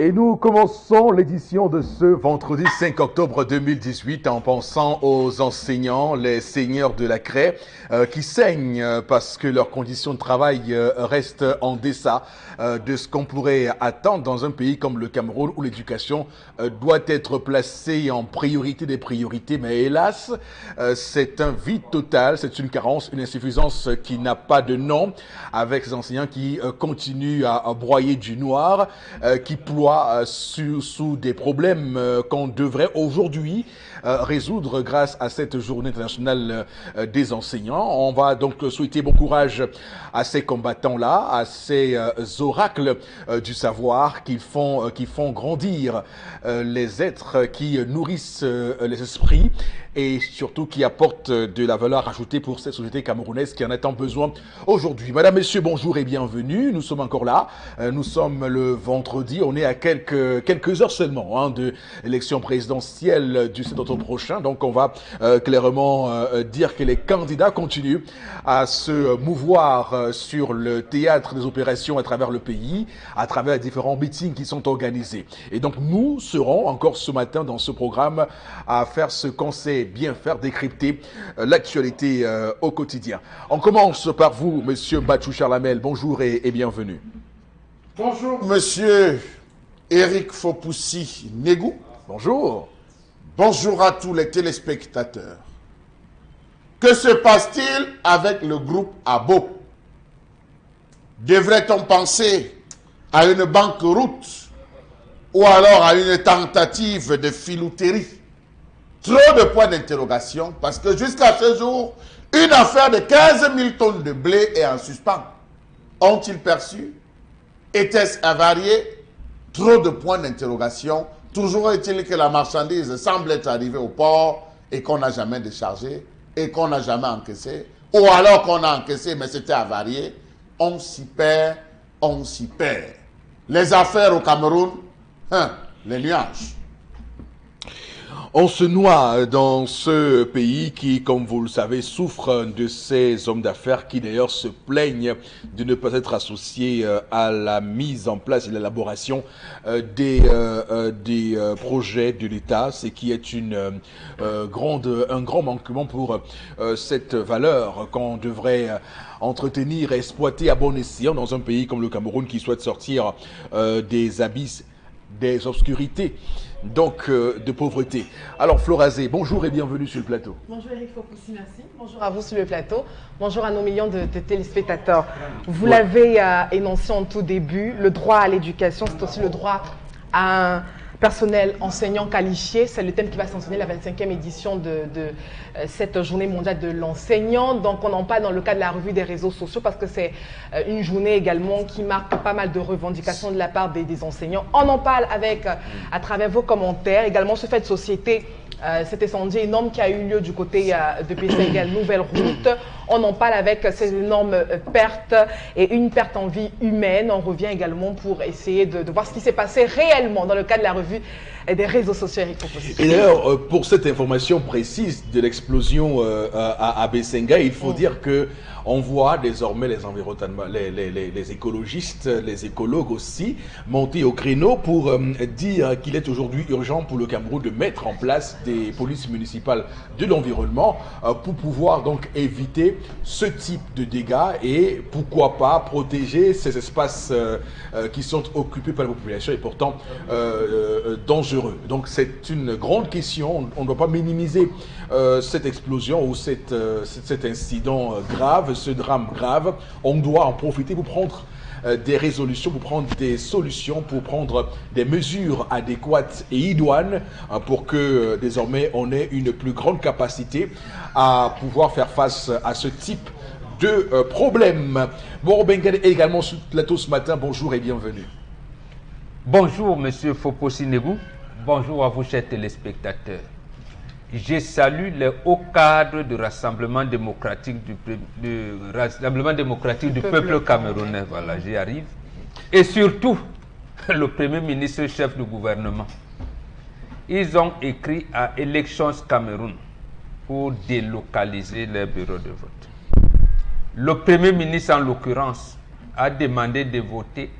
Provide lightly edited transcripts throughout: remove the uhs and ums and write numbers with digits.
Et nous commençons l'édition de ce vendredi 5 octobre 2018 en pensant aux enseignants, les seigneurs de la craie, qui saignent parce que leurs conditions de travail restent en deçà de ce qu'on pourrait attendre dans un pays comme le Cameroun où l'éducation doit être placée en priorité des priorités. Mais hélas, c'est un vide total, c'est une carence, une insuffisance qui n'a pas de nom, avec ces enseignants qui continuent à broyer du noir, qui ploient sous des problèmes qu'on devrait aujourd'hui résoudre grâce à cette journée internationale des enseignants. On va donc souhaiter bon courage à ces combattants-là, à ces oracles du savoir qui font grandir les êtres, qui nourrissent les esprits et surtout qui apportent de la valeur ajoutée pour cette société camerounaise qui en a tant besoin aujourd'hui. Madame, Messieurs, bonjour et bienvenue. Nous sommes encore là. Nous sommes le vendredi. On est à quelques heures seulement de l'élection présidentielle du 7 octobre prochain. Donc on va clairement dire que les candidats continuent à se mouvoir sur le théâtre des opérations à travers le pays, à travers les différents meetings qui sont organisés. Et donc nous serons encore ce matin dans ce programme à faire ce qu'on sait bien faire, décrypter l'actualité au quotidien. On commence par vous, Monsieur Bachou Charlamel. Bonjour et bienvenue. Bonjour, Monsieur Eric Fopoussi Negou. Bonjour. Bonjour à tous les téléspectateurs. Que se passe-t-il avec le groupe Abo? Devrait-on penser à une banqueroute ou alors à une tentative de filouterie? Trop de points d'interrogation parce que jusqu'à ce jour, une affaire de 15 000 tonnes de blé est en suspens. Ont-ils perçu? Était-ce avarié? Trop de points d'interrogation. Toujours est-il que la marchandise semble être arrivée au port et qu'on n'a jamais déchargé et qu'on n'a jamais encaissé. Ou alors qu'on a encaissé mais c'était avarié. On s'y perd, on s'y perd. Les affaires au Cameroun, les nuages. On se noie dans ce pays qui, comme vous le savez, souffre de ces hommes d'affaires qui d'ailleurs se plaignent de ne pas être associés à la mise en place et l'élaboration des projets de l'État, ce qui est un grand manquement pour cette valeur qu'on devrait entretenir et exploiter à bon escient dans un pays comme le Cameroun qui souhaite sortir des abysses, des obscurités, donc de pauvreté. Alors Florazé, bonjour et bienvenue sur le plateau. Bonjour Eric Fopoussi, merci. Bonjour à vous sur le plateau. Bonjour à nos millions de téléspectateurs. Vous l'avez énoncé en tout début, le droit à l'éducation, c'est aussi le droit à un personnel enseignant qualifié. C'est le thème qui va sanctionner la 25e édition de cette journée mondiale de l'enseignant. Donc on en parle dans le cadre de la revue des réseaux sociaux parce que c'est une journée également qui marque pas mal de revendications de la part des enseignants. On en parle avec, à travers vos commentaires, également ce fait de société, cet incendie énorme qui a eu lieu du côté de Pessengal, Nouvelle Route. On en parle avec ces énormes pertes et une perte en vie humaine. On revient également pour essayer de voir ce qui s'est passé réellement dans le cadre de la revue des réseaux sociaux. Et d'ailleurs, pour cette information précise de l'explosion à Bessenga, il faut dire que on voit désormais les écologistes, les écologues aussi, monter au créneau pour dire qu'il est aujourd'hui urgent pour le Cameroun de mettre en place des polices municipales de l'environnement pour pouvoir donc éviter ce type de dégâts et pourquoi pas protéger ces espaces qui sont occupés par la population et pourtant dangereux. Donc c'est une grande question, on ne doit pas minimiser cette explosion ou cet incident grave, ce drame grave. On doit en profiter pour prendre des résolutions, pour prendre des solutions, pour prendre des mesures adéquates et idoines pour que désormais on ait une plus grande capacité à pouvoir faire face à ce type de problème. Bon, Bengal est également sur le plateau ce matin. Bonjour et bienvenue. Bonjour Monsieur Fopoussi Negou. Bonjour à vous chers téléspectateurs. Je salue les hauts cadres du Rassemblement démocratique du peuple camerounais. Voilà, j'y arrive. Et surtout, le Premier ministre chef du gouvernement. Ils ont écrit à Elections Cameroun pour délocaliser les bureaux de vote. Le Premier ministre, en l'occurrence, a demandé de voter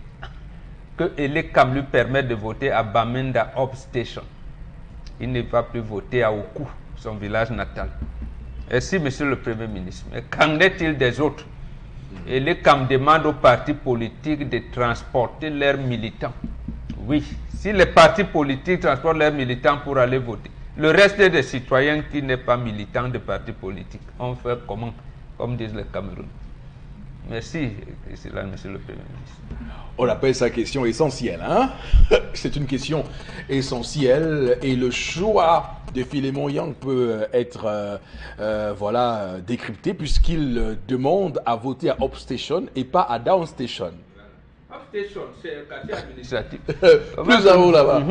que Elekam lui permet de voter à Bamenda Up Station. Il ne va plus voter à Oku, son village natal. Merci, monsieur le Premier ministre. Mais qu'en est-il des autres? Elekam demande aux partis politiques de transporter leurs militants. Oui, si les partis politiques transportent leurs militants pour aller voter, le reste des citoyens qui n'est pas militant de partis politiques, on fait comment, comme disent les Cameroun. Merci, monsieur le Premier ministre. On appelle ça question essentielle, hein? C'est une question essentielle et le choix de Philémon Yang peut être voilà, décrypté puisqu'il demande à voter à Up Station et pas à Down Station. Up Station, c'est un quartier administratif. Plus à haut là-bas.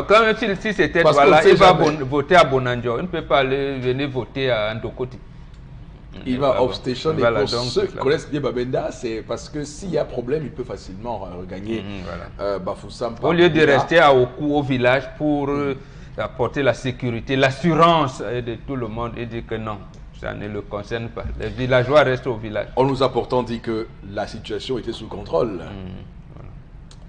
Comme si c'était voilà, il va voter à Bonanjo, il ne peut pas venir voter à Ndokoti. Il va à Up Station et pour ceux qui connaissent bien Bamenda, c'est parce que s'il y a problème, il peut facilement regagner Bafoussam. Au lieu de rester à Oku, au village, pour apporter la sécurité, l'assurance de tout le monde et dire que non, ça ne le concerne pas. Les villageois restent au village. On nous a pourtant dit que la situation était sous contrôle.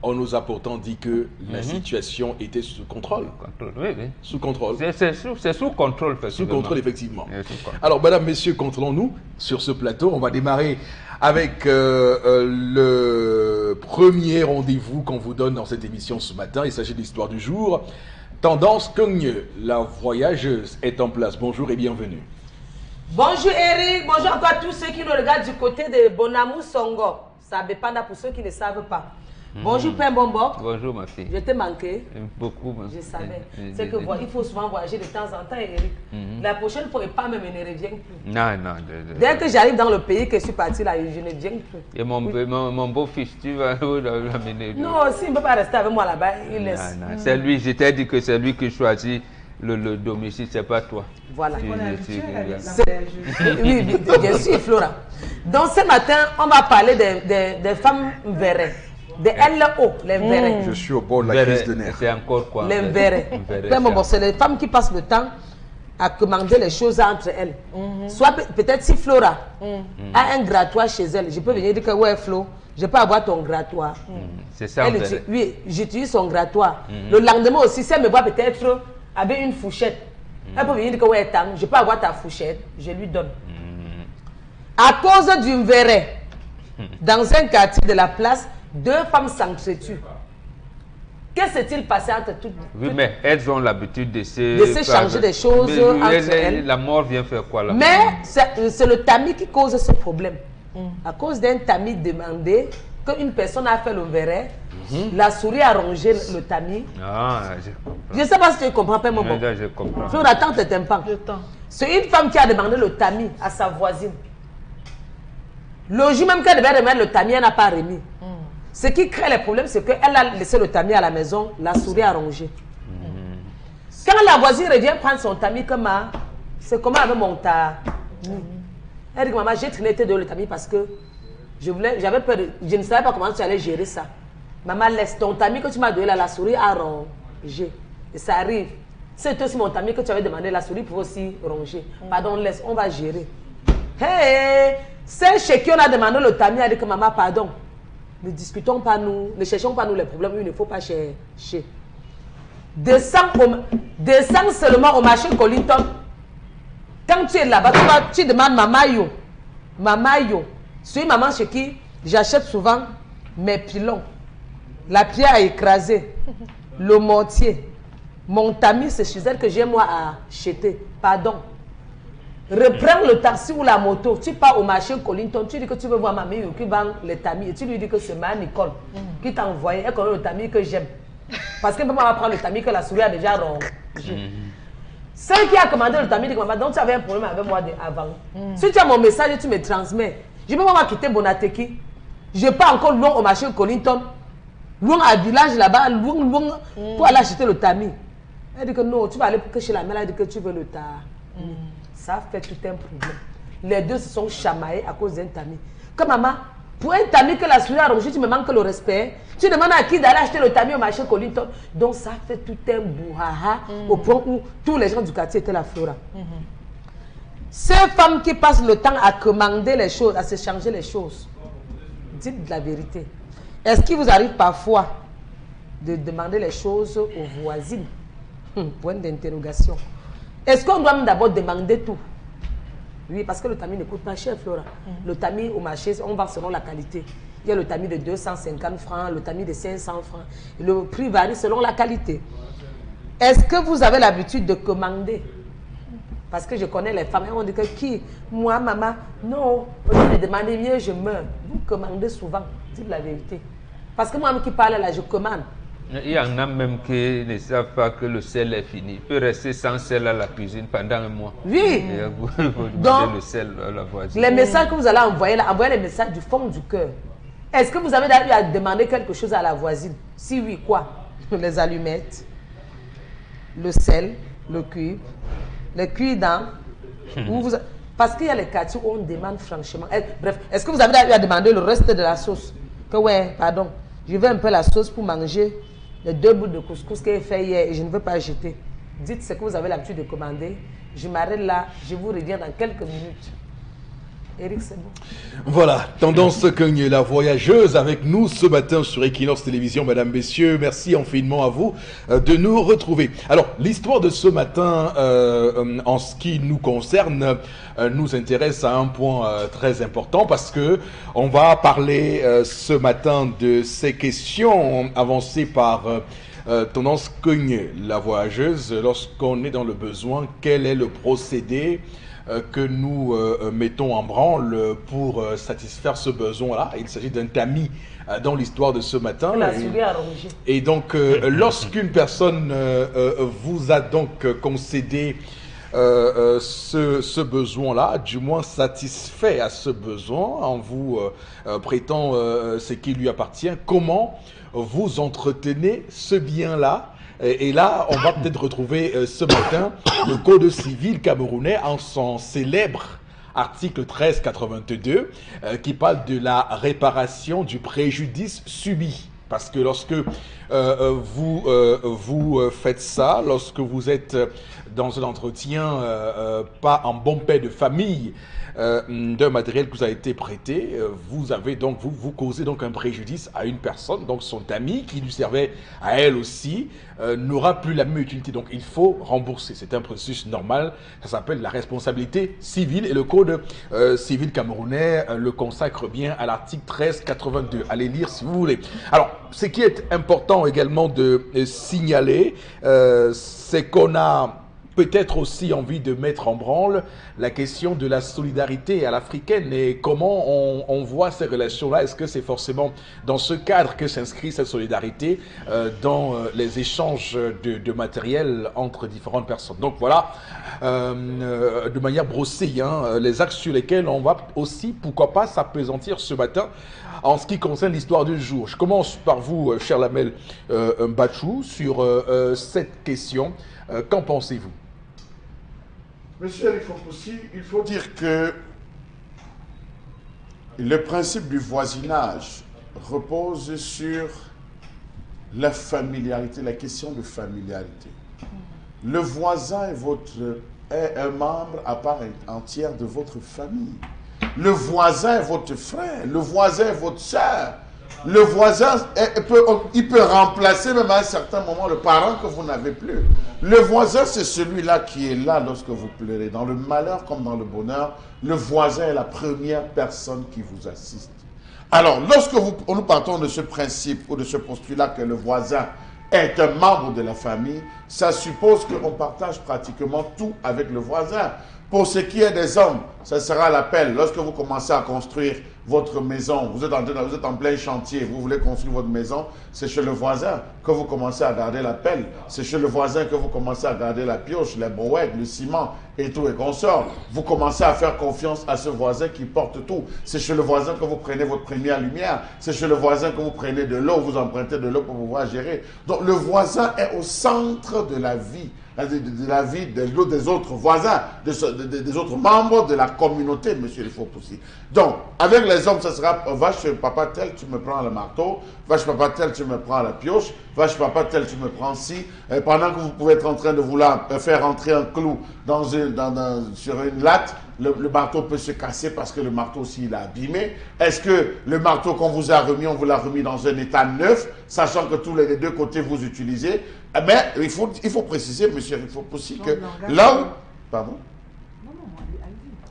On nous a pourtant dit que la situation était sous contrôle. Oui, oui. Sous contrôle. C'est sous contrôle, effectivement. Sous contrôle, effectivement. Sous contrôle. Alors, mesdames, messieurs, contrôlons-nous sur ce plateau. On va démarrer avec le premier rendez-vous qu'on vous donne dans cette émission ce matin. Il s'agit de l'histoire du jour. Tendance Cogne, la voyageuse est en place. Bonjour et bienvenue. Bonjour Eric, bonjour encore à tous ceux qui nous regardent du côté de Bonamou Songo. Ça dépend pour ceux qui ne savent pas. Bonjour Père Bombo. Bonjour ma fille. Je t'ai manqué. Beaucoup. Je savais. C'est que il faut souvent voyager de temps en temps, Eric. La prochaine fois, pas même, ne reviens plus. Non. Dès que j'arrive dans le pays que je suis parti là, je ne viens plus. Et mon beau-fils, tu vas l'amener? Non, s'il ne peut pas rester avec moi là-bas, il laisse. Non. C'est lui, je t'ai dit que c'est lui qui choisit le domicile, c'est pas toi. Voilà. Oui, bien sûr, Flora. Donc ce matin, on va parler des femmes verrées. Des LO, les verrets. Je suis au bord de la crise de nerfs. C'est encore quoi? Les verrets. C'est les femmes qui passent le temps à commander les choses entre elles. Soit peut-être si Flora a un grattoir chez elle, je peux venir dire que ouais Flo, je peux avoir ton grattoir. C'est ça. Oui, j'utilise son grattoir. Le lendemain aussi, si elle me voit peut-être avec une fourchette, elle peut venir dire que ouais Tang, je peux avoir ta fourchette, je lui donne. À cause d'une verret, dans un quartier de la place, 2 femmes s'entretuent. Que s'est-il passé entre toutes? Oui, mais elles ont l'habitude de se changer des choses entre elles. La mort vient faire quoi là? Mais c'est le tamis qui cause ce problème. À cause d'un tamis demandé, qu'une personne a fait le verret, la souris a rongé le tamis. Ah, je comprends. Je ne sais pas si tu comprends pas, mon bon. Je comprends. Fleur, attends, tu t'entends. C'est une femme qui a demandé le tamis à sa voisine. Le jour même qu'elle devait remettre le tamis, elle n'a pas remis. Ce qui crée les problèmes, c'est qu'elle a laissé le tamis à la maison, la souris a rongé. Quand la voisine revient prendre son tamis, c'est comment avec mon tamis. Elle dit, maman, j'ai traîné de le tamis parce que j'avais peur, je ne savais pas comment tu allais gérer ça. Maman, laisse ton tamis que tu m'as donné là, la souris a rongé. Et ça arrive. C'est aussi mon tamis que tu avais demandé, la souris pouvait aussi ronger. Pardon, laisse, on va gérer. Hey, celle chez qui on a demandé le tamis a dit que maman, pardon. Ne discutons pas nous, ne cherchons pas nous les problèmes, il ne faut pas chercher. Descends seulement au marché Colinton. Quand tu es là-bas, tu demandes Maman Yo. C'est une maman chez qui j'achète souvent mes pilons. La pierre à écraser, le mortier. Mon tamis, c'est chez elle que j'ai moi à acheter. Pardon. Reprends le taxi ou la moto, tu pars au marché Colinton, tu dis que tu veux voir mamie qui vend les tamis et tu lui dis que c'est ma Nicole qui t'a envoyé, elle connaît le tamis que j'aime. Parce que maman va prendre le tamis que la souris a déjà rongé. Celle qui a commandé le tamis dit que maman, donc tu avais un problème avec moi avant. Si tu as mon message, tu me transmets. Je peux pas quitter Bonateki. Je pars encore loin au marché Colinton, loin à village là-bas, loin pour aller acheter le tamis. Elle dit que non, tu vas aller chez la mère, elle dit que tu veux le tamis. Ça fait tout un problème. Les deux se sont chamaillés à cause d'un tamis. Comme maman, pour un tamis que la souris a rongé, tu me manques le respect. Tu demandes à qui d'aller acheter le tamis au marché Colinton. Donc ça fait tout un brouhaha au point où tous les gens du quartier étaient la Flora. Ces femmes qui passent le temps à commander les choses, à se changer les choses, dites la vérité. Est-ce qu'il vous arrive parfois de demander les choses aux voisines. Point d'interrogation. Est-ce qu'on doit d'abord demander tout? Oui, parce que le tamis ne coûte pas cher, Flora. Le tamis au marché, on vend selon la qualité. Il y a le tamis de 250 francs, le tamis de 500 francs. Le prix varie selon la qualité. Est-ce que vous avez l'habitude de commander? Parce que je connais les femmes, on dit que qui? Moi, maman, non. Au lieu de demander mieux, je meurs. Vous commandez souvent, dites la vérité. Parce que moi qui parle là, je commande. Il y en a même qui ne savent pas que le sel est fini. Il peut rester sans sel à la cuisine pendant un mois. Oui. Et vous demandez le sel à la voisine. Les messages que vous allez envoyer là, envoyez les messages du fond du cœur. Est-ce que vous avez eu à demander quelque chose à la voisine? Si oui, quoi? Les allumettes, le sel, le cuivre, le cuidant. Parce qu'il y a les quartiers où on demande franchement. Bref, est-ce que vous avez eu à demander le reste de la sauce? Que ouais, pardon, je veux un peu la sauce pour manger les 2 bouts de couscous que j'ai fait hier et je ne veux pas jeter. Dites ce que vous avez l'habitude de commander. Je m'arrête là, je vous reviens dans quelques minutes. Eric, c'est bon. Voilà, Tendance Cogne, la voyageuse avec nous ce matin sur Equinox Télévision. Mesdames, Messieurs, merci infiniment à vous de nous retrouver. Alors, l'histoire de ce matin, en ce qui nous concerne, nous intéresse à un point très important parce que on va parler ce matin de ces questions avancées par Tendance Cogne, la voyageuse. Lorsqu'on est dans le besoin, quel est le procédé que nous mettons en branle pour satisfaire ce besoin-là? Il s'agit d'un tamis dans l'histoire de ce matin. Et donc, lorsqu'une personne vous a donc concédé ce besoin-là, du moins satisfait à ce besoin, en vous prêtant ce qui lui appartient, comment vous entretenez ce bien-là? Et là, on va peut-être retrouver ce matin le Code civil camerounais en son célèbre article 1382 qui parle de la réparation du préjudice subi. Parce que lorsque vous faites ça, lorsque vous êtes dans un entretien pas en bon père de famille d'un matériel qui vous a été prêté, vous avez donc vous causez donc un préjudice à une personne, donc son ami qui lui servait à elle aussi n'aura plus la même utilité. Donc il faut rembourser. C'est un processus normal. Ça s'appelle la responsabilité civile et le code civil camerounais le consacre bien à l'article 1382. Allez lire si vous voulez. Alors, ce qui est important également de signaler, c'est qu'on a peut-être aussi envie de mettre en branle la question de la solidarité à l'africaine et comment on voit ces relations-là. Est-ce que c'est forcément dans ce cadre que s'inscrit cette solidarité dans les échanges de matériel entre différentes personnes? Donc voilà, de manière brossée, les axes sur lesquels on va aussi, pourquoi pas, s'appesantir ce matin en ce qui concerne l'histoire du jour. Je commence par vous, cher Lamel Mbachou, sur cette question. Qu'en pensez-vous? Monsieur Alifopoussi, il faut dire que le principe du voisinage repose sur la familiarité, la question de familiarité. Le voisin est un membre à part entière de votre famille. Le voisin est votre frère, le voisin est votre soeur. Le voisin, il peut remplacer même à un certain moment le parent que vous n'avez plus. Le voisin, c'est celui-là qui est là lorsque vous pleurez. Dans le malheur comme dans le bonheur, le voisin est la première personne qui vous assiste. Alors, lorsque nous partons de ce principe ou de ce postulat que le voisin est un membre de la famille, ça suppose qu'on partage pratiquement tout avec le voisin. Pour ce qui est des hommes, ça sera l'appel. Lorsque vous commencez à construire votre maison, vous êtes en plein chantier, vous voulez construire votre maison, c'est chez le voisin que vous commencez à garder la pelle. C'est chez le voisin que vous commencez à garder la pioche, les brouettes, le ciment et tout et consorts. Vous commencez à faire confiance à ce voisin qui porte tout. C'est chez le voisin que vous prenez votre première lumière. C'est chez le voisin que vous prenez de l'eau, vous empruntez de l'eau pour pouvoir gérer. Donc le voisin est au centre de la vie. De la vie des autres voisins, des autres membres de la communauté, monsieur Alifopoussi. Donc, avec les hommes, ça sera va chez papa tel, tu me prends le marteau, va chez papa tel, tu me prends la pioche, vache papa, tel tu me prends si, pendant que vous pouvez être en train de vouloir faire entrer un clou sur une latte, le marteau peut se casser parce que le marteau aussi il est abîmé. Est-ce que le marteau qu'on vous a remis, on vous l'a remis dans un état neuf, sachant que tous les deux côtés vous utilisez? Mais il faut préciser, monsieur, il faut aussi que là où... Pardon?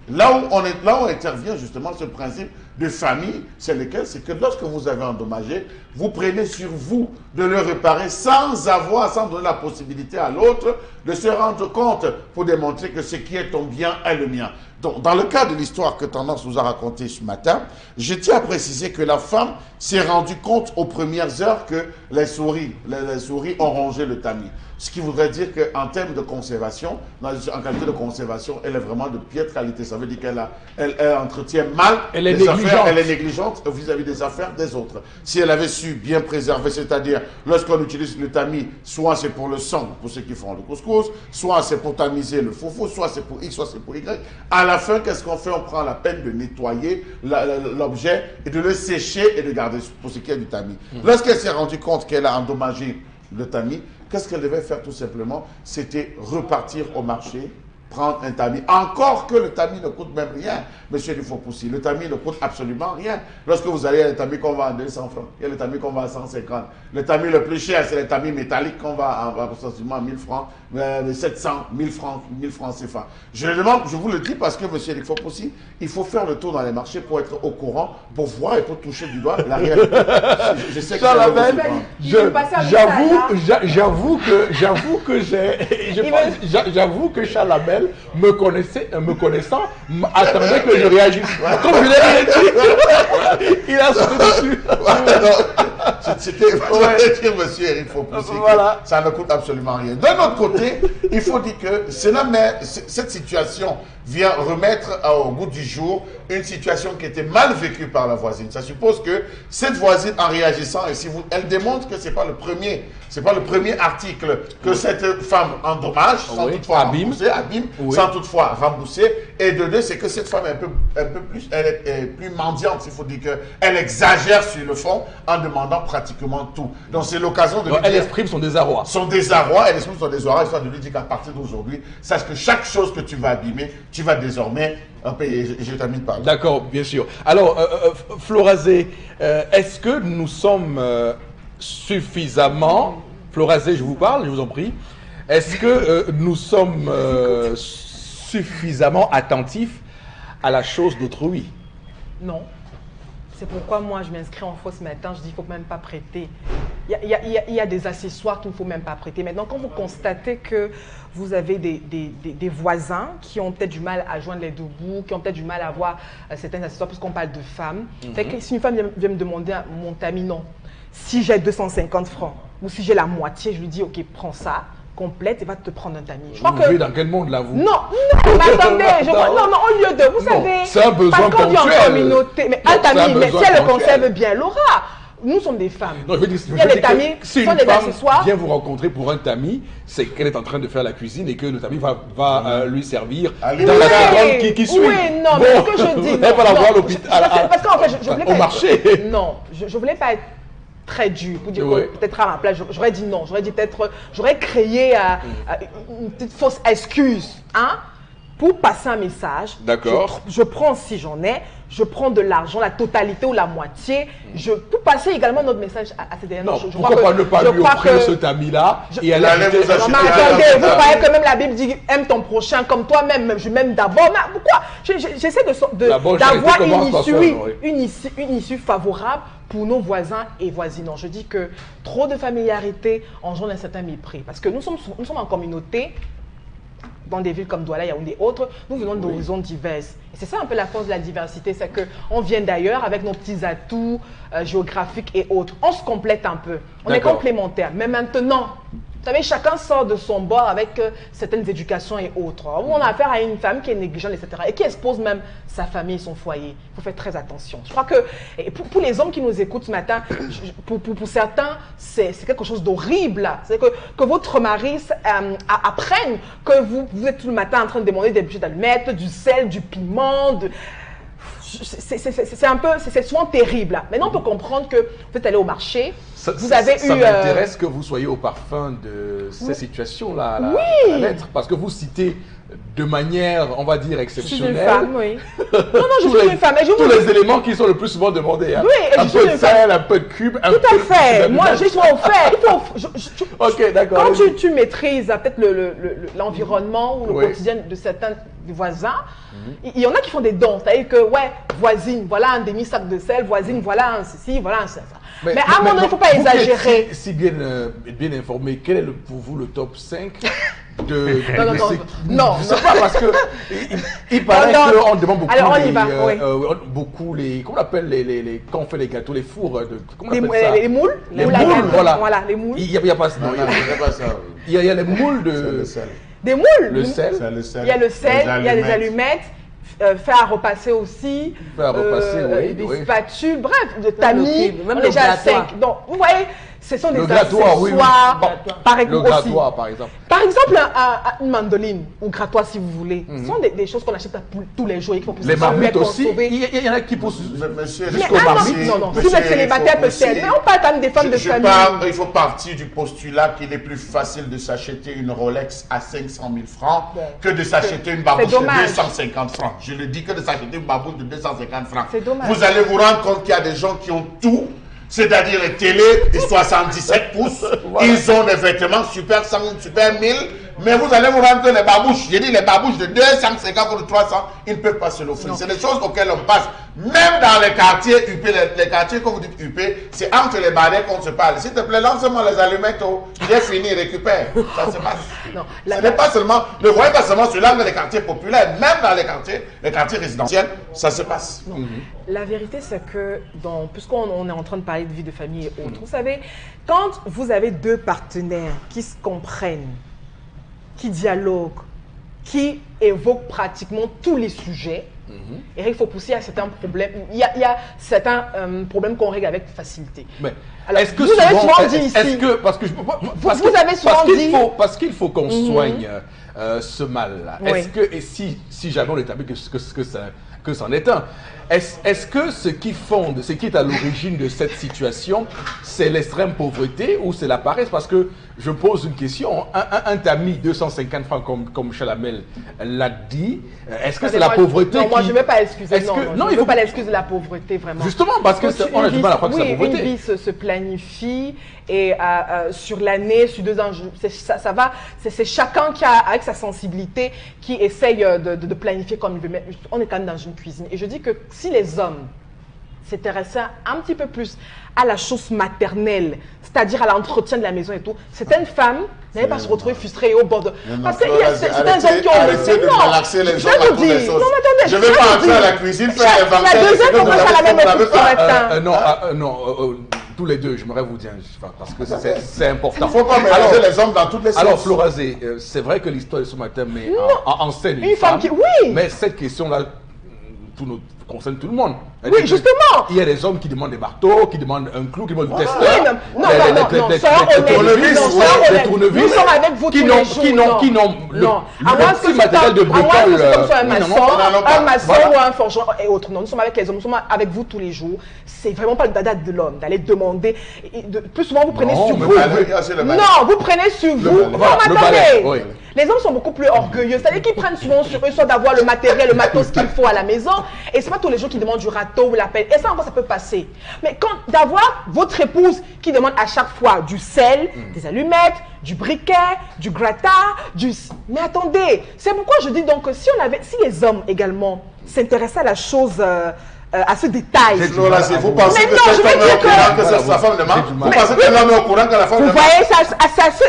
Là où intervient justement ce principe de famille, c'est lequel? C'est que lorsque vous avez endommagé, vous prenez sur vous de le réparer sans donner la possibilité à l'autre de se rendre compte pour démontrer que ce qui est ton bien est le mien. Donc, dans le cas de l'histoire que Tendance nous a racontée ce matin, je tiens à préciser que la femme s'est rendue compte aux premières heures que les souris ont rongé le tamis. Ce qui voudrait dire qu'en termes de conservation, en qualité de conservation, elle est vraiment de piètre qualité. Ça veut dire qu'elle entretient mal les affaires, elle est négligente vis-à-vis des affaires des autres. Si elle avait su bien préserver, c'est-à-dire lorsqu'on utilise le tamis, soit c'est pour le sang, pour ceux qui font le couscous, soit c'est pour tamiser le foufou, soit c'est pour X, soit c'est pour Y. À la fin, qu'est-ce qu'on fait? On prend la peine de nettoyer l'objet et de le sécher et de garder pour ce qui est du tamis. Lorsqu'elle s'est rendue compte qu'elle a endommagé le tamis, qu'est-ce qu'elle devait faire tout simplement? C'était repartir au marché, prendre un tamis. Encore que le tamis ne coûte même rien, monsieur Dufault-Poussy. Le tamis ne coûte absolument rien. Lorsque vous allez à le tamis qu'on vend à 200 francs, il y a le tamis qu'on vend à 150. Le tamis le plus cher, c'est le tamis métallique qu'on vend à 1000 francs, 700, 1000 francs CFA. Je vous le dis parce que, monsieur Dufault-Poussy, il faut faire le tour dans les marchés pour être au courant, pour voir et pour toucher du doigt la réalité. Je sais que j'avoue que Charles Abel, me connaissant, attendait que je réagisse. Comme je l'ai rien dit, il a sauté dessus. C'était dire, monsieur Eric Faupoussi, voilà. Ça ne coûte absolument rien. D'un autre côté, il faut dire que cette situation vient remettre au goût du jour une situation qui était mal vécue par la voisine. Ça suppose que cette voisine, en réagissant, elle démontre que c'est pas le premier article que cette femme endommage, sans toutefois abîme, sans toutefois rembourser. Et de deux, c'est que cette femme est un peu plus, elle est plus mendiante. Il faut dire qu'elle exagère sur le fond en demandant pratiquement tout. Donc c'est l'occasion de. Elle exprime son désarroi. Elle exprime son désarroi, histoire de lui dire qu'à partir d'aujourd'hui, sache que chaque chose que tu vas abîmer, tu vas désormais payer. Je termine par là. D'accord, bien sûr. Alors, Florazé, est-ce que nous sommes suffisamment, Florazé, je vous parle, je vous en prie, est-ce que nous sommes suffisamment attentifs à la chose d'autrui? Non. C'est pourquoi moi, je m'inscris en faux ce matin. Je dis qu'il ne faut même pas prêter. Il y a des accessoires qu'il ne faut même pas prêter. Maintenant, quand vous constatez que vous avez des voisins qui ont peut-être du mal à joindre les deux bouts, qui ont peut-être du mal à avoir certains accessoires, puisqu'on parle de femmes. Fait que si une femme vient me demander mon tamis, non. Si j'ai 250 francs ou si j'ai la moitié, je lui dis, OK, prends ça. Complète et va te prendre un tamis. Vous vivez dans quel monde là, vous? Non, mais attendez, au lieu de, vous savez, c'est un besoin parce qu'on vit en communauté, mais un tamis, mais si elle le conserve bien, elle l'aura. Nous sommes des femmes. Non, je veux dire, si une femme vient vous rencontrer pour un tamis, c'est qu'elle est en train de faire la cuisine et que le tamis va lui servir dans la seconde qui suit. Oui, non, mais ce que je dis, elle va la voir à l'hôpital, parce qu'en fait, je voulais pas au marché. Non, je voulais pas être très dur pour dire peut-être à ma place, j'aurais dit non, j'aurais créé une petite fausse excuse, hein, pour passer un message. D'accord. Je prends, si j'en ai, je prends de l'argent, la totalité ou la moitié, pour passer également notre message à ces derniers. Non, pourquoi ne pas lui offrir ce tamis-là et aller vous attendez, vous croyez que même la Bible dit aime ton prochain comme toi-même, je m'aime d'abord. Mais pourquoi? J'essaie d'avoir une issue favorable pour nos voisins et voisinants. Je dis que trop de familiarité engendre un certain mépris. Parce que nous sommes en communauté, dans des villes comme Douala, Yaoundé et autres, nous venons d'horizons diverses. Et c'est ça un peu la force de la diversité, c'est qu'on vient d'ailleurs avec nos petits atouts géographiques et autres. On se complète un peu, on est complémentaires. Mais maintenant, vous savez, chacun sort de son bord avec certaines éducations et autres. On a affaire à une femme qui est négligente, etc. et qui expose même sa famille et son foyer. Il faut faire très attention. Je crois que pour les hommes qui nous écoutent ce matin, pour certains, c'est quelque chose d'horrible. C'est que votre mari apprenne que vous êtes tout le matin en train de demander des budgets d'allumettes, du sel, du piment, c'est un peu, c'est souvent terrible. Là. Maintenant, on peut comprendre que vous êtes allé au marché, vous avez ça eu... m'intéresse que vous soyez au parfum de ces situations-là, à la lettre, parce que vous citez de manière, on va dire, exceptionnelle. Je suis une femme, oui. Non, je suis une femme. Tous les éléments qui sont le plus souvent demandés. Hein. Oui, un peu de sel, un peu de cube, un peu de... Tout à fait. Moi, je suis au fait. Ok, d'accord. Quand tu maîtrises peut-être l'environnement ou le quotidien de certains voisins, il y en a qui font des dons. C'est-à-dire que, ouais, voisine, voilà un demi-sac de sel, voisine, voilà un ceci, voilà un ça. Mais à un moment donné, il ne faut pas exagérer. Si bien informé, quel est pour vous le top 5 de... Non. Je ne sais pas, parce que il paraît qu'on demande beaucoup. Alors, on y va, beaucoup les... Comment on appelle quand on fait les gâteaux, les fours comment on appelle ça? Les moules. Les moules, voilà. Voilà, les moules. Il n'y a pas ça. Il y a les moules de... Des moules. Le sel. Il y a le sel, il y a les allumettes. Faire à repasser aussi, des spatules, bref, de tamis, même déjà 5. Donc, vous voyez, ce sont des accessoires. Oui. Le grattoir, par exemple. Par exemple, une mandoline ou grattoir, si vous voulez. Ce sont des choses qu'on achète tous les jours et qu'il faut les marmites aussi. Il y en a qui poussent jusqu'aux marmites. Non. Si vous êtes célibataire, peut-être. Mais on parle quand même des femmes de famille. Il faut partir du postulat qu'il est plus facile de s'acheter une Rolex à 500 000 francs que de s'acheter une babouche de 250 francs. Je le dis que de s'acheter une babouche de 250 francs. C'est dommage. Vous allez vous rendre compte qu'il y a des gens qui ont tout. C'est-à-dire les télés, les 77 pouces, ils ont des vêtements super 100, super 1000, mais vous allez vous rendre que les babouches, j'ai dit les babouches de 250 ou de 300, ils ne peuvent pas se l'offrir. C'est des choses auxquelles on passe. Même dans les quartiers UP, les quartiers quand vous dites UP, c'est entre les barrières qu'on se parle. S'il te plaît, lance-moi les allumettes, j'ai fini, récupère. Ça se passe. Non, ce n'est pas seulement, ne voyez pas seulement sur l'angle des quartiers populaires, même dans les quartiers résidentiels, ça se passe. Non. La vérité, c'est que, puisqu'on est en train de parler de vie de famille et autres, vous savez, quand vous avez deux partenaires qui se comprennent, qui dialoguent, qui évoquent pratiquement tous les sujets, et il faut pousser à certains problèmes. Il y a certains problèmes qu'on règle avec facilité. Mais est-ce que vous avez souvent dit ici, vous avez souvent dit, parce qu'il faut qu'on soigne ce mal-là. Est-ce que, et si jamais on établit que c'en est un, est-ce que ce qui est à l'origine de cette situation, c'est l'extrême pauvreté ou c'est la paresse? Parce que je pose une question, un tamis 250 francs comme Chalamel l'a dit, est-ce que c'est la pauvreté Non, moi je ne vais pas excuser, non, il ne faut pas l'excuser de la pauvreté, vraiment. Justement, parce qu'on a du mal à croire que c'est la pauvreté. Une vie se planifie et sur l'année, sur 2 ans, ça va, c'est chacun qui a, avec sa sensibilité, qui essaye de planifier comme il veut. Mais on est quand même dans une cuisine. Et je dis que si les hommes s'intéressaient un petit peu plus à la chose maternelle, c'est-à-dire à l'entretien de la maison et tout, certaines femmes n'allaient pas se retrouver frustrées au bord de... Parce qu'il y a certains hommes qui ont... Arrêtez de relaxer les hommes à tous les sauces. Je ne vais pas entrer à la cuisine, faire Il l'inventaire. y a 2 ans qu'on passe à la même époque. Non, tous les deux, j'aimerais vous dire, parce que c'est important. Il ne faut pas mélanger les hommes dans toutes les sauces. Alors, Florazé, c'est vrai que l'histoire de ce matin met en scène une femme, mais cette question-là concerne tout le monde. Oui, justement. Il y a des hommes qui demandent des marteaux, qui demandent un clou, qui demandent du testeur. Non, soyons honnêtes. Nous sommes avec vous tous les jours. Qui n'ont le petit matériel de bricole. Un maçon ou un forgeron et autres. Non, nous sommes avec les hommes, nous sommes avec vous tous les jours. C'est vraiment pas le dada de l'homme d'aller demander. Plus souvent, vous prenez sur vous. Non, vous prenez sur vous. Non, attendez. Les hommes sont beaucoup plus orgueilleux, c'est-à-dire qu'ils prennent souvent sur eux soit d'avoir le matériel, le matos qu'il faut à la maison, et c'est pas tous les jours qui demandent du râteau ou la pelle, et ça encore ça peut passer. Mais quand d'avoir votre épouse qui demande à chaque fois du sel, des allumettes, du briquet, du gratin, Mais attendez, c'est pourquoi je dis donc que si les hommes également s'intéressaient à la chose... à ce détail. Vous pensez que cette femme est au courant que sa femme demande? Vous pensez que l'homme est au courant que la femme demande? Vous voyez,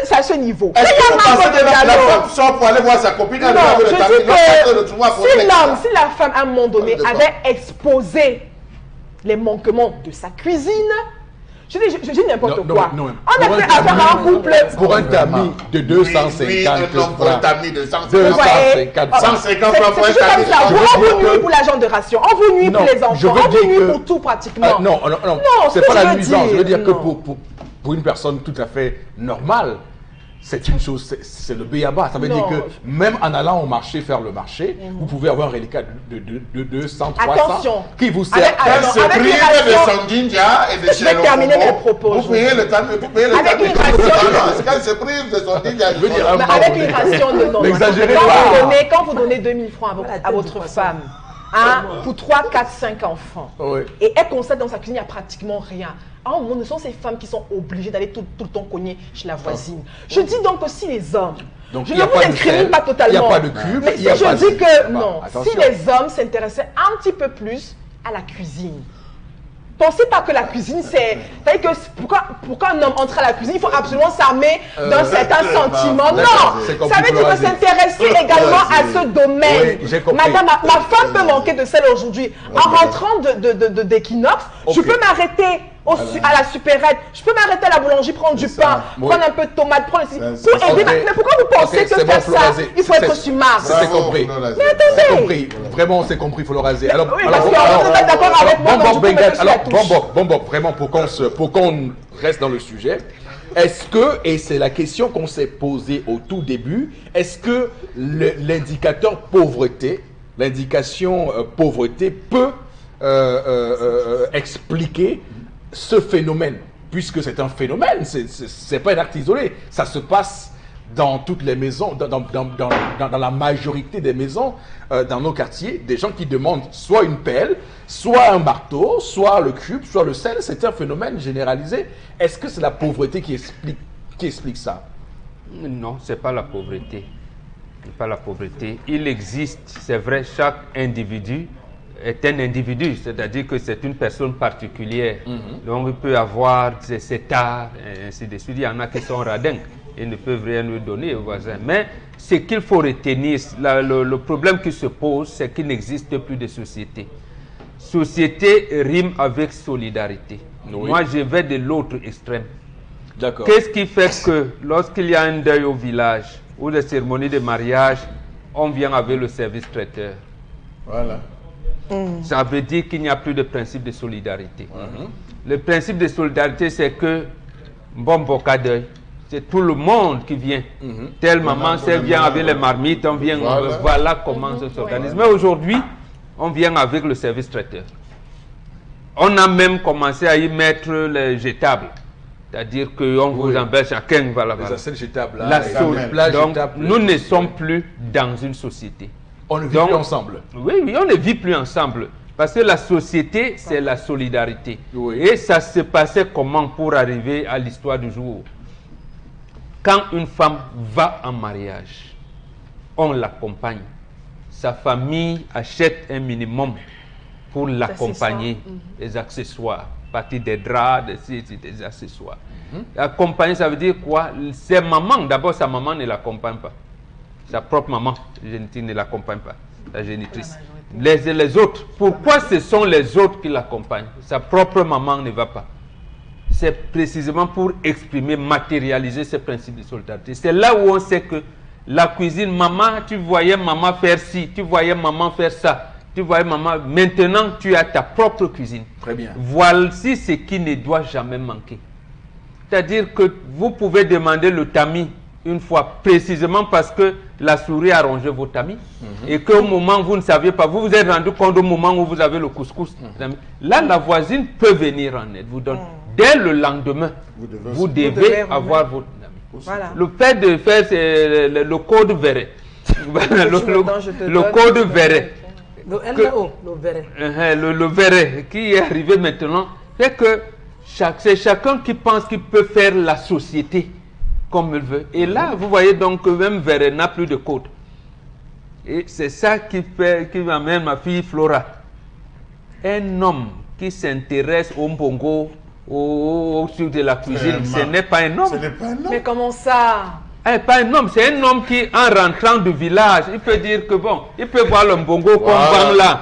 c'est à ce niveau. Est-ce que vous pensez que la femme sort pour aller voir sa copine? Non, je dis que si la femme, à un moment donné, avait exposé les manquements de sa cuisine, je dis n'importe quoi. On a fait affaire à un couple. Pour un tamis de 250 francs. Pour un tamis de 150 francs. 150 francs pour un tamis. On vous nuit pour l'agent de ration, on vous nuit pour les enfants, on vous nuit pour tout pratiquement. Non, c'est pas la nuisance. Je veux dire que pour une personne tout à fait normale, c'est une chose, c'est le b.a.-ba. Ça veut dire que même en allant au marché faire le marché, vous pouvez avoir un reliquat de 200, 300 Attention. qui vous sert. Elle se prive de son dinja et de chez le terminer mes propos. Vous payez le temps, vous payez le Avec temps. une ration. Qu'elle se prive de son dinja. Avec une ration de nom. N'exagérez pas. Quand vous donnez 2000 francs à votre femme, hein, pour 3, 4, 5 enfants, Oui. et elle constate dans sa cuisine, il n'y a pratiquement rien. À un moment, ce sont ces femmes qui sont obligées d'aller tout le temps cogner chez la voisine. Je dis donc que si les hommes, Donc, je il y ne a vous pas de discrimine sel, pas totalement, il n'y a pas de cube, mais il y a si pas je de- dis que non, Attention. si les hommes s'intéressaient un petit peu plus à la cuisine, pensez pas que la cuisine, c'est... C'est-à-dire que pourquoi un homme entre à la cuisine, il faut absolument s'armer d'un certain sentiment. d'accord, c'est Non, compris, ça veut dire que Florence. s'intéresser également à ce domaine. Oui, j'ai compris. Madame, ma femme peut manquer de sel aujourd'hui. En rentrant d'équinoxe, je Ok. peux m'arrêter à la supérette, je peux m'arrêter à la boulangerie, prendre du ça. pain, Oui. prendre un peu de tomate, prendre pour ça. aider. Ok. Mais pourquoi vous pensez Ok, que c'est bon, faire ça, Florazé. il faut être sur Mars? C'est compris. C'est compris. Vraiment, c'est compris, il faut le raser. Alors, Oui, parce que vous êtes d'accord avec moi, donc je peux mettre sur la touche. bon, vraiment, pour qu'on reste dans le sujet, est-ce que, et c'est la question qu'on s'est posée au tout début, est-ce que l'indicateur pauvreté, l'indication pauvreté peut expliquer ce phénomène, puisque c'est un phénomène, c'est pas un acte isolé, ça se passe dans toutes les maisons, dans la majorité des maisons, dans nos quartiers, des gens qui demandent soit une pelle, soit un marteau, soit le cube, soit le sel. C'est un phénomène généralisé. Est-ce que c'est la pauvreté qui explique ça? Non, ce n'est pas la pauvreté. C'est pas la pauvreté. Il existe, c'est vrai, chaque individu est un individu, c'est-à-dire que c'est une personne particulière. Donc il peut avoir cet art, et ainsi de suite. Il y en a qui sont radins et ne peuvent rien lui donner aux voisins. Mais ce qu'il faut retenir, le problème qui se pose, c'est qu'il n'existe plus de société. Société rime avec solidarité. Oui. Moi, je vais de l'autre extrême. D'accord. Qu'est-ce qui fait que lorsqu'il y a un deuil au village ou des cérémonies de mariage, on vient avec le service traiteur? Voilà. Ça veut dire qu'il n'y a plus de principe de solidarité. Le principe de solidarité, c'est que, bon boca deuil, c'est tout le monde qui vient. Telle maman, celle vient avec les marmites, on vient, voilà comment ça s'organise. Mais aujourd'hui, on vient avec le service traiteur. On a même commencé à y mettre les jetables. C'est-à-dire qu'on vous embête chacun, voilà. Les assiettes jetables, là, La les sol- plats Donc, jetables. nous ne sommes plus dans une société. On ne vit Donc, plus ensemble. Oui, on ne vit plus ensemble. Parce que la société, c'est la solidarité. Oui. Et ça se passait comment pour arriver à l'histoire du jour? Quand une femme va en mariage, on l'accompagne. Sa famille achète un minimum pour l'accompagner, des accessoires, à partir des draps, des accessoires. Accompagner, ça veut dire quoi? C'est maman, d'abord sa maman ne l'accompagne pas. Sa propre maman génitrice ne l'accompagne pas, la génitrice. Les autres, pourquoi ce sont les autres qui l'accompagnent? Sa propre maman ne va pas. C'est précisément pour exprimer, matérialiser ce principe de solidarité. C'est là où on sait que la cuisine, maman, tu voyais maman faire ci, tu voyais maman faire ça, tu voyais maman, maintenant tu as ta propre cuisine. Très bien. Voici ce qui ne doit jamais manquer. C'est-à-dire que vous pouvez demander le tamis une fois, précisément parce que la souris a rongé vos tamis et qu'au moment où vous ne saviez pas, vous vous êtes rendu compte au moment où vous avez le couscous. Là, la voisine peut venir en aide, vous donne. Dès le lendemain, vous devez avoir votre tamis. Voilà. Le fait de faire, c'est le code verret. Le code verret. Le LO, le verret. Le verret qui est arrivé maintenant fait que c'est chacun qui pense qu'il peut faire la société comme il veut. Et là, vous voyez donc que même verret n'a plus de code. Et c'est ça qui m'amène ma fille Flora. Un homme qui s'intéresse au mbongo, au sucre de la cuisine, ce n'est pas un homme. Ce n'est pas un homme. Mais comment ça? Pas un homme, c'est un homme qui, en rentrant du village, il peut dire que bon, il peut voir le mbongo qu'on vend là,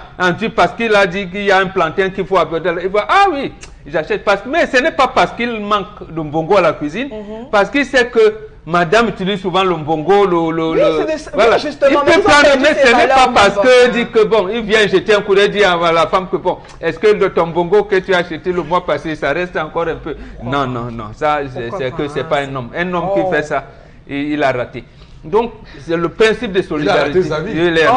parce qu'il a dit qu'il y a un plantain qu'il faut apporter. Il va, ah oui, j'achète. Mais ce n'est pas parce qu'il manque de mbongo à la cuisine, parce qu'il sait que madame utilise souvent le mbongo, voilà. Oui, justement, il peut prendre, mais ce n'est pas parce que dit que bon, il vient jeter un coup d'œil, dit à la femme que bon, est-ce que ton mbongo que tu as acheté le mois passé, ça reste encore un peu. Non, ça, c'est que c'est pas un homme. Un homme qui fait ça, et il a raté. Donc, c'est le principe de solidarité. Il a raté sa vie. Il a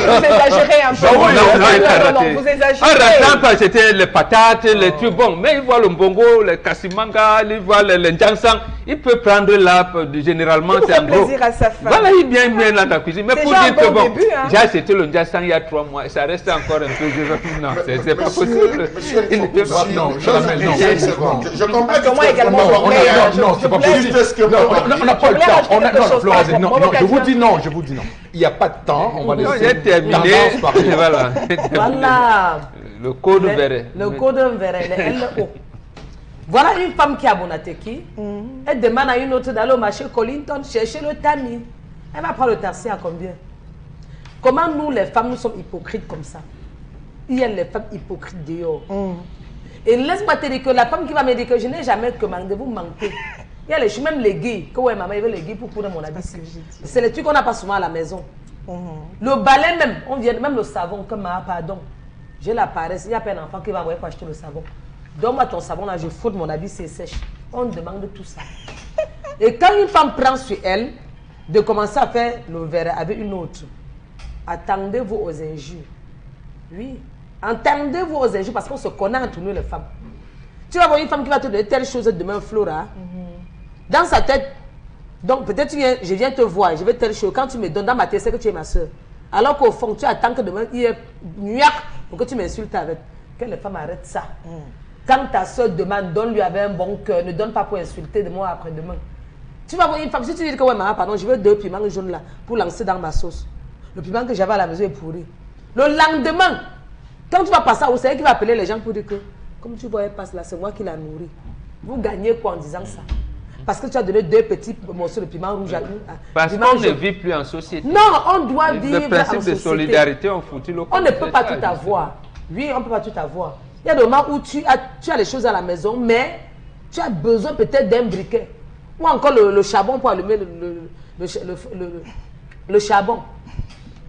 Vous exagérez un peu. Non, il a non, raté. vous exagérez. En ratant, c'était les patates, les trucs. Bon, mais il voit le mbongo, le kassimanga, il voit le njansang. Il peut prendre là, généralement, Il peut c'est faire en gros. plaisir à sa femme. Voilà, il vient dans la cuisine. Mais C'est pour déjà dire un que bon bon, début, hein. j'ai acheté le njansang il y a 3 mois et ça reste encore un peu. Non, c'est pas possible. Il ne peut pas. Non, Chalamel, non. Je comprends que moi également, Non, c'est pas possible. Non, on n'a pas le temps. Non, Florazé, non, je vous dis non, je vous dis non. Il n'y a pas de temps, on va Non, laisser j'ai terminé. tendance parler. Voilà. Voilà. Le code verret. Le code verret, le LO. Voilà une femme qui a Bonateki. Elle demande à une autre d'aller au marché Colinton chercher le tamis. Elle va prendre le taxi à combien? Comment nous, les femmes, nous sommes hypocrites comme ça? Il y a les femmes hypocrites dehors. Et laisse-moi te dire que la femme qui va me dire que je n'ai jamais commandé, vous mentez. Il y a les choses, même les gays, que ouais, maman, il veut les gays pour prendre mon habit. C'est les trucs qu'on n'a pas souvent à la maison. Le balai même, on vient, même le savon, comme pardon. J'ai la paresse, il y a pas un enfant qui va envoyer pour acheter le savon. Donne-moi ton savon là, je frotte mon habit, c'est sèche. On demande tout ça. Et quand une femme prend sur elle de commencer à faire le verre avec une autre, attendez-vous aux injures. Oui, attendez-vous aux injures parce qu'on se connaît entre nous les femmes. Tu vas voir une femme qui va te donner telle chose demain, Flora. Dans sa tête, donc peut-être je viens te voir, je vais telle chose. Quand tu me donnes dans ma tête, c'est que tu es ma soeur. Alors qu'au fond, tu attends que demain, il y ait nuac pour que tu m'insultes avec. Que les femmes arrêtent ça. Quand ta soeur demande, donne-lui avec un bon cœur, ne donne pas pour insulter de moi après-demain. Tu vas voir une femme, si tu dis que ouais, maman, pardon, je veux 2 piments jaunes là pour lancer dans ma sauce. Le piment que j'avais à la maison est pourri. Le lendemain, quand tu vas passer à où, c'est elle qui va appeler les gens pour dire que, comme tu vois, elle passe là, c'est moi qui la nourris. Vous gagnez quoi en disant ça? Parce que tu as donné 2 petits morceaux de piment rouge à nous. Parce qu'on ne vit plus en société. Non, on doit vivre Le principe en de société. solidarité, on foutu le On ne peut pas tout avoir. Oui, on ne peut pas tout avoir. Il y a des moments où tu as les choses à la maison, mais tu as besoin peut-être d'un briquet. Ou encore le charbon pour allumer le charbon.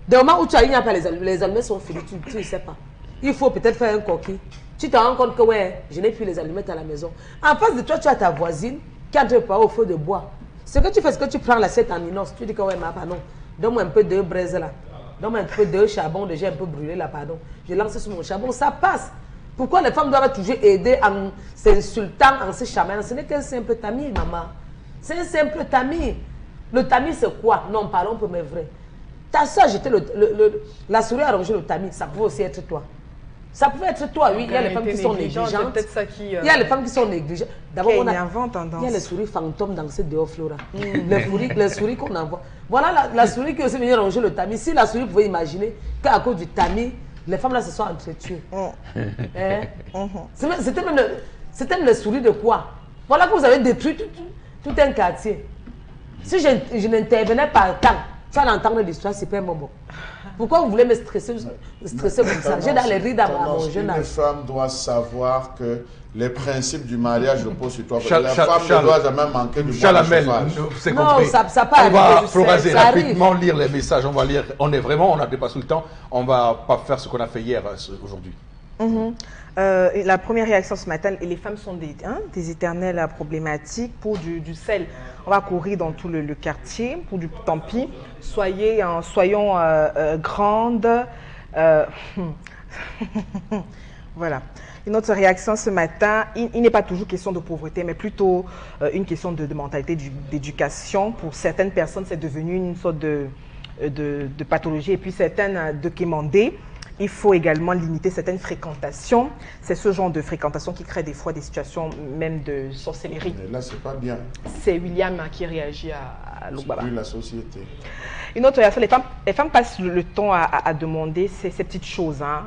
Des moments où tu as il n'y a pas les allumettes sont finis, tu ne sais pas. Il faut peut-être faire un coquille. Tu te rends compte que ouais, je n'ai plus les allumettes à la maison. En face de toi, tu as ta voisine qui est en train de parler au feu de bois. Ce que tu fais, c'est que tu prends l'assiette en inox. Tu dis que ouais, ma pardon, donne-moi un peu de braise là. Donne-moi un peu de charbon, déjà un peu brûlé là, pardon. Je lance sur mon charbon, ça passe. Pourquoi les femmes doivent toujours aider en s'insultant, en se chamaillant? Ce n'est qu'un simple tamis, maman. C'est un simple tamis. Le tamis, c'est quoi? Non, parlons pour mes vrais. Ta soeur a jeté la souris a rongé le tamis. Ça pouvait aussi être toi. Ça pouvait être toi, oui. Il y a les femmes qui sont négligentes. Il y a les femmes qui sont négligentes. D'abord, il y a les souris fantômes dans cette dehors, Flora. Les souris qu'on envoie. Voilà la souris qui est aussi venue ronger le tamis. Si la souris pouvait imaginer qu'à cause du tamis, les femmes là se sont entretuées. C'était même les souris de quoi? Voilà que vous avez détruit tout un quartier. Si je n'intervenais pas tant, tu vas entendre l'histoire, c'est pas un moment. Pourquoi vous voulez me stresser comme ça? J'ai dans les rides à mon jeune âge. Une femme doit savoir que les principes du mariage reposent sur toi. La femme ne doit jamais manquer du Chalamel, c'est compris. Non, ça on va Floraser rapidement lire les messages. On va lire. On n'a pas tout le temps. On va pas faire ce qu'on a fait hier aujourd'hui. La première réaction ce matin, les femmes sont des éternelles problématiques. Pour du sel, on va courir dans tout le quartier. Pour du tant pis, soyons grandes. Voilà. Une autre réaction ce matin, il n'est pas toujours question de pauvreté, mais plutôt une question de mentalité, d'éducation. Pour certaines personnes, c'est devenu une sorte de pathologie. Et puis certaines de quémander. Il faut également limiter certaines fréquentations. C'est ce genre de fréquentation qui crée des fois des situations même de sorcellerie. Mais là, c'est pas bien. C'est William qui réagit à Loubaba. C'est plus la société. Une autre réaction, les femmes passent le temps à demander ces petites choses. Hein.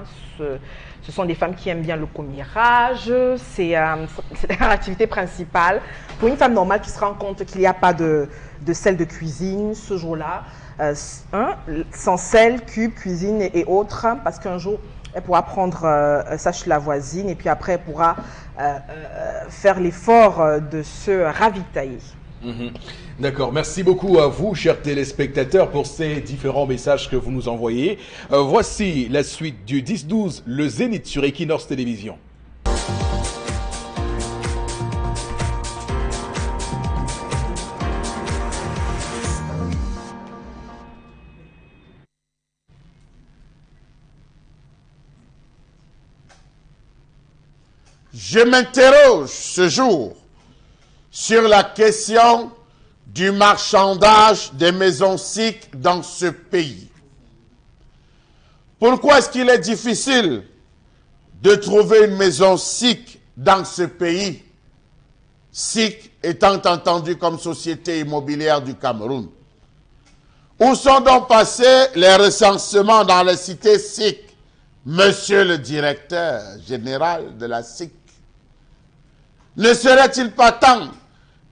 Ce sont des femmes qui aiment bien le commérage. C'est leur activité principale. Pour une femme normale qui se rend compte qu'il n'y a pas de sel de cuisine ce jour-là, sans sel, cube, cuisine et autres, parce qu'un jour, elle pourra prendre ça chez la voisine et puis après, elle pourra faire l'effort de se ravitailler. D'accord, merci beaucoup à vous, chers téléspectateurs, pour ces différents messages que vous nous envoyez. Voici la suite du 10-12, le Zénith sur Equinox Télévision. Je m'interroge ce jour sur la question du marchandage des maisons sikhes dans ce pays. Pourquoi est-ce qu'il est difficile de trouver une maison sikh dans ce pays, sikh étant entendu comme société immobilière du Cameroun? Où sont donc passés les recensements dans les cités sikh, monsieur le directeur général de la SIC? Ne serait-il pas temps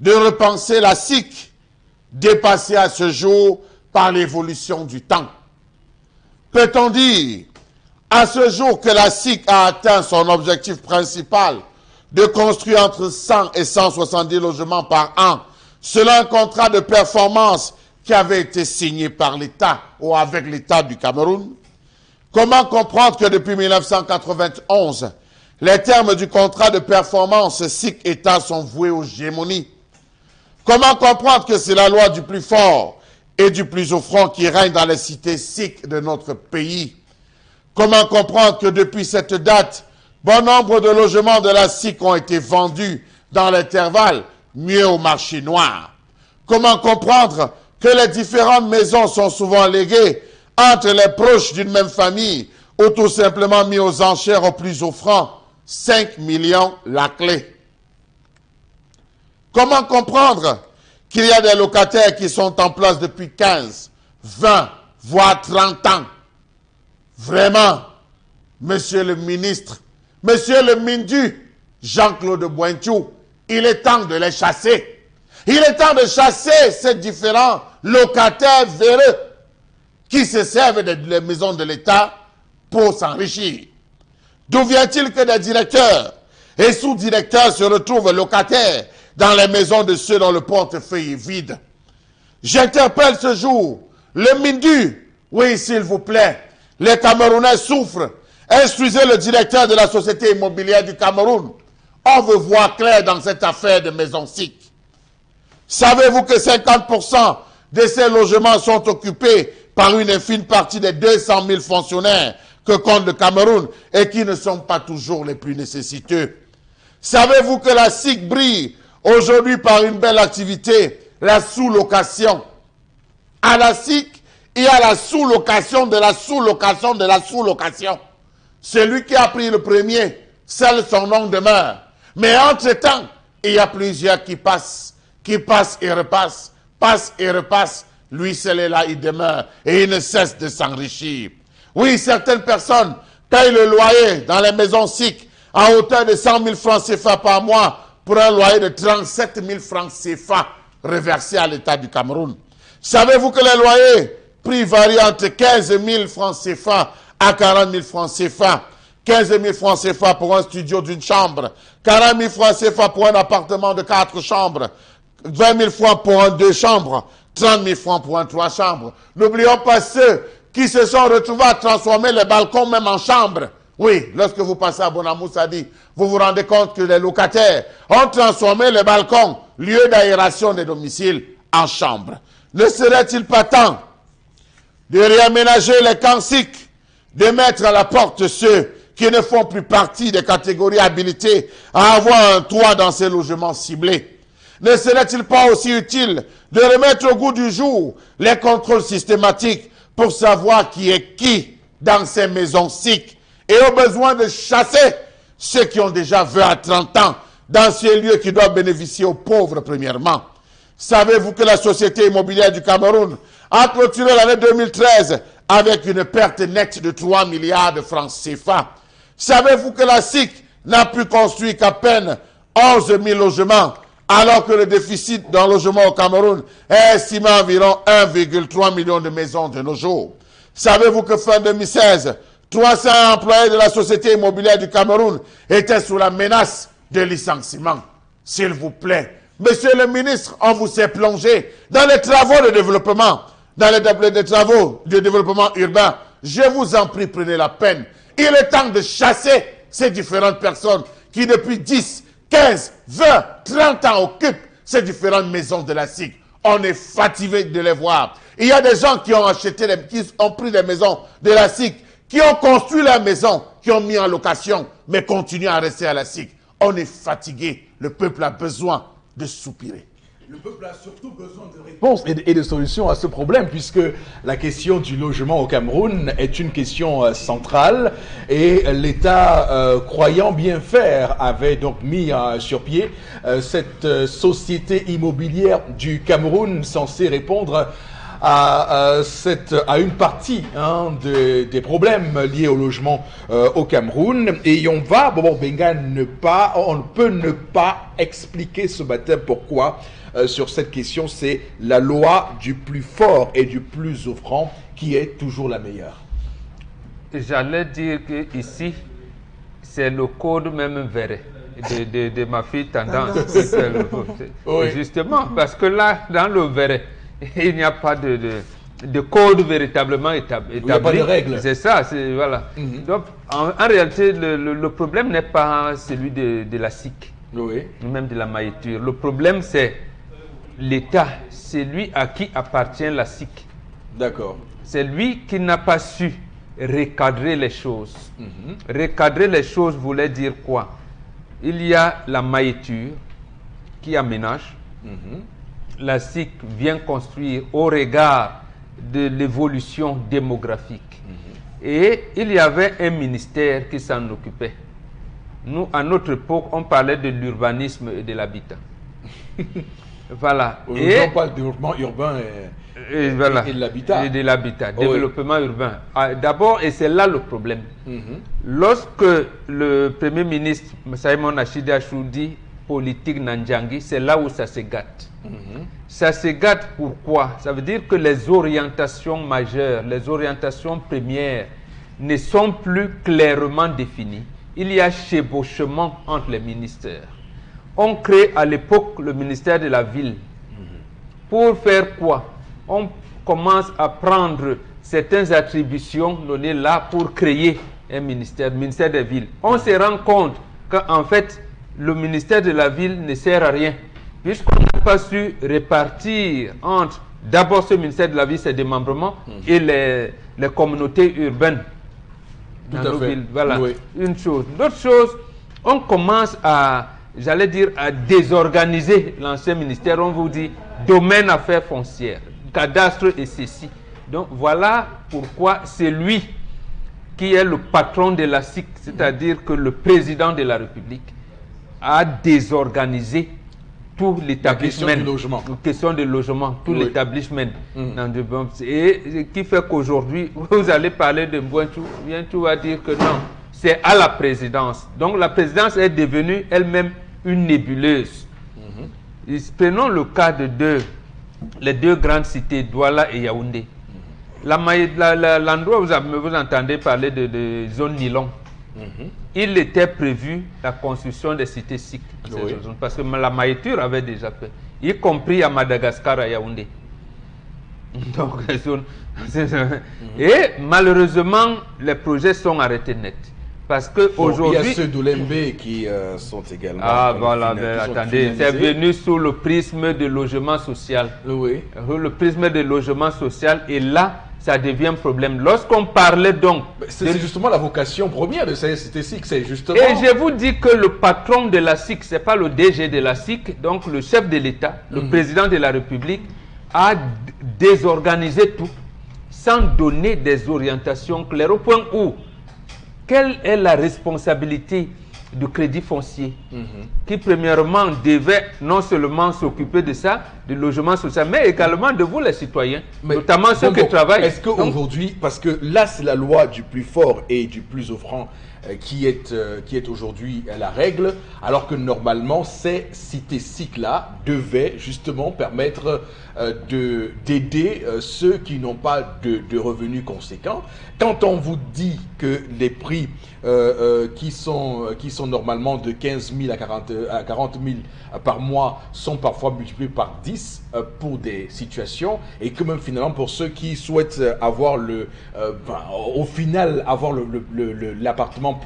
de repenser la SIC, dépassée à ce jour par l'évolution du temps? Peut-on dire à ce jour que la SIC a atteint son objectif principal de construire entre 100 et 170 logements par an selon un contrat de performance qui avait été signé par l'État ou avec l'État du Cameroun? Comment comprendre que depuis 1991, les termes du contrat de performance SIC-État sont voués aux gémonies? Comment comprendre que c'est la loi du plus fort et du plus offrant qui règne dans les cités sikh de notre pays? Comment comprendre que depuis cette date, bon nombre de logements de la SIC ont été vendus dans l'intervalle, mieux au marché noir? Comment comprendre que les différentes maisons sont souvent léguées entre les proches d'une même famille ou tout simplement mis aux enchères au plus offrant 5 millions la clé? Comment comprendre qu'il y a des locataires qui sont en place depuis 15, 20, voire 30 ans? Vraiment, monsieur le ministre, monsieur le Mindu, Jean-Claude Bointou, il est temps de les chasser. Il est temps de chasser ces différents locataires véreux qui se servent des maisons de l'État pour s'enrichir. D'où vient-il que des directeurs et sous-directeurs se retrouvent locataires dans les maisons de ceux dont le portefeuille est vide? J'interpelle ce jour le Mindu. Oui, s'il vous plaît, les Camerounais souffrent. Instruisez le directeur de la Société immobilière du Cameroun. On veut voir clair dans cette affaire de maisons sikh. Savez-vous que 50% de ces logements sont occupés par une infime partie des 200 000 fonctionnaires que compte le Cameroun et qui ne sont pas toujours les plus nécessiteux? Savez-vous que la SIC brille aujourd'hui par une belle activité, la sous-location? À la SIC, il y a la sous-location de la sous-location de la sous-location. Celui qui a pris le premier, seul son nom demeure. Mais entre-temps, il y a plusieurs qui passent et repassent, passent et repassent. Lui, seul est là, il demeure et il ne cesse de s'enrichir. Oui, certaines personnes payent le loyer dans les maisons sikh à hauteur de 100 000 francs CFA par mois pour un loyer de 37 000 francs CFA reversé à l'État du Cameroun. Savez-vous que les loyers prix varient entre 15 000 francs CFA à 40 000 francs CFA? 15 000 francs CFA pour un studio d'une chambre, 40 000 francs CFA pour un appartement de 4 chambres, 20 000 francs pour un 2 chambres, 30 000 francs pour un 3 chambres. N'oublions pas ceux qui se sont retrouvés à transformer les balcons même en chambres. Oui, lorsque vous passez à Bonamoussadi, vous vous rendez compte que les locataires ont transformé les balcons, lieu d'aération des domiciles, en chambres. Ne serait-il pas temps de réaménager les camps sikhs, de mettre à la porte ceux qui ne font plus partie des catégories habilitées à avoir un toit dans ces logements ciblés? Ne serait-il pas aussi utile de remettre au goût du jour les contrôles systématiques pour savoir qui est qui dans ces maisons sikhs et au besoin de chasser ceux qui ont déjà 20 à 30 ans dans ces lieux qui doivent bénéficier aux pauvres premièrement? Savez-vous que la Société immobilière du Cameroun a clôturé l'année 2013 avec une perte nette de 3 milliards de francs CFA? Savez-vous que la SIC n'a pu construire qu'à peine 11 000 logements alors que le déficit d'un logement au Cameroun est estimé à environ 1,3 million de maisons de nos jours? Savez-vous que fin 2016, 300 employés de la Société immobilière du Cameroun étaient sous la menace de licenciement? S'il vous plaît, monsieur le ministre, on vous s'est plongé dans les travaux de développement, dans les travaux de développement urbain. Je vous en prie, prenez la peine. Il est temps de chasser ces différentes personnes qui depuis 10, 15, 20, 30 ans occupent ces différentes maisons de la SIC. On est fatigué de les voir. Il y a des gens qui ont acheté, qui ont pris des maisons de la SIC, qui ont construit la maison, qui ont mis en location, mais continuent à rester à la SIC. On est fatigué. Le peuple a besoin de soupirer. Le peuple a surtout besoin de réponses et de solutions à ce problème, puisque la question du logement au Cameroun est une question centrale, et l'État, croyant bien faire, avait donc mis sur pied cette société immobilière du Cameroun censée répondre à une partie des problèmes liés au logement au Cameroun. Et on va, Bobo Benga, on ne peut ne pas expliquer ce matin pourquoi sur cette question, c'est la loi du plus fort et du plus offrant qui est toujours la meilleure. J'allais dire que ici, c'est le code même verré de ma fille tendance. Oui. Justement, parce que là, dans le verré, il n'y a pas de code véritablement établi. Il n'y a pas de règles. C'est ça, voilà. Donc, en réalité, le problème n'est pas celui de la SIC, oui, même de la maïture. Le problème, c'est l'État, c'est lui à qui appartient la SIC. D'accord. C'est lui qui n'a pas su recadrer les choses. Recadrer les choses voulait dire quoi? Il y a la maïture qui aménage. La SIC vient construire au regard de l'évolution démographique. Et il y avait un ministère qui s'en occupait. Nous, à notre époque, on parlait de l'urbanisme et de l'habitat. Voilà. Aujourd'hui, on parle de développement urbain et de l'habitat. Et de l'habitat, développement urbain. D'abord, et c'est là le problème. Lorsque le Premier ministre Simon Achidi Achou dit politique Nanjangi, c'est là où ça se gâte. Ça se gâte pourquoi? Ça veut dire que les orientations majeures, les orientations premières ne sont plus clairement définies. Il y a chevauchement entre les ministères. On crée à l'époque le ministère de la Ville. Pour faire quoi? On commence à prendre certaines attributions données là pour créer un ministère, le ministère des Villes. On se rend compte qu'en fait, le ministère de la Ville ne sert à rien, puisqu'on n'a pas su répartir entre d'abord ce ministère de la Ville, ses démembrements, et les communautés urbaines. Tout à fait. Voilà, oui. Une chose. L'autre chose, on commence à, j'allais dire, à désorganiser l'ancien ministère. On vous dit domaine affaires foncières, cadastre et ceci. Donc voilà pourquoi c'est lui qui est le patron de la SIC, c'est-à-dire que le président de la République a désorganisé tout l'établissement. La question du logement. La question du logement, tout l'établissement. Et qui fait qu'aujourd'hui, vous allez parler de Mbouentou, Mbouentou va dire que non, c'est à la présidence. Donc la présidence est devenue elle-même une nébuleuse. Prenons le cas de les deux grandes cités, Douala et Yaoundé. L'endroit où vous entendez parler de zone nylon, il était prévu la construction des cités SIC, parce que la maïture avait déjà fait, y compris à Madagascar, à Yaoundé. Donc, et malheureusement, les projets sont arrêtés net. Parce qu'aujourd'hui... il y a ceux d'Oulembe qui sont également... Ah voilà, attendez, c'est venu sous le prisme de logement social. Oui. Le prisme de logement social, et là, ça devient un problème. Lorsqu'on parlait donc... C'est justement la vocation première de cette SIC, c'est justement... Et je vous dis que le patron de la SIC, ce n'est pas le DG de la SIC, donc le chef de l'État, le président de la République, a désorganisé tout sans donner des orientations claires, au point où, quelle est la responsabilité du Crédit Foncier, qui premièrement devait non seulement s'occuper de ça, du logement social, mais également de vous les citoyens, notamment ceux qui travaillent. Est-ce qu'aujourd'hui, parce que là c'est la loi du plus fort et du plus offrant qui est aujourd'hui la règle, alors que normalement ces cités SIC-là devaient justement permettre d'aider ceux qui n'ont pas de revenus conséquents. Quand on vous dit que les prix qui sont normalement de 15 000 à 40 000 par mois sont parfois multipliés par 10 pour des situations, et que même finalement pour ceux qui souhaitent avoir au final avoir l'appartement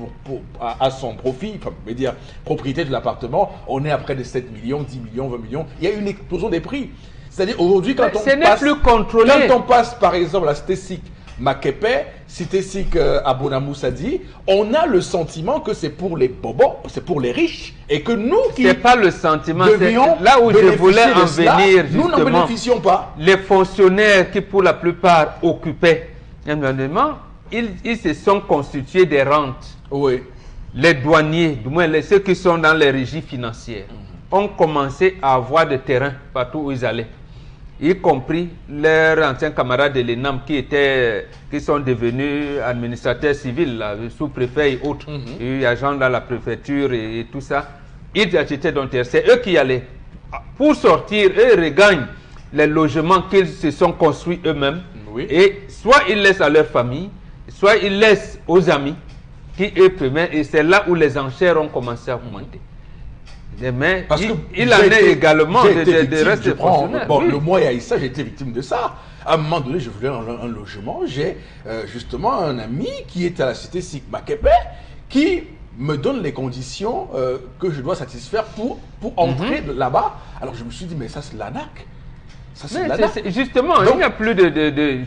à son profit, enfin, je veux dire propriété de l'appartement, on est à près de 7 millions, 10 millions, 20 millions. Il y a une explosion des prix. C'est-à-dire aujourd'hui quand on passe par exemple la cité SIC Makepe, Cité Sikh Abona Moussadi, on a le sentiment que c'est pour les bobos, c'est pour les riches, et que nous qui C'est pas le sentiment, c'est devions là où je voulais bénéficier en de cela, venir, nous n'en justement. bénéficions pas. Les fonctionnaires qui, pour la plupart, occupaient un gouvernement, ils se sont constitués des rentes. Oui. Les douaniers, du moins ceux qui sont dans les régies financières, ont commencé à avoir des terrains partout où ils allaient, y compris leurs anciens camarades de l'ENAM qui sont devenus administrateurs civils, sous-préfets et autres, et agents dans la préfecture et tout ça. Ils achetaient donc terre. C'est eux qui allaient. Pour sortir, eux regagnent les logements qu'ils se sont construits eux-mêmes. Oui. Et soit ils laissent à leur famille, soit ils laissent aux amis qui eux permettent, et c'est là où les enchères ont commencé à augmenter. Mais Parce que il en est également des restes de fonctionnaires. Bon, Oui. le mois Aïssa, j'ai été victime de ça. À un moment donné, je voulais un logement. J'ai justement un ami qui est à la cité Sikh Makepe qui me donne les conditions que je dois satisfaire pour entrer là-bas. Alors je me suis dit, mais ça c'est l'ANAC. Ça c'est Mais l'ANAC. justement, Donc- il n'y a plus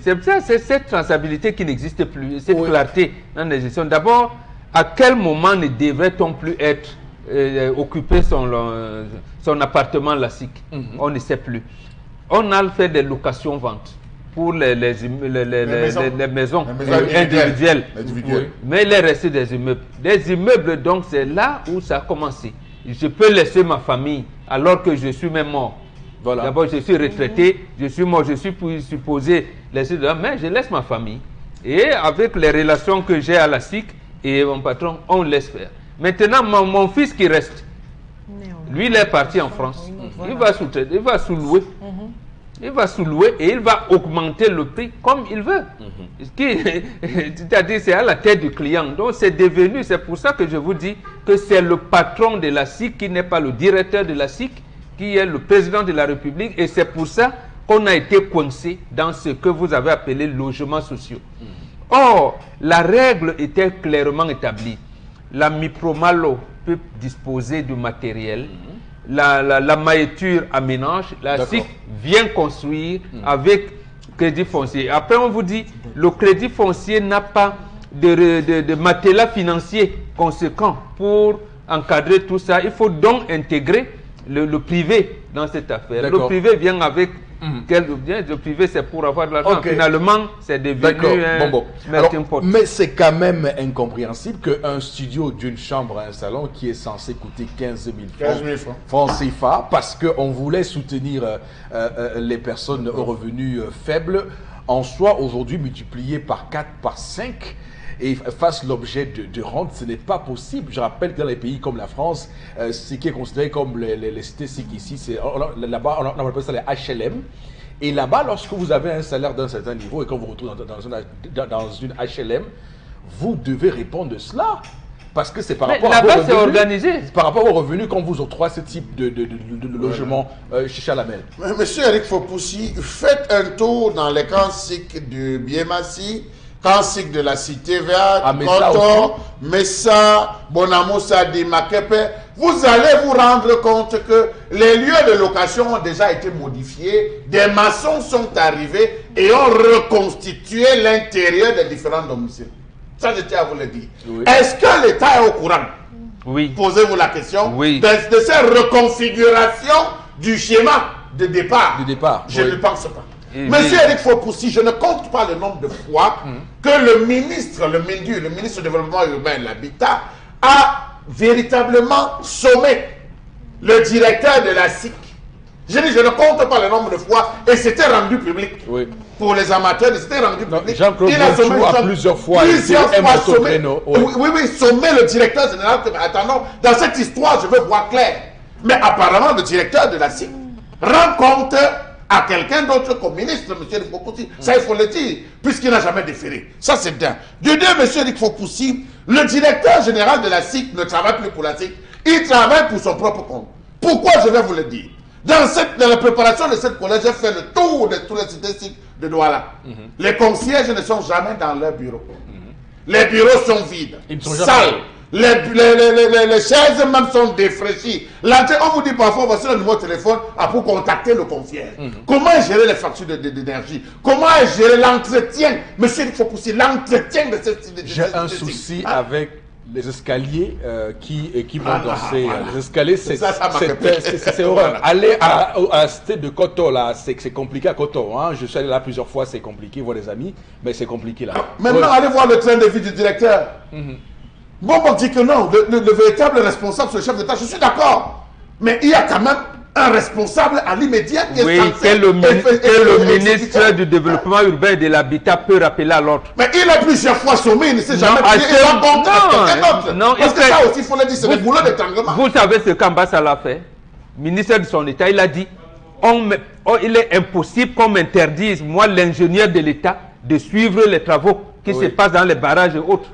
c'est ça, c'est cette traçabilité qui n'existe plus, cette Oui. clarté dans les gestions. D'abord, à quel moment ne devrait-on plus être occuper son appartement la SIC? On ne sait plus. On a fait des locations-ventes pour les maisons maisons individuelles. individuelles. Mais il est resté des immeubles. Des immeubles, donc, c'est là où ça a commencé. Je peux laisser ma famille alors que je suis même mort. Voilà. D'abord, je suis retraité, je suis mort, je suis supposé laisser dedans, mais je laisse ma famille. Et avec les relations que j'ai à la SIC et mon patron, on laisse faire. Maintenant, mon fils qui reste, lui, il est parti en France. Il va sous-louer. Il va sous-louer et il va augmenter le prix comme il veut. C'est-à-dire, c'est à la tête du client. Donc, c'est devenu, c'est pour ça que je vous dis que c'est le patron de la SIC qui n'est pas le directeur de la SIC, qui est le président de la République. Et c'est pour ça qu'on a été coincé dans ce que vous avez appelé logements sociaux. Or, la règle était clairement établie. La Mipromalo peut disposer du matériel. La maïture aménage, la SIC vient construire avec crédit foncier. Après, on vous dit, le crédit foncier n'a pas de matelas financier conséquent pour encadrer tout ça. Il faut donc intégrer le privé dans cette affaire. Le privé vient avec le privé, c'est pour avoir de l'argent. Okay. Finalement, c'est devenu melting pot. Mais c'est quand même incompréhensible qu'un studio d'une chambre à un salon qui est censé coûter 15 000 francs CFA, parce qu'on voulait soutenir les personnes aux revenus faibles, en soit aujourd'hui multiplié par 4, par 5, et fasse l'objet de rente. Ce n'est pas possible. Je rappelle que dans les pays comme la France, ce qui est considéré comme les cités SIC ici, là-bas on appelle ça les HLM. Et là-bas, lorsque vous avez un salaire d'un certain niveau et quand vous vous retrouvez dans une HLM, vous devez répondre de cela. Parce que c'est par rapport à vos revenus. Là-bas, c'est organisé. Par rapport aux revenus quand vous octroie ce type de logement chez Chalamel. Monsieur Eric Fopoussi, faites un tour dans les camps SIC du Biémassi, camps SIC de la Cité Verte, Koto, Messa, Bonamoussa, Makepe. Vous allez vous rendre compte que les lieux de location ont déjà été modifiés, des maçons sont arrivés et ont reconstitué l'intérieur des différents domiciles. Ça, je tiens à vous le dire. Oui. Est-ce que l'État est au courant? Oui. Posez-vous la question. Oui. De ces reconfigurations du schéma de départ. Je ne pense pas. Monsieur Eric Fopoussi, je ne compte pas le nombre de fois que le ministre, le ministre du Développement urbain et de l'Habitat, a véritablement sommé le directeur de la SIC. Je dis, je ne compte pas le nombre de fois, et c'était rendu public. Oui. Pour les amateurs, c'était rendu public. Jean-Claude Bonchou a plusieurs fois sommé, sommé le directeur général. Attendons, dans cette histoire, je veux voir clair. Mais apparemment, le directeur de la SIC rend compte à quelqu'un d'autre qu'au ministre, M. Eric Fopoussi. Ça, il faut le dire, puisqu'il n'a jamais déféré. Ça, c'est bien. Du deux, M. Eric Fopoussi, le directeur général de la SIC ne travaille plus pour la SIC. Il travaille pour son propre compte. Pourquoi je vais vous le dire? Dans la préparation de cette collège, j'ai fait le tour de tous les cités SIC de Douala. Les concierges ne sont jamais dans leur bureau. Les bureaux sont vides, sales. Les chaises même sont défraîchies. L'entrée, on vous dit parfois, voici le numéro de téléphone pour contacter le concierge. Comment gérer les factures d'énergie? Comment gérer l'entretien? Monsieur, il faut pousser l'entretien de ces... J'ai un souci avec les escaliers qui vont dans ces... les escaliers, c'est horreur. Aller à la cité de Koto, là, c'est compliqué à Koto. Hein. Je suis allé là plusieurs fois, c'est compliqué, voir des amis, mais c'est compliqué là. Maintenant, allez voir le train de vie du directeur. Bon, on dit que non, le véritable responsable, c'est le chef d'État, je suis d'accord. Mais il y a quand même un responsable à l'immédiat qui est censé... le ministre du Développement urbain et de l'Habitat peut rappeler à l'autre. Mais il est plusieurs fois sommé, il ne sait jamais il va compter quelqu'un d'autre. Non, parce que ça aussi, il faut le dire, c'est le boulot d'étranglement. Vous savez ce qu'Ambassa a fait? Ministre de son État, il a dit il est impossible qu'on m'interdise, moi, l'ingénieur de l'État, de suivre les travaux qui se passent dans les barrages et autres.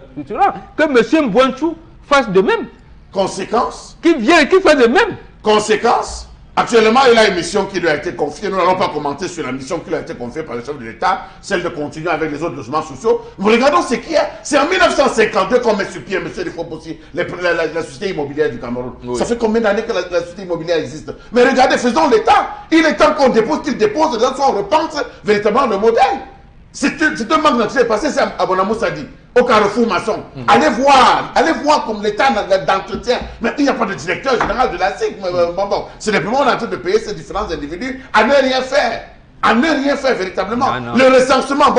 Que M. Mbouanchou fasse de même. Conséquence? Qui fasse de même. Conséquence? Actuellement, il a une mission qui lui a été confiée. Nous n'allons pas commenter sur la mission qui lui a été confiée par le chef de l'État, celle de continuer avec les autres logements sociaux. Nous regardons ce qu'il y a. C'est en 1952 qu'on met sur pied, monsieur Defoe-Possy, la société immobilière du Cameroun. Oui. Ça fait combien d'années que la société immobilière existe? Mais regardez, faisons l'État. Il est temps qu'on dépose, qu'il dépose, les gens on repense véritablement le modèle. C'est un manque d'intérêt passé, c'est à Bonamou Sadi, au Carrefour Maçon. Allez voir comme l'État d'entretien. Mais il n'y a pas de directeur général de la SIC. Bon, c'est simplement on est en train de payer ces différents individus à ne rien faire. À ne rien faire véritablement. Non. Le recensement,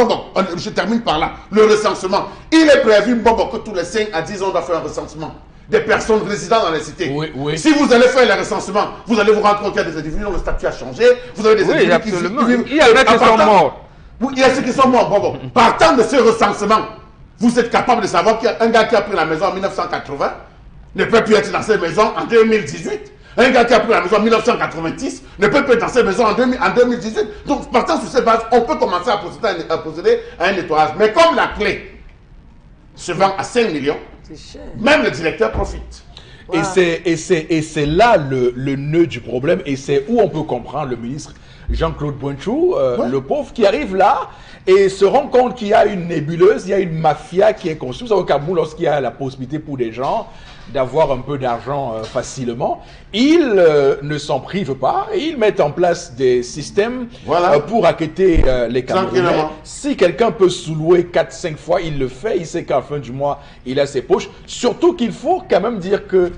je termine par là. Le recensement, il est prévu que tous les 5 à 10 ans, on doit faire un recensement des personnes résidant dans les cités. Oui. Si vous allez faire le recensement, vous allez vous rendre compte qu'il y a des individus dont le statut a changé. Vous avez des individus qui vivent. Il y en a qui sont morts. Il y a ceux qui sont morts. Partant de ce recensement, vous êtes capable de savoir qu'un gars qui a pris la maison en 1980 ne peut plus être dans cette maison en 2018. Un gars qui a pris la maison en 1990 ne peut plus être dans cette maison en 2018. Donc, partant sur cette base, on peut commencer à procéder à un nettoyage. Mais comme la clé se vend à 5 millions, même le directeur profite. Wow. Et c'est là le nœud du problème, et c'est où on peut comprendre le ministre Jean-Claude Mbouanchou, le pauvre, qui arrive là et se rend compte qu'il y a une nébuleuse, il y a une mafia qui est construite. Au Cameroun, lorsqu'il y a la possibilité pour des gens d'avoir un peu d'argent facilement, ils ne s'en privent pas et ils mettent en place des systèmes pour acquitter les Camerounais. Si quelqu'un peut sous-louer 4-5 fois, il le fait. Il sait qu'à la fin du mois, il a ses poches. Surtout qu'il faut quand même dire que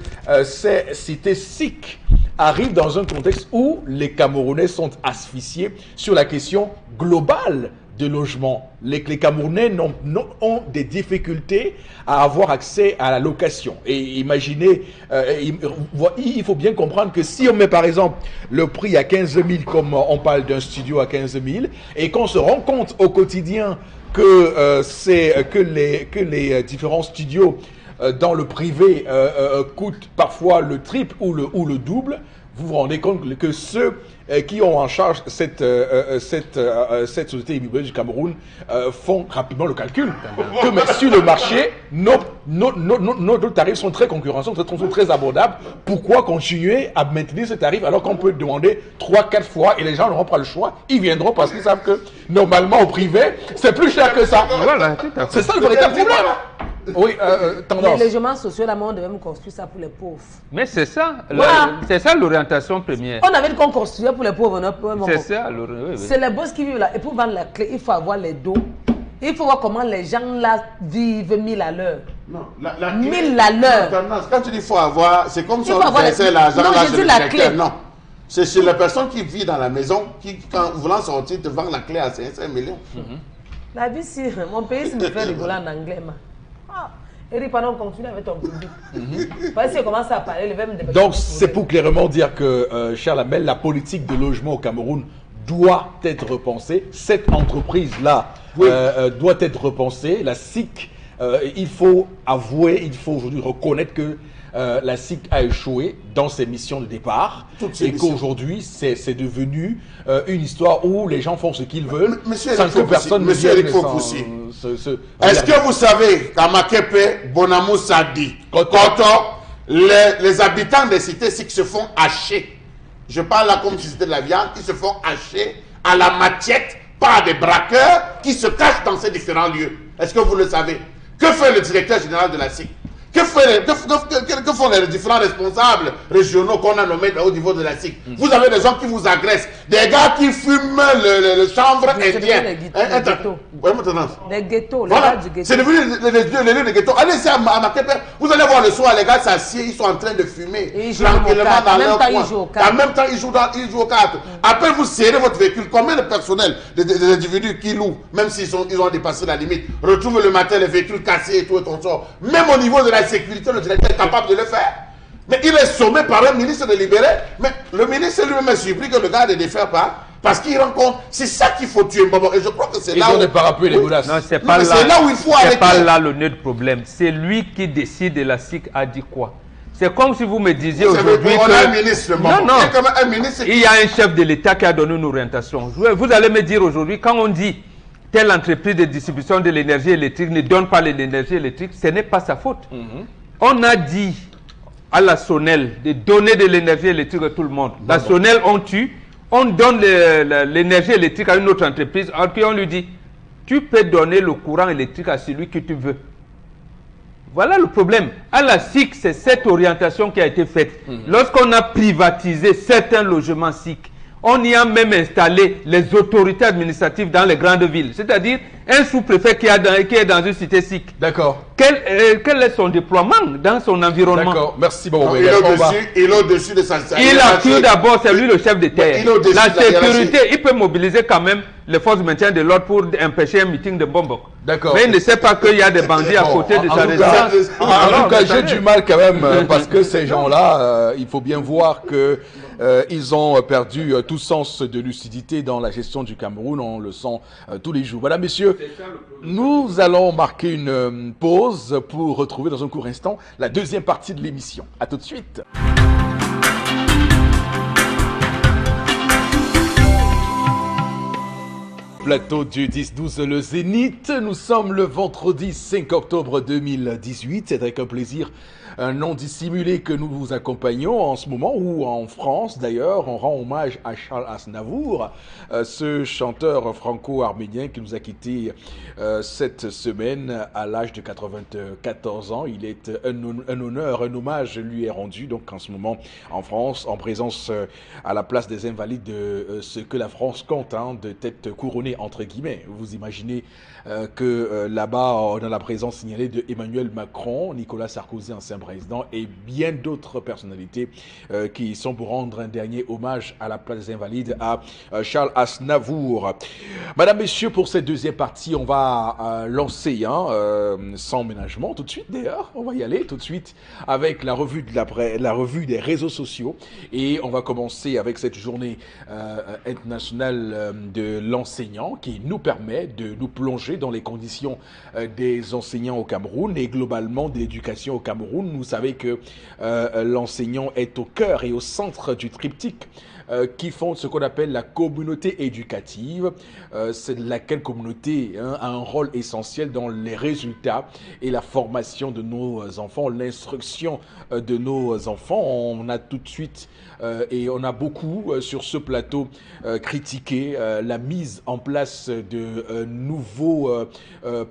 ces cités SIC arrivent dans un contexte où les Camerounais sont asphyxiés sur la question globale de logement. Les Camerounais ont des difficultés à avoir accès à la location. Et imaginez, il faut bien comprendre que si on met par exemple le prix à 15 000, comme on parle d'un studio à 15 000, et qu'on se rend compte au quotidien que les différents studios dans le privé coûtent parfois le triple ou le double, vous vous rendez compte que ceux qui ont en charge cette société immobilière du Cameroun font rapidement le calcul. Que mais sur le marché, nos tarifs sont très concurrentiels, sont très abordables. Pourquoi continuer à maintenir ces tarifs alors qu'on peut demander 3-4 fois et les gens n'auront pas le choix? Ils viendront parce qu'ils savent que normalement au privé, c'est plus cher que ça. Voilà, c'est ça le véritable problème. Oui, tendance. Les logements sociaux, là, on devait me construire ça pour les pauvres. Mais c'est ça, c'est ça l'orientation première. On avait dit qu'on construisait pour les pauvres. C'est ça, c'est les boss qui vivent là. Et pour vendre la clé, il faut avoir les dos. Il faut voir comment les gens là vivent 1000 à l'heure. Non, 1000 à l'heure. Quand tu dis il faut avoir, c'est comme si on laissait l'argent là chez le directeur. Non. C'est chez les personnes qui vivent dans la maison qui, quand voulant sortir, te vendent la clé à 5 millions. La vie, si mon pays, c'est me fait rigoler en anglais. Eric, pendant qu'on continue avec ton public. Parce qu'il commence à parler, le même débat. Donc, c'est pour clairement dire que, cher Lamel, la politique de logement au Cameroun doit être repensée. Cette entreprise-là doit être repensée. La SIC, il faut avouer, il faut aujourd'hui reconnaître que la SIC a échoué dans ses missions de départ et qu'aujourd'hui, c'est devenu une histoire où les gens font ce qu'ils veulent sans que personne ne vienne Est-ce que vous savez qu'à Makepe, Bonamou Sadi, Koto, les habitants des cités SIC se font hacher? Je parle là comme si c'était de la viande. Ils se font hacher à la machette par des braqueurs qui se cachent dans ces différents lieux. Est-ce que vous le savez? Que fait le directeur général de la SIC? Que font les différents responsables régionaux qu'on a nommés au niveau de la SIC? Vous avez des gens qui vous agressent, des gars qui fument le chanvre indien. Les ghettos, Voilà, c'est devenu les lieux de ghetto. Allez ici à Makepe, vous allez voir le soir, les gars s'assiedent, ils sont en train de fumer tranquillement dans leur coin. En même temps, ils jouent aux cartes. Après, vous serrez votre véhicule. Combien de personnel, des individus qui louent, même s'ils ont dépassé la limite, retrouvent le matin les véhicules cassés et tout et tout ça. Même au niveau de la sécurité, le directeur est capable de le faire. Mais il est sommé par un ministre de libérer. Mais le ministre lui-même est surpris que le gars ne défère pas. Parce qu'il rend compte, c'est ça qu'il faut tuer Mbombo. Et je crois que c'est là où... Ils ont des parapluies, les menaces. Non, c'est pas, là où il faut arrêter. C'est pas là le nœud de problème. C'est lui qui décide et la SIC a dit quoi. C'est comme si vous me disiez aujourd'hui on a un ministre, non. Un ministre Il y a un chef de l'État qui a donné une orientation. Vous allez me dire aujourd'hui, quand on dit telle entreprise de distribution de l'énergie électrique ne donne pas l'énergie électrique, ce n'est pas sa faute. On a dit à la SONEL de donner de l'énergie électrique à tout le monde. La SONEL, on tue, on donne l'énergie électrique à une autre entreprise, alors qu'on lui dit, tu peux donner le courant électrique à celui que tu veux. Voilà le problème. À la SIC, c'est cette orientation qui a été faite. Lorsqu'on a privatisé certains logements SIC, on y a même installé les autorités administratives dans les grandes villes. C'est-à-dire un sous-préfet qui est dans une cité SIC. D'accord. Quel est son déploiement dans son environnement? D'accord, merci beaucoup. Il est au-dessus de sa Il a tout d'abord, c'est lui le chef de terre. La sécurité, il peut mobiliser quand même les forces de maintien de l'ordre pour empêcher un meeting de Bombok. D'accord. Mais il ne sait pas qu'il y a des bandits à côté de sa résidence. En tout cas, j'ai du mal quand même parce que ces gens-là, il faut bien voir que ils ont perdu tout sens de lucidité dans la gestion du Cameroun. On le sent tous les jours. Voilà, messieurs, nous allons marquer une pause pour retrouver dans un court instant la deuxième partie de l'émission. À tout de suite. Plateau du 10-12, le Zénith. Nous sommes le vendredi 5 octobre 2018. C'est avec un plaisir non dissimulé que nous vous accompagnons en ce moment où en France d'ailleurs on rend hommage à Charles Aznavour, ce chanteur franco-arménien qui nous a quittés cette semaine à l'âge de 94 ans. Il est un honneur, un hommage lui est rendu donc en ce moment en France en présence à la place des Invalides de ce que la France compte de tête couronnée entre guillemets. Vous imaginez que là-bas on a la présence signalée de Emmanuel Macron, Nicolas Sarkozy, ancien président, et bien d'autres personnalités qui sont pour rendre un dernier hommage à la place des Invalides à Charles Aznavour. Madame, Messieurs, pour cette deuxième partie, on va lancer sans ménagement tout de suite d'ailleurs. On va y aller tout de suite avec la revue la revue des réseaux sociaux et on va commencer avec cette journée internationale de l'enseignant qui nous permet de nous plonger dans les conditions des enseignants au Cameroun et globalement de l'éducation au Cameroun. Vous savez que l'enseignant est au cœur et au centre du triptyque qui fonde ce qu'on appelle la communauté éducative. C'est laquelle communauté a un rôle essentiel dans les résultats et la formation de nos enfants, l'instruction de nos enfants. On a tout de suite et on a beaucoup sur ce plateau critiqué la mise en place de nouveaux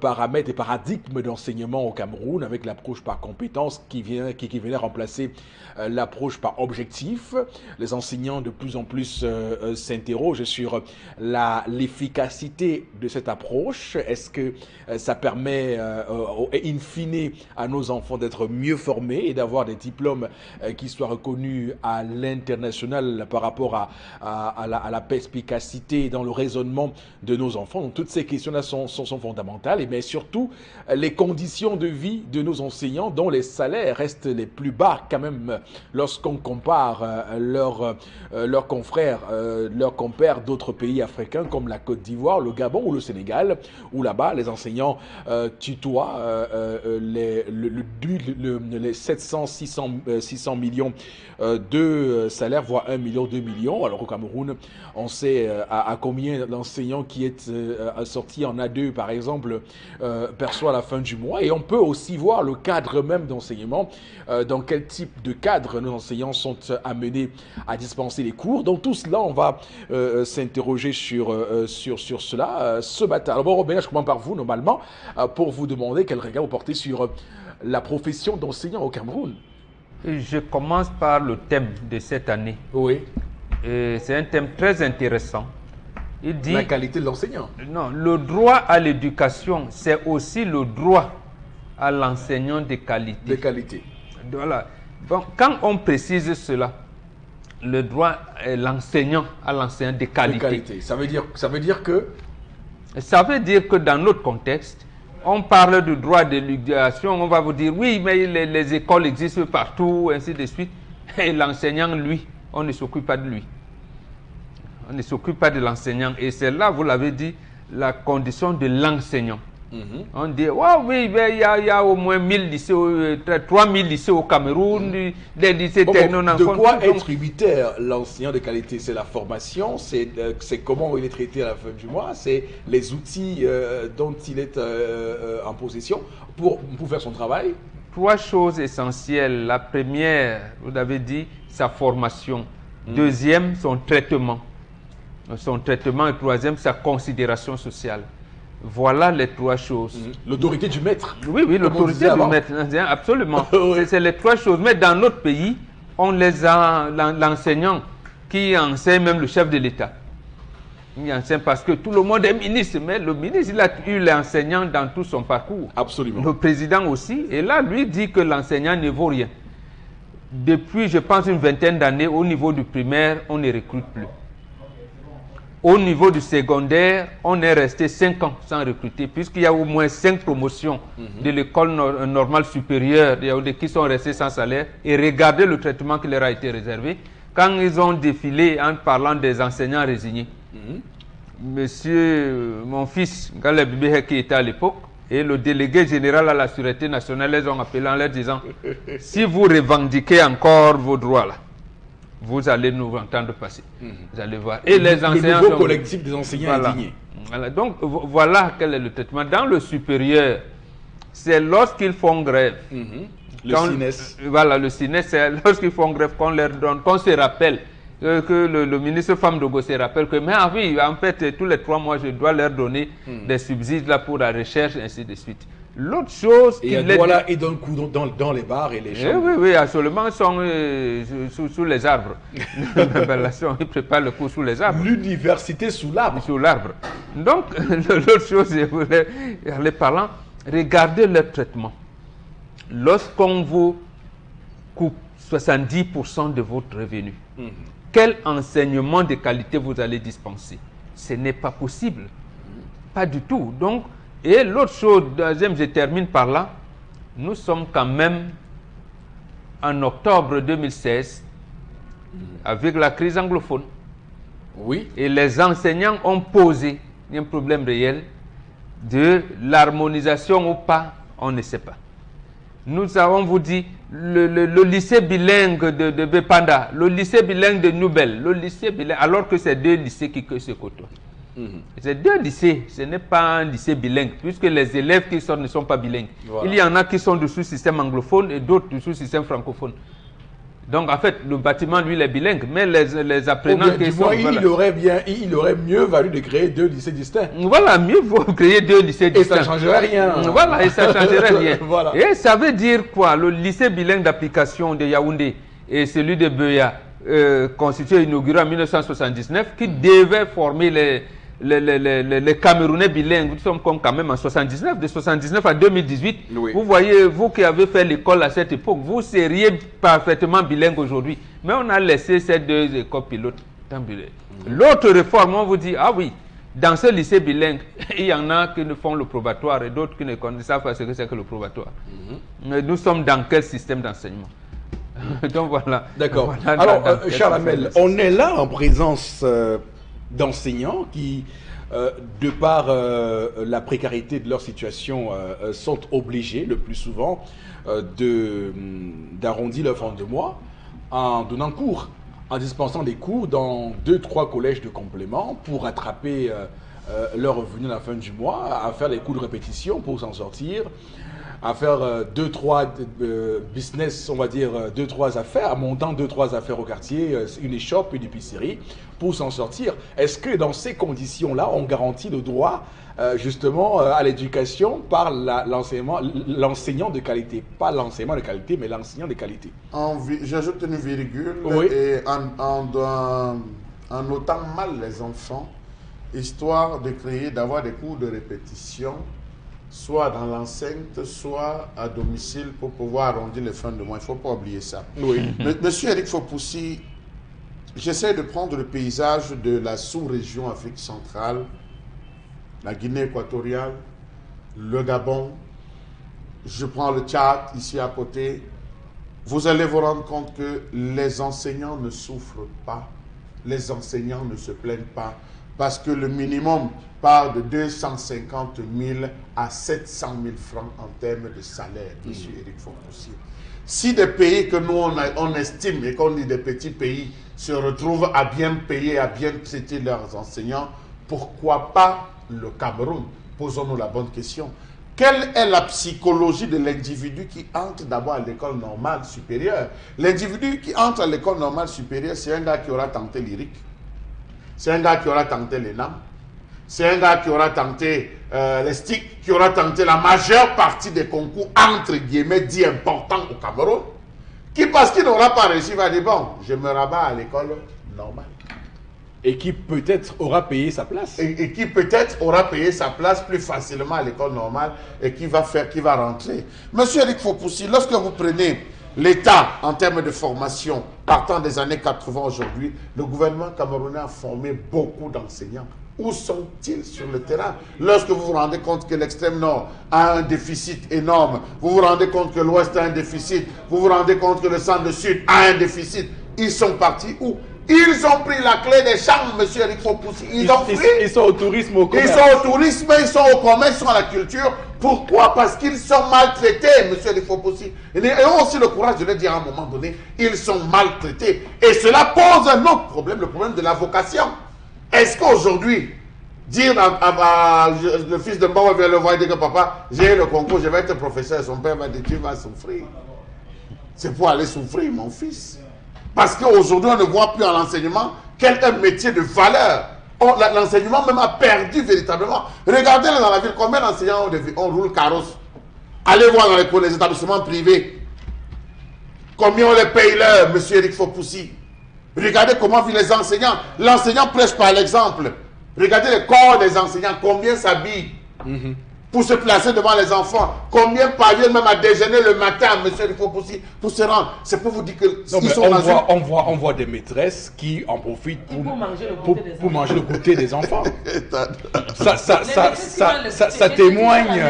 paramètres et paradigmes d'enseignement au Cameroun avec l'approche par compétence qui venait remplacer l'approche par objectif. Les enseignants de plus en plus s'interrogent sur l'efficacité de cette approche. Est-ce que ça permet in fine à nos enfants d'être mieux formés et d'avoir des diplômes qui soient reconnus à l'international par rapport à la perspicacité dans le raisonnement de nos enfants? Donc toutes ces questions-là sont fondamentales, mais surtout les conditions de vie de nos enseignants dont les salaires restent les plus bas quand même lorsqu'on compare leurs confrères, leurs compères d'autres pays africains comme la Côte d'Ivoire, le Gabon ou le Sénégal, où là-bas les enseignants tutoient les 700-600 millions de salaires, voire 1 million, 2 millions. Alors au Cameroun, on sait à combien l'enseignant qui est sorti en A2 par exemple perçoit à la fin du mois, et on peut aussi voir le cadre même d'enseignement, dans quel type de cadre nos enseignants sont amenés à dispenser les cours cours. Donc tout cela, on va s'interroger sur cela ce matin. Alors bon, Robert, je commence par vous normalement pour vous demander quel regard vous portez sur la profession d'enseignant au Cameroun. Je commence par le thème de cette année. Oui. C'est un thème très intéressant. Il dit... La qualité de l'enseignant. Non, le droit à l'éducation, c'est aussi le droit à l'enseignant de qualité. De qualité. Voilà. Bon, quand on précise cela, le droit à l'enseignant de qualité. De qualité. Ça veut dire que... Ça veut dire que dans notre contexte, on parle du droit de l'éducation, on va vous dire, oui, mais les écoles existent partout, ainsi de suite. Et l'enseignant, lui, on ne s'occupe pas de lui. On ne s'occupe pas de l'enseignant. Et c'est là, vous l'avez dit, la condition de l'enseignant. On dit, wow, oui, il y a au moins 1000 lycées, 3000 lycées au Cameroun, des lycées techno-enfants. De quoi être tributaire l'enseignant de qualité? C'est la formation, c'est comment il est traité à la fin du mois, c'est les outils dont il est en possession pour faire son travail. 3 choses essentielles. La première, vous avez dit, sa formation. Deuxième, son traitement. Son traitement. Et troisième, sa considération sociale. Voilà les 3 choses. L'autorité du maître. Oui, l'autorité du maître. Absolument. Oui. C'est les 3 choses. Mais dans notre pays, on les a, l'enseignant qui enseigne même le chef de l'État. Il enseigne parce que tout le monde est ministre, mais le ministre, il a eu l'enseignant dans tout son parcours. Absolument. Le président aussi. Et là, lui dit que l'enseignant ne vaut rien. Depuis, je pense, une vingtaine d'années, au niveau du primaire, on ne recrute plus. Au niveau du secondaire, on est resté 5 ans sans recruter, puisqu'il y a au moins 5 promotions de l'école normale supérieure qui sont restées sans salaire. Et regardez le traitement qui leur a été réservé. Quand ils ont défilé en parlant des enseignants résignés, monsieur, mon fils, Galeb Bibehe, qui était à l'époque, et le délégué général à la Sûreté nationale les ont appelés en leur disant si vous revendiquez encore vos droits là, vous allez nous entendre passer. Vous allez voir. Et les enseignants. Le nouveau collectif des enseignants indignés. Voilà. Donc voilà quel est le traitement. Dans le supérieur, c'est lorsqu'ils font grève. Le CINES. Voilà, le CINES, c'est lorsqu'ils font grève qu'on leur donne, qu'on se rappelle. Que le ministre Femme Dogo se rappelle que, mais oui, en fait, tous les 3 mois, je dois leur donner des subsides là pour la recherche, ainsi de suite. L'autre chose... Et voilà, et donne coup dans les bars et les chambres. Oui, absolument, ils sont sous les arbres. Ils préparent le cours sous les arbres. L'université sous l'arbre. Sous l'arbre. Donc, l'autre chose, je voulais, en les parlant, regardez leur traitement. Lorsqu'on vous coupe 70% de votre revenu, quel enseignement de qualité vous allez dispenser? Ce n'est pas possible. Pas du tout. Donc, et l'autre chose, deuxième, je termine par là, nous sommes quand même en octobre 2016 avec la crise anglophone. Oui. Et les enseignants ont posé un problème réel de l'harmonisation ou pas, on ne sait pas. Nous avons vous dit le lycée bilingue de Bepanda, le lycée bilingue de Noubel, le lycée bilingue, alors que c'est 2 lycées qui se côtoient. C'est 2 lycées, ce n'est pas un lycée bilingue, puisque les élèves qui sortent ne sont pas bilingues. Voilà. Il y en a qui sont du sous-système anglophone et d'autres du sous-système francophone. Donc en fait, le bâtiment, lui, il est bilingue, mais les apprenants qui sont... Il aurait mieux valu de créer 2 lycées distincts. Voilà, mieux vaut créer 2 lycées distincts. Et ça ne changerait rien. Voilà, et ça ne changerait rien. Voilà. Et ça veut dire quoi? Le lycée bilingue d'application de Yaoundé et celui de Beya, constitué, inauguré en 1979, qui devait former les Camerounais bilingues. Nous sommes quand même en 79, de 79 à 2018. Oui. Vous voyez, vous qui avez fait l'école à cette époque, vous seriez parfaitement bilingue aujourd'hui. Mais on a laissé ces 2 écoles pilotes. L'autre réforme, on vous dit, ah oui, dans ce lycée bilingue, il y en a qui ne font le probatoire et d'autres qui ne savent pas ce que c'est que le probatoire. Mais nous sommes dans quel système d'enseignement? Donc voilà. D'accord. Voilà, alors, Charles Hamel, on est là en présence d'enseignants qui, de par la précarité de leur situation, sont obligés le plus souvent d'arrondir leur fin de mois en donnant cours, en dispensant des cours dans 2-3 collèges de complément pour rattraper leur revenu à la fin du mois, à faire les cours de répétition pour s'en sortir. à faire 2-3 business, on va dire 2-3 affaires, en montant 2-3 affaires au quartier, une échoppe, une épicerie, pour s'en sortir. Est-ce que dans ces conditions-là, on garantit le droit justement à l'éducation par l'enseignant de qualité? Pas l'enseignement de qualité, mais l'enseignant de qualité. J'ajoute une virgule, oui. Et en notant mal les enfants, histoire de créer, d'avoir des cours de répétition, soit dans l'enceinte, soit à domicile, pour pouvoir arrondir les fins de mois. Il ne faut pas oublier ça. Oui. Monsieur Eric Fopoussi, j'essaie de prendre le paysage de la sous-région Afrique centrale, la Guinée équatoriale, le Gabon, je prends le Tchad ici à côté. Vous allez vous rendre compte que les enseignants ne souffrent pas, les enseignants ne se plaignent pas, parce que le minimum part de 250 000 à 700 000 francs en termes de salaire, M. Eric Fopoussi. Si des pays que nous on estime et qu'on dit des petits pays se retrouvent à bien payer, à bien traiter leurs enseignants, pourquoi pas le Cameroun? Posons-nous la bonne question. Quelle est la psychologie de l'individu qui entre d'abord à l'école normale supérieure? L'individu qui entre à l'école normale supérieure, c'est un gars qui aura tenté l'IRIC, c'est un gars qui aura tenté l'ENAM, c'est un gars qui aura tenté les STIC, qui aura tenté la majeure partie des concours, entre guillemets, dits importants au Cameroun, qui, parce qu'il n'aura pas réussi, va dire, bon, je me rabats à l'école normale. Et qui peut-être aura payé sa place. Et qui peut-être aura payé sa place plus facilement à l'école normale et qui va rentrer. Monsieur Eric Fopoussi, lorsque vous prenez l'État en termes de formation, partant des années 80 aujourd'hui, le gouvernement camerounais a formé beaucoup d'enseignants. Où sont-ils sur le terrain? Lorsque vous vous rendez compte que l'extrême nord a un déficit énorme, vous vous rendez compte que l'ouest a un déficit, vous vous rendez compte que le centre-sud a un déficit, ils sont partis où? Ils ont pris la clé des champs, monsieur Eric Fopoussi. Ils sont au tourisme, au commerce. Ils sont au tourisme, ils sont au commerce, ils sont à la culture. Pourquoi? Parce qu'ils sont maltraités, monsieur Eric Fopoussi. Et ont aussi le courage de le dire à un moment donné. Ils sont maltraités. Et cela pose un autre problème, le problème de la vocation. Est-ce qu'aujourd'hui, dire le fils de Mbawa vient le voir et dire que papa, j'ai eu le concours, je vais être professeur, son père va dire tu vas souffrir. C'est pour aller souffrir, mon fils. Parce qu'aujourd'hui, on ne voit plus en l'enseignement quel métier de valeur. L'enseignement même a perdu véritablement. Regardez dans la ville, combien d'enseignants on roule carrosse. Allez voir dans les établissements privés. Combien on les paye l'heure, monsieur Eric Fopoussi. Regardez comment vivent les enseignants. L'enseignant prêche par l'exemple. Regardez le corps des enseignants, combien s'habillent pour se placer devant les enfants. Combien parviennent même à déjeuner le matin, monsieur Eric Fopoussi, pour se rendre. C'est pour vous dire que on voit des maîtresses qui en profitent pour manger le goûter des enfants. Ça témoigne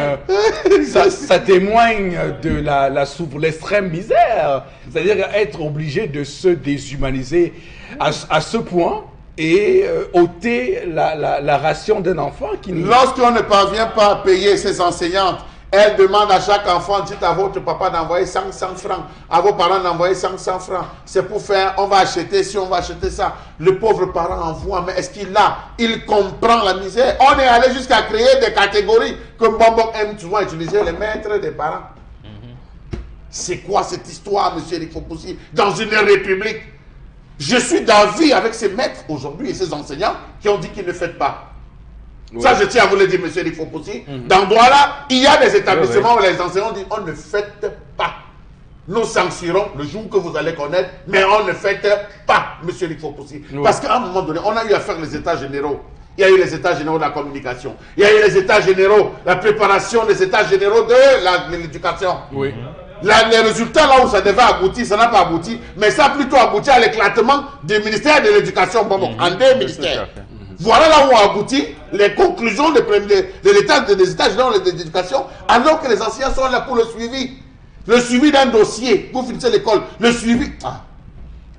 de l'extrême misère. C'est-à-dire être obligé de se déshumaniser à ce point et ôter la ration d'un enfant qui... Lorsqu'on ne parvient pas à payer ses enseignantes, elle demande à chaque enfant, dites à votre papa d'envoyer 500 francs, à vos parents d'envoyer 500 francs. C'est pour faire, on va acheter ci, on va acheter ça. Le pauvre parent envoie, mais est-ce qu'il a? Il comprend la misère. On est allé jusqu'à créer des catégories que Bonbon aime souvent utiliser, les maîtres des parents. C'est quoi cette histoire, monsieur Eric Fopoussi, dans une république? Je suis d'avis avec ces maîtres aujourd'hui et ces enseignants qui ont dit qu'ils ne fêtent pas. Oui. Ça, je tiens à vous le dire, monsieur Eric Fopoussi. Dans le droit là, il y a des établissements où les enseignants disent on ne fête pas. Nous censurons le jour que vous allez connaître, mais on ne fête pas, monsieur Eric Fopoussi. Parce qu'à un moment donné, on a eu à faire les états généraux. Il y a eu les états généraux de la communication. Il y a eu les états généraux, la préparation des états généraux de l'éducation. Oui. Les résultats là où ça devait aboutir, ça n'a pas abouti, mais ça a plutôt abouti à l'éclatement du ministère de l'Éducation en deux ministères. Voilà là où ont abouti les conclusions de l'état des états généraux de l'éducation, alors que les enseignants sont là pour le suivi d'un dossier, vous finissez l'école, le suivi.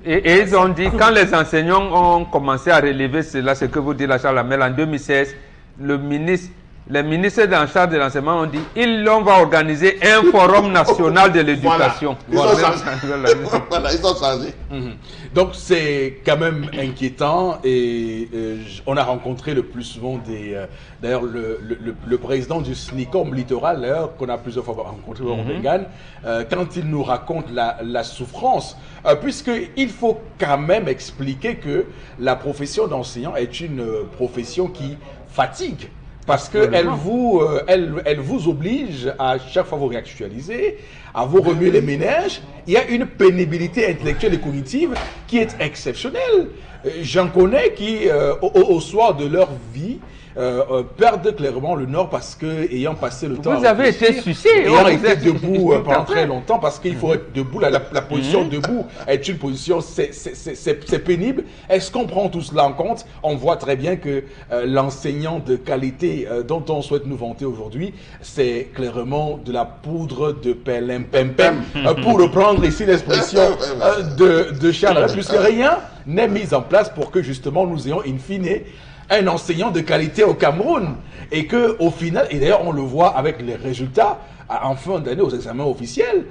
Et ils ont dit, quand les enseignants ont commencé à relever cela, ce que vous dites là, Charles Lamel, en 2016, le ministre les ministres en charge de l'enseignement ont dit on va organiser un forum national de l'éducation. Voilà. Ils ont changé. Donc c'est quand même inquiétant et on a rencontré le plus souvent d'ailleurs le président du SNICOM littoral d'ailleurs qu'on a plusieurs fois rencontré au Reagan, quand il nous raconte la souffrance, puisqu'il faut quand même expliquer que la profession d'enseignant est une profession qui fatigue. Parce qu'elle vous oblige à chaque fois vous réactualiser, à vous remuer les ménages. Il y a une pénibilité intellectuelle et cognitive qui est exceptionnelle. J'en connais qui, au soir de leur vie, perdent clairement le nord parce que, ayant passé le temps... Vous avez été sucé. Ayant été debout pendant très longtemps, parce qu'il faut être debout, la position debout est une position, c'est pénible. Est-ce qu'on prend tout cela en compte? On voit très bien que l'enseignant de qualité dont on souhaite nous vanter aujourd'hui, c'est clairement de la poudre de pem-pem-pem, pour reprendre ici l'expression de Charles, puisque rien n'est mis en place pour que justement nous ayons in fine un enseignant de qualité au Cameroun. Et qu'au final, et d'ailleurs on le voit avec les résultats en fin d'année aux examens officiels,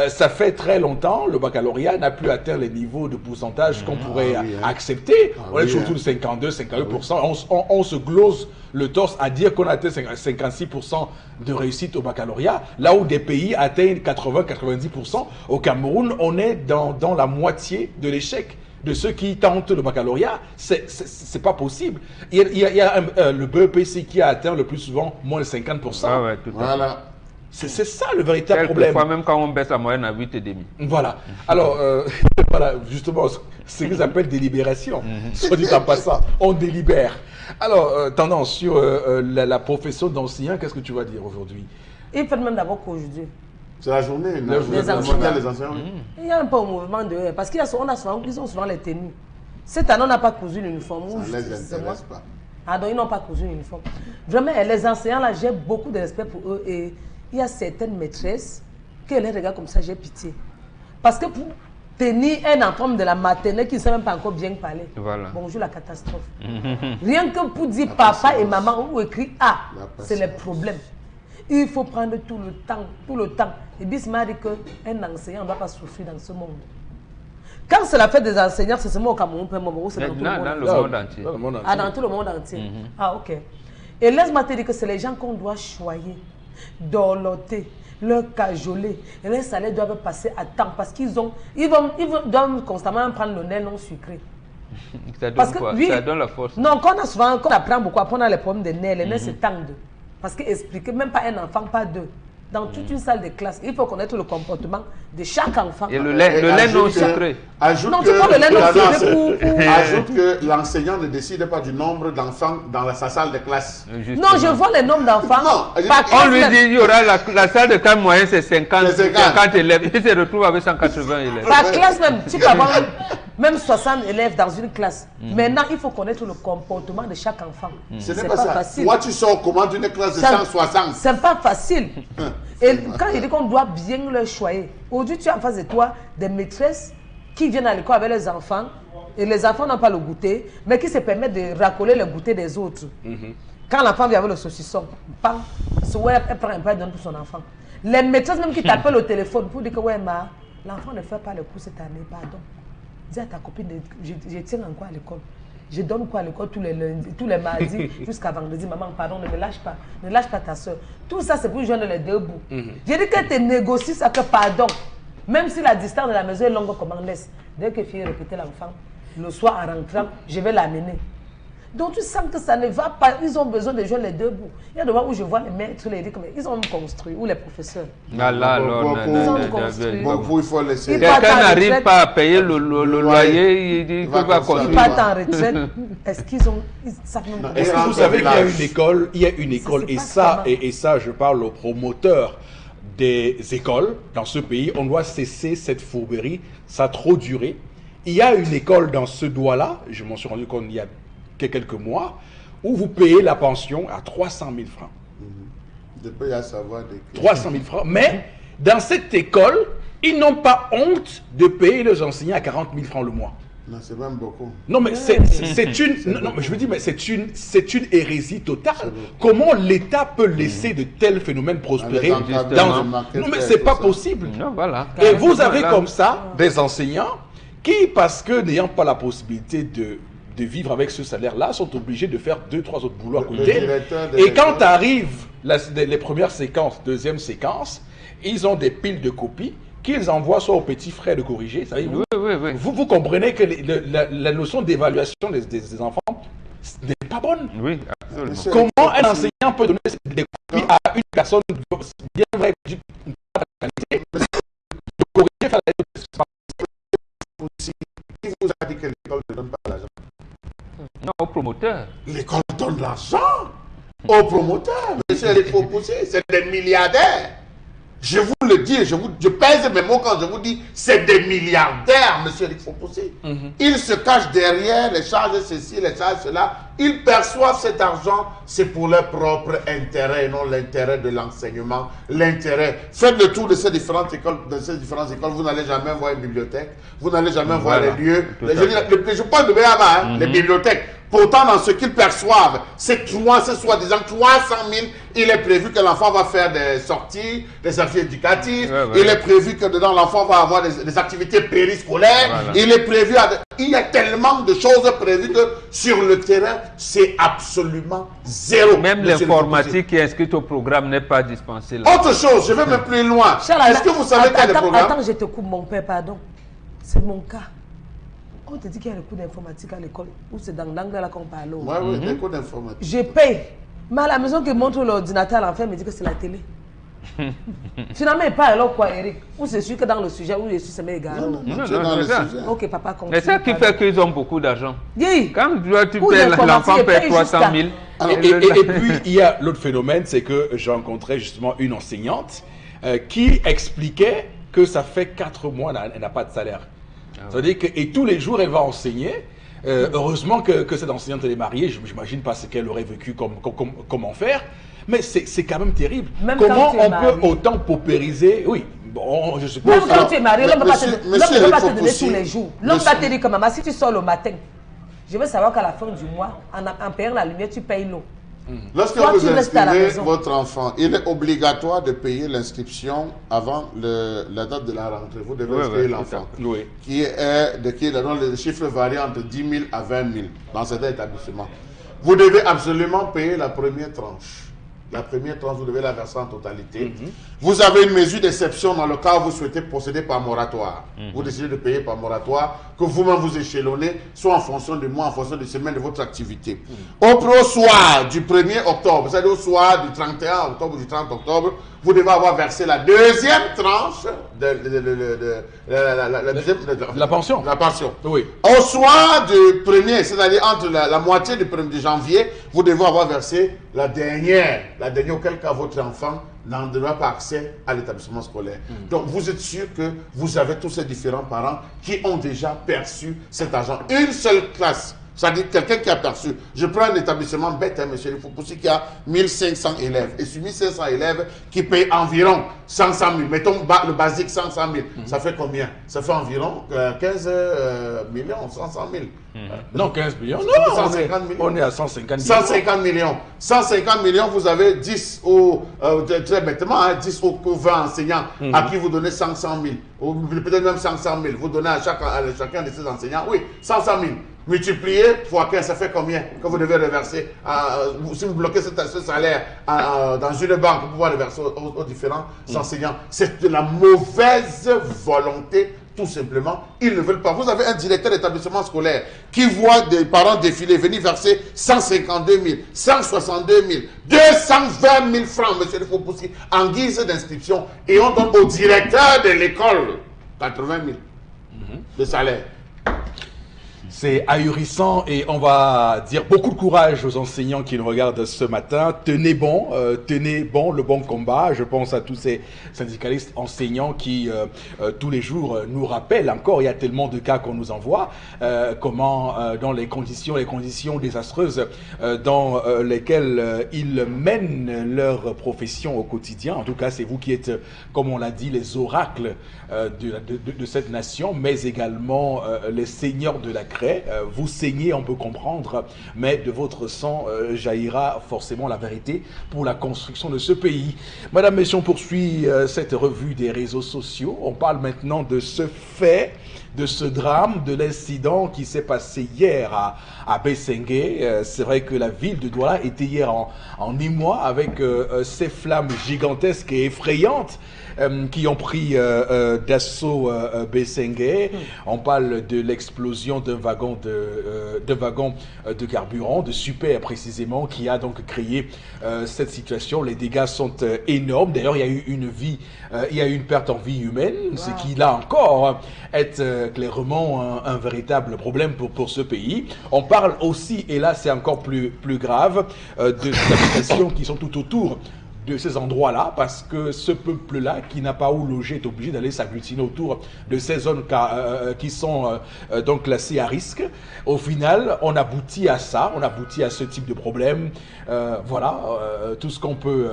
ça fait très longtemps, le baccalauréat n'a plus atteint les niveaux de pourcentage qu'on pourrait accepter. On est surtout de 52, 52%. On se glose le torse à dire qu'on a atteint 56% de réussite au baccalauréat, là où des pays atteignent 80-90%. Au Cameroun, on est dans la moitié de l'échec de ceux qui tentent le baccalauréat. C'est pas possible. Il y a le BEPC qui a atteint le plus souvent moins de 50%. Ah ouais, tout à fait. C'est ça le véritable problème. Quelquefois même quand on baisse la moyenne à 8,5. Voilà. Alors, voilà, justement, ce qu'ils appellent délibération. Soit dit en passant, on délibère. Alors, tendance sur la profession d'enseignant, qu'est-ce que tu vas dire aujourd'hui? Il fait même d'abord qu'aujourd'hui. C'est la journée mondiale des enseignants. Il y a un peu un mouvement de... Parce qu'ils ont souvent les tenues. Cette année, on n'a pas cousu l'uniforme. Ça ne les intéresse pas. Ah, donc ils n'ont pas cousu l'uniforme. Vraiment, les enseignants, là, j'ai beaucoup de respect pour eux. Et il y a certaines maîtresses qui les regardent comme ça, j'ai pitié. Parce que pour tenir un enfant de la maternelle qui ne sait même pas encore bien parler, bonjour la catastrophe. Rien que pour dire papa et maman, ou écrit A, c'est le problème. Il faut prendre tout le temps. Et Bismarck dit qu'un enseignant ne doit pas souffrir dans ce monde. Quand c'est la fête des enseignants, c'est seulement au Cameroun, c'est dans tout le monde entier. Ah, dans tout le monde entier. Ah, ok. Et laisse-moi te dire que c'est les gens qu'on doit choyer, dorloter, leur cajoler. Et les salaires doivent passer à temps parce qu'ils doivent constamment prendre le nez non sucré. Ça donne parce que, quoi? oui, Ça donne la force. Non, quand on apprend beaucoup, après on a les problèmes des nerfs, les nerfs se tendent. Parce qu'expliquer, même pas un enfant, pas deux. Dans toute une salle de classe, il faut connaître le comportement de chaque enfant. Et le lait non sucré. Ajoute que l'enseignant ne décide pas du nombre d'enfants dans sa salle de classe. Justement. Non, je vois les nombres d'enfants. On lui dit qu'il y aura la salle de classe moyenne, c'est 50 élèves. Il se retrouve avec 180 élèves. Par classe même, tu peux avoir même 60 élèves dans une classe. Maintenant, il faut connaître le comportement de chaque enfant. Ce n'est pas facile. Toi, tu sors comment d'une classe de 160? C'est pas facile. Et quand il dit qu'on doit bien le choyer, aujourd'hui tu as en face de toi des maîtresses qui viennent à l'école avec les enfants et les enfants n'ont pas le goûter, mais qui se permettent de racoler le goûter des autres. Quand l'enfant vient avec le saucisson, elle prend un peu de pour son enfant. Les maîtresses même qui t'appellent au téléphone pour dire que ouais, l'enfant ne fait pas le cours cette année, pardon. Dis à ta copine, je tiens en quoi à l'école? Je donne quoi à l'école tous les mardis jusqu'à vendredi. Maman, pardon, ne me lâche pas. Ne lâche pas ta soeur. Tout ça, c'est pour joindre les deux bouts. J'ai dit que tu négocies ça, que pardon. Même si la distance de la maison est longue comme on laisse. Dès que fille répéter l'enfant, le soir en rentrant, je vais l'amener. Donc tu sens que ça ne va pas. Ils ont besoin de joindre les deux bouts. Il y a des moments où je vois les maîtres, ils ont construit, ou les professeurs. Ils ont construit. Il faut laisser. Quelqu'un n'arrive pas à payer le loyer, il dit qu'il va construire. Ils partent en retraite. Est-ce qu'ils ont... Est-ce que vous savez qu'il y a une école, et ça, je parle aux promoteurs des écoles dans ce pays, on doit cesser cette fourberie, ça a trop duré. Il y a une école dans ce doigt-là, je m'en suis rendu compte il y a quelques mois, où vous payez la pension à 300 000 francs. De payer à savoir 300 000 francs. Mais dans cette école, ils n'ont pas honte de payer les enseignants à 40 000 francs le mois. Non, c'est même beaucoup. Non, mais c'est une. Non, mais je veux dire, mais c'est une hérésie totale. Comment l'État peut laisser de tels phénomènes prospérer Non, mais c'est pas possible. Non, voilà. Et vous avez comme ça des enseignants qui, parce que n'ayant pas la possibilité de vivre avec ce salaire-là, sont obligés de faire 2-3 autres boulots à côté. Et quand arrivent les premières séquences, deuxième séquence, ils ont des piles de copies qu'ils envoient soit aux petits frères de corriger. Vous comprenez que la notion d'évaluation des enfants n'est pas bonne. Oui, absolument. Comment un enseignant peut donner des copies à une personne bien vraie de qualité de corriger, faire qui vous a dit que l'école ne donne pas l'argent? Non, au promoteur. L'école donne l'argent aux promoteurs. Monsieur, il faut pousser, c'est des milliardaires. Je vous le dis, je pèse mes mots quand je vous dis, c'est des milliardaires, monsieur il faut pousser. Ils se cachent derrière les charges ceci, les charges cela. Ils perçoivent cet argent, c'est pour leur propre intérêt, non l'intérêt de l'enseignement, l'intérêt. Faites le tour de ces différentes écoles, vous n'allez jamais voir une bibliothèque, vous n'allez jamais voir les lieux. Je parle de Béama, les bibliothèques. Pourtant, dans ce qu'ils perçoivent, c'est soi-disant 300 000. Il est prévu que l'enfant va faire des sorties éducatives. Il est prévu que dedans, l'enfant va avoir des activités périscolaires. Il est prévu... Il y a tellement de choses prévues que sur le terrain, c'est absolument zéro. Même l'informatique qui est inscrite au programme n'est pas dispensée là. Autre chose, je vais même plus loin. Est-ce que vous savez quel est le programme? Attends, je te coupe mon père, pardon. C'est mon cas. On te dit qu'il y a des cours d'informatique à l'école, ou c'est dans l'anglais là qu'on parle. Oui, des cours d'informatique. Je paye. Mais à la maison qui montre l'ordinateur à l'enfant, me dit que c'est la télé. Finalement, il parle alors quoi, Eric? Ou c'est sûr que dans le sujet, où je suis, c'est égal. Non, dans le sujet. Ok, papa, continue. Mais c'est ça qui fait qu'ils ont beaucoup d'argent. Oui. Quand tu payes, l'enfant paye 300 000. Et puis, il y a l'autre phénomène, c'est que j'ai rencontré justement une enseignante qui expliquait que ça fait 4 mois, elle n'a pas de salaire. C'est-à-dire que et tous les jours, elle va enseigner. Heureusement que cette enseignante elle est mariée. Je n'imagine pas ce qu'elle aurait vécu, comment faire. Mais c'est quand même terrible. Même comment on peut autant paupériser? Oui, bon, je suppose. Même quand tu es marié, l'homme ne peut pas te donner tous les jours. L'homme va te dire que maman, si tu sors le matin, je veux savoir qu'à la fin du mois, en payant la lumière, tu payes l'eau. Lorsque vous inscrivez votre enfant, il est obligatoire de payer l'inscription avant la date de la rentrée. Vous devez inscrire l'enfant. Qui est dans le chiffre variant entre 10 000 à 20 000 dans certains établissements. Vous devez absolument payer la première tranche. La première tranche, vous devez la verser en totalité. Vous avez une mesure d'exception dans le cas où vous souhaitez procéder par moratoire. Vous décidez de payer par moratoire, que vous-même vous échelonnez, soit en fonction du mois, en fonction des semaines de votre activité. Au soir du 1er octobre, c'est-à-dire au soir du 31 octobre ou du 30 octobre, vous devez avoir versé la deuxième tranche de la pension. La pension. Oui. Au soir du 1er, c'est-à-dire entre la moitié du 1er janvier, vous devez avoir versé la dernière, auquel cas votre enfant n'aura pas accès à l'établissement scolaire. Donc vous êtes sûr que vous avez tous ces différents parents qui ont déjà perçu cet argent. Une seule classe. C'est-à-dire quelqu'un qui a perçu. Je prends un établissement bête, hein, monsieur Fopoussi, qui a 1500 élèves. Et sur 1500 élèves qui payent environ 500 000. Mettons le basique 500 000. Ça fait combien? Ça fait environ 15 millions, 500 000. Non, 15 millions. Non, 150 millions. On est à 150 millions. 150 millions. 150 millions, vous avez 10 au, très bêtement, hein, 10 au 20 enseignants à qui vous donnez 500 000. Ou peut-être même 500 000. Vous donnez à chacun de ces enseignants, oui, 500 000. Multiplié fois 15, ça fait combien que vous devez reverser? Si vous bloquez ce salaire dans une banque pour pouvoir reverser aux différents enseignants, c'est de la mauvaise volonté, tout simplement. Ils ne veulent pas. Vous avez un directeur d'établissement scolaire qui voit des parents défiler, venir verser 152 000, 162 000, 220 000 francs, monsieur Fopoussi, en guise d'inscription. Et on donne au directeur de l'école 80 000 de salaire. C'est ahurissant et on va dire beaucoup de courage aux enseignants qui nous regardent ce matin. Tenez bon le bon combat. Je pense à tous ces syndicalistes enseignants qui tous les jours nous rappellent encore, il y a tellement de cas qu'on nous envoie, comment dans les conditions désastreuses dans lesquelles ils mènent leur profession au quotidien. En tout cas, c'est vous qui êtes, comme on l'a dit, les oracles de cette nation, mais également les seigneurs de la craie. Vous saignez, on peut comprendre, mais de votre sang jaillira forcément la vérité pour la construction de ce pays. Madame, messieurs, on poursuit cette revue des réseaux sociaux. On parle maintenant de ce fait, de ce drame, de l'incident qui s'est passé hier à Bessengue. C'est vrai que la ville de Douala était hier en émoi avec ces flammes gigantesques et effrayantes qui ont pris d'assaut Bessengue. On parle de l'explosion d'un wagon de carburant, de super précisément, qui a donc créé cette situation. Les dégâts sont énormes. D'ailleurs, il y a eu une perte en vie humaine, ce qui là encore est clairement un véritable problème pour ce pays. On parle aussi, et là c'est encore plus grave, de habitations qui sont tout autour de ces endroits-là, parce que ce peuple-là, qui n'a pas où loger, est obligé d'aller s'agglutiner autour de ces zones qui sont donc classées à risque. Au final, on aboutit à ça, on aboutit à ce type de problème. Voilà, tout ce qu'on peut...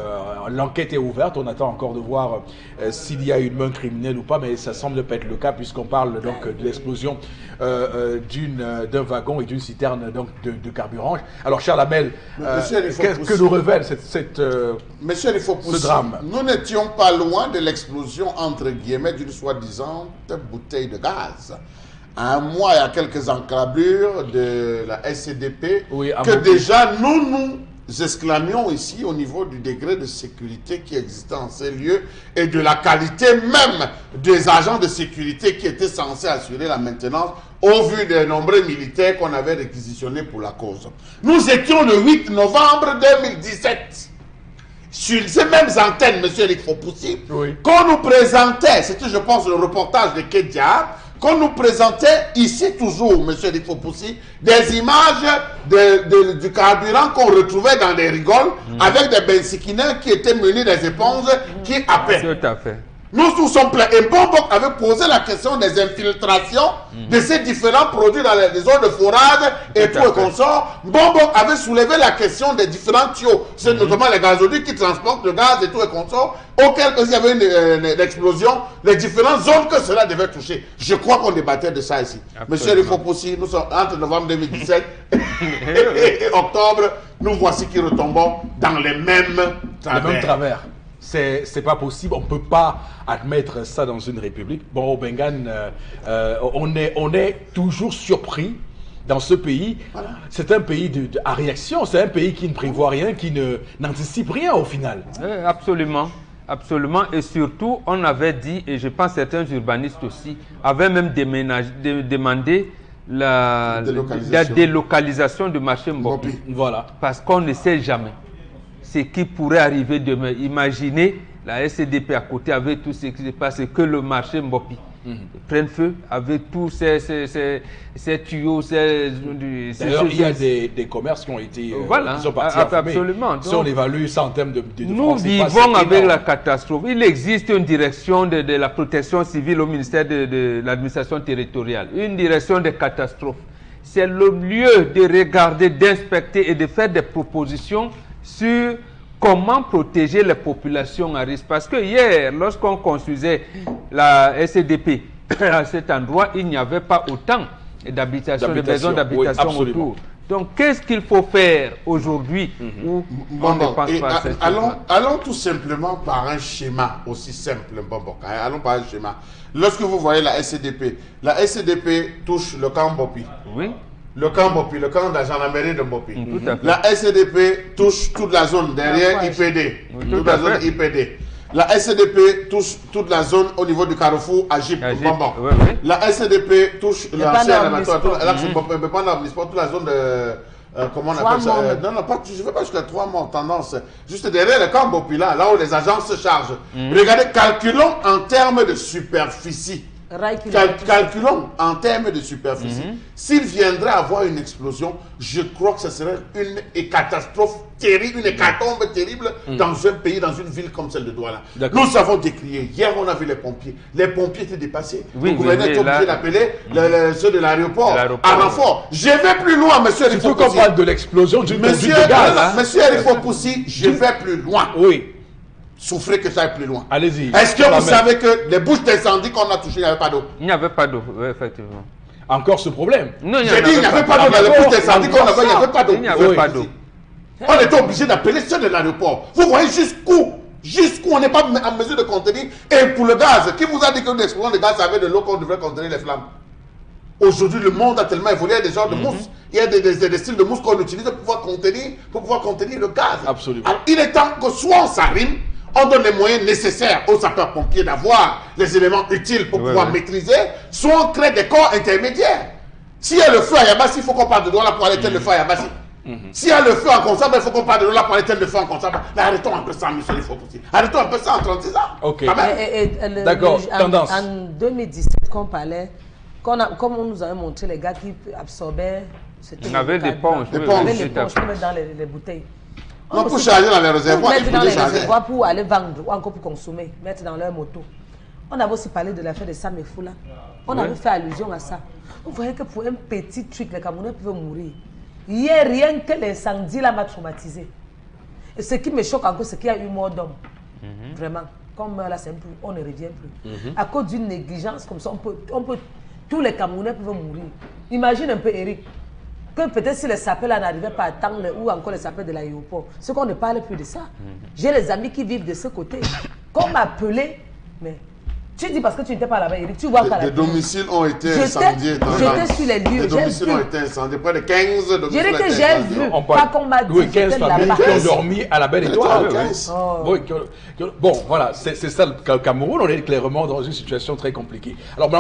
L'enquête est ouverte, on attend encore de voir s'il y a une main criminelle ou pas, mais ça semble ne pas être le cas, puisqu'on parle donc de l'explosion d'un wagon et d'une citerne donc, de carburant. Alors, Charles Hamel, qu'est-ce que nous révèle Monsieur ce drame? Nous n'étions pas loin de l'explosion, entre guillemets, d'une soi-disant bouteille de gaz. À un mois, il y a quelques encablures de la SCDP que déjà nous exclamions ici au niveau du degré de sécurité qui existait en ces lieux et de la qualité même des agents de sécurité qui étaient censés assurer la maintenance au vu des nombreux militaires qu'on avait réquisitionnés pour la cause. Nous étions le 8 novembre 2017. Sur ces mêmes antennes, M. Eric Fopoussi, qu'on nous présentait, c'était je pense le reportage de Kedia, qu'on nous présentait ici toujours, M. Eric Fopoussi, des images du carburant qu'on retrouvait dans des rigoles avec des bensikinins qui étaient menés des éponges qui appellent. Tout à fait. Nous sommes pleins. Et Bombok avait posé la question des infiltrations de ces différents produits dans les zones de forage et tout et consort. Bombok avait soulevé la question des différents tuyaux, c'est notamment les gazoducs qui transportent le gaz et tout et consort, auquel il y avait une explosion, les différentes zones que cela devait toucher. Je crois qu'on débattait de ça ici. Monsieur Rifopoussi, nous sommes entre novembre 2017 et octobre, nous voici qui retombons dans les mêmes travers. C'est pas possible, on peut pas admettre ça dans une république. Bon, au Bengan, on est toujours surpris dans ce pays. Voilà. C'est un pays à réaction, c'est un pays qui ne prévoit rien, qui n'anticipe rien au final. Absolument. Absolument, et surtout, on avait dit, et je pense certains urbanistes aussi, avaient même demandé la délocalisation du marché Mbopi. Voilà. Parce qu'on ne sait jamais ce qui pourrait arriver demain. Imaginez la SCDP à côté avec tout ce qui se passe, que le marché Mbopi prenne feu avec tous ces tuyaux. D'ailleurs, il y a des commerces qui ont été voilà, absolument. Si on évalue ça en termes de nous vivons avec la catastrophe. Il existe une direction de la protection civile au ministère de l'administration territoriale, une direction des catastrophes. C'est le lieu de regarder, d'inspecter et de faire des propositions sur comment protéger les populations à risque. Parce que hier, lorsqu'on construisait la SCDP à cet endroit, il n'y avait pas autant d'habitations, de maisons d'habitation autour. Donc, qu'est-ce qu'il faut faire aujourd'hui où on ne pense pas à cette allons tout simplement par un schéma aussi simple. Allons par un schéma. Lorsque vous voyez la SCDP touche le camp Mbopi. Oui. Le camp Mbopi, le camp de la gendarmerie de Mbopi. La SCDP touche toute la zone derrière IPD. Toute la zone IPD. La SCDP touche toute la zone au niveau du carrefour Agip. La SCDP touche l'ancien toute la zone de... comment on appelle ça? Non, je ne vais pas jusqu'à 3 mois, tendance. Juste derrière le camp Mbopi, là où les agents se chargent. Regardez, calculons en termes de superficie. Calculons en termes de superficie. S'il viendrait avoir une explosion, je crois que ce serait une catastrophe terrible, une hécatombe terrible dans un pays, dans une ville comme celle de Douala. Nous avons décrié. Hier, on a vu les pompiers. Les pompiers étaient dépassés. Oui, le gouverneur est obligé d'appeler ceux de l'aéroport à renfort. Je vais plus loin, monsieur Eric Fokoussi. Surtout qu'on parle de l'explosion d'une conduite de gaz. Monsieur Eric Fokoussi, je vais plus loin. Oui. Souffrez que ça aille plus loin. Allez-y. Est-ce que vous savez que les bouches d'incendie qu'on a touchées, il n'y avait pas d'eau? Il n'y avait pas d'eau, oui, effectivement. Encore ce problème. Non, j'ai dit, il n'y avait pas d'eau dans les bouches d'incendie qu'on avait, il n'y avait pas d'eau. Il n'y avait pas d'eau. On était obligé d'appeler ceux de l'aéroport. Vous voyez jusqu'où on n'est pas en mesure de contenir. Et pour le gaz, qui vous a dit qu'une explosion de gaz avait de l'eau qu'on devrait contenir les flammes? Aujourd'hui, le monde a tellement évolué, il y a des genres de mousse. Il y a des styles de mousse qu'on utilise pour pouvoir contenir le gaz. Absolument. Alors, il est temps que soit on s'arrime, on donne les moyens nécessaires aux sapeurs-pompiers d'avoir les éléments utiles pour pouvoir maîtriser, soit on crée des corps intermédiaires. S'il y a le feu à Yabassi, il faut qu'on parle de Douala pour aller tel le feu à Yabassi. S'il y a le feu en Consable, il faut qu'on parle de Douala pour aller tel le feu en Consable. Arrêtons un peu ça, monsieur le Fokoussi. Arrêtons un peu ça en 36 ans. Ok. D'accord, tendance. En 2017, qu'on parlait, comme on nous avait montré les gars qui absorbaient. On avait des ponches. On avait des ponches pour mettre dans les bouteilles. Non, pour charger dans les réservoirs. Mettre dans les réservoirs pour aller vendre ou encore pour consommer, mettre dans leur moto. On avait aussi parlé de l'affaire de Sam et Foula. On avait fait allusion à ça. Vous voyez que pour un petit truc, les Camerounais peuvent mourir. Hier, rien que l'incendie là m'a traumatisé. Et ce qui me choque encore, c'est qu'il y a eu mort d'homme. Vraiment. Comme là, on ne revient plus. À cause d'une négligence comme ça, tous les Camerounais peuvent mourir. Imagine un peu, Eric. Que peut-être si les sapeurs là n'arrivaient pas à temps ou encore les sapeurs de l'aéroport, c'est qu'on ne parle plus de ça. J'ai les amis qui vivent de ce côté. Qu'on m'appelait, mais tu dis parce que tu n'étais pas là-bas, Eric, tu vois qu'à la des domiciles ont été incendiés. J'étais sur les lieux. Les domiciles ont été incendiés, près de 15 domiciles. Je dirais que j'ai vu, pas qu'on m'a dit. Oui, 15 familles qui ont dormi à la Belle Étoile. Oui, bon, voilà, c'est ça le Cameroun, on est clairement dans une situation très compliquée. Alors,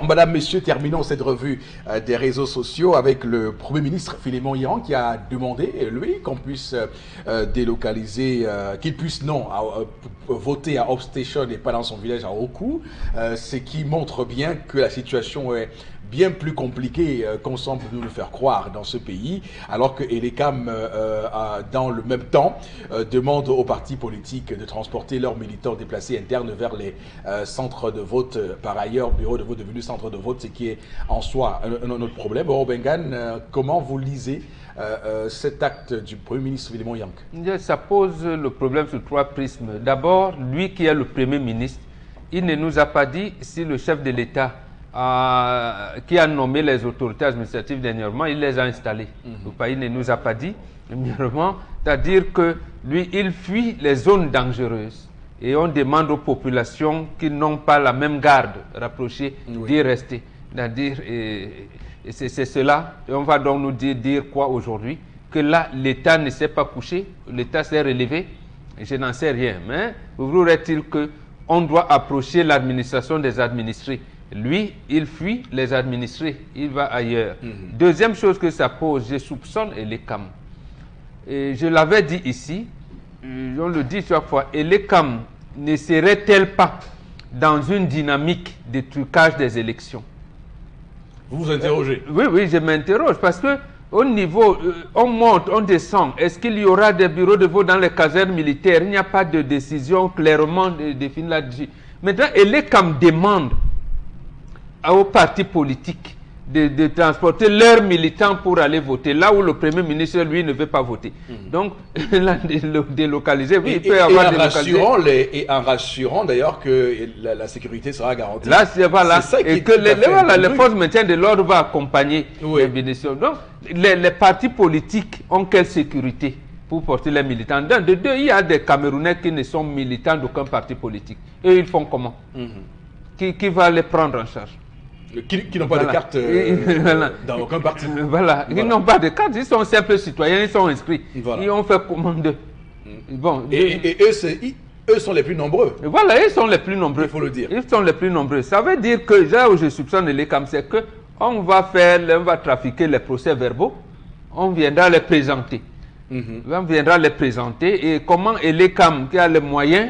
madame, messieurs, terminons cette revue des réseaux sociaux avec le Premier ministre Philémon Yiran qui a demandé, lui, qu'on puisse délocaliser, qu'il puisse voter à Upstation et pas dans son village à Oku, ce qui montre bien que la situation est bien plus compliquée qu'on semble nous le faire croire dans ce pays, alors que Elecam, dans le même temps, demande aux partis politiques de transporter leurs militants déplacés internes vers les centres de vote. Par ailleurs, bureau de vote devenu centre de vote, ce qui est en soi un autre problème. Bengan, comment vous lisez cet acte du Premier ministre Philémon Yiran? Ça pose le problème sur trois prismes. D'abord, lui qui est le Premier ministre, il ne nous a pas dit si le chef de l'État qui a nommé les autorités administratives dernièrement, il les a installées. Il ne nous a pas dit, premièrement, c'est-à-dire que lui, il fuit les zones dangereuses. Et on demande aux populations qui n'ont pas la même garde rapprochée d'y rester. C'est-à-dire, c'est cela. Et on va donc nous dire quoi aujourd'hui? Que là, l'État ne s'est pas couché, l'État s'est relevé. Je n'en sais rien. Mais voudrait-il qu'on doit approcher l'administration des administrés? Lui, il fuit les administrés, il va ailleurs. Deuxième chose que ça pose, je soupçonne Elecam. Et je l'avais dit ici, on le dit chaque fois, Elecam ne serait-elle pas dans une dynamique de trucage des élections? Vous vous interrogez? Oui, je m'interroge parce que au niveau, on monte, on descend. Est-ce qu'il y aura des bureaux de vote dans les casernes militaires? Il n'y a pas de décision clairement définie là-dessus. Maintenant, Elecam demande aux partis politiques de transporter leurs militants pour aller voter, là où le Premier ministre, lui, ne veut pas voter. Donc, délocaliser, oui, il peut avoir délocalisé. Et en rassurant d'ailleurs que la sécurité sera garantie. Là, voilà. Et que les forces de maintien de l'ordre vont accompagner les bénéficiaires. Donc, les partis politiques ont quelle sécurité pour porter les militants? De deux, il y a des Camerounais qui ne sont militants d'aucun parti politique. Et ils font comment? Qui va les prendre en charge? Qui n'ont pas de carte dans aucun parti. Ils n'ont pas de carte, ils sont simples citoyens, ils sont inscrits. Ils ont fait commande. Bon, et eux sont les plus nombreux. Voilà, ils sont les plus nombreux. Il faut le dire. Ils sont les plus nombreux. Ça veut dire que, là où je soupçonne Elecam, c'est qu'on va trafiquer les procès-verbaux, on viendra les présenter. On viendra les présenter. Et comment Elecam, qui a les moyens,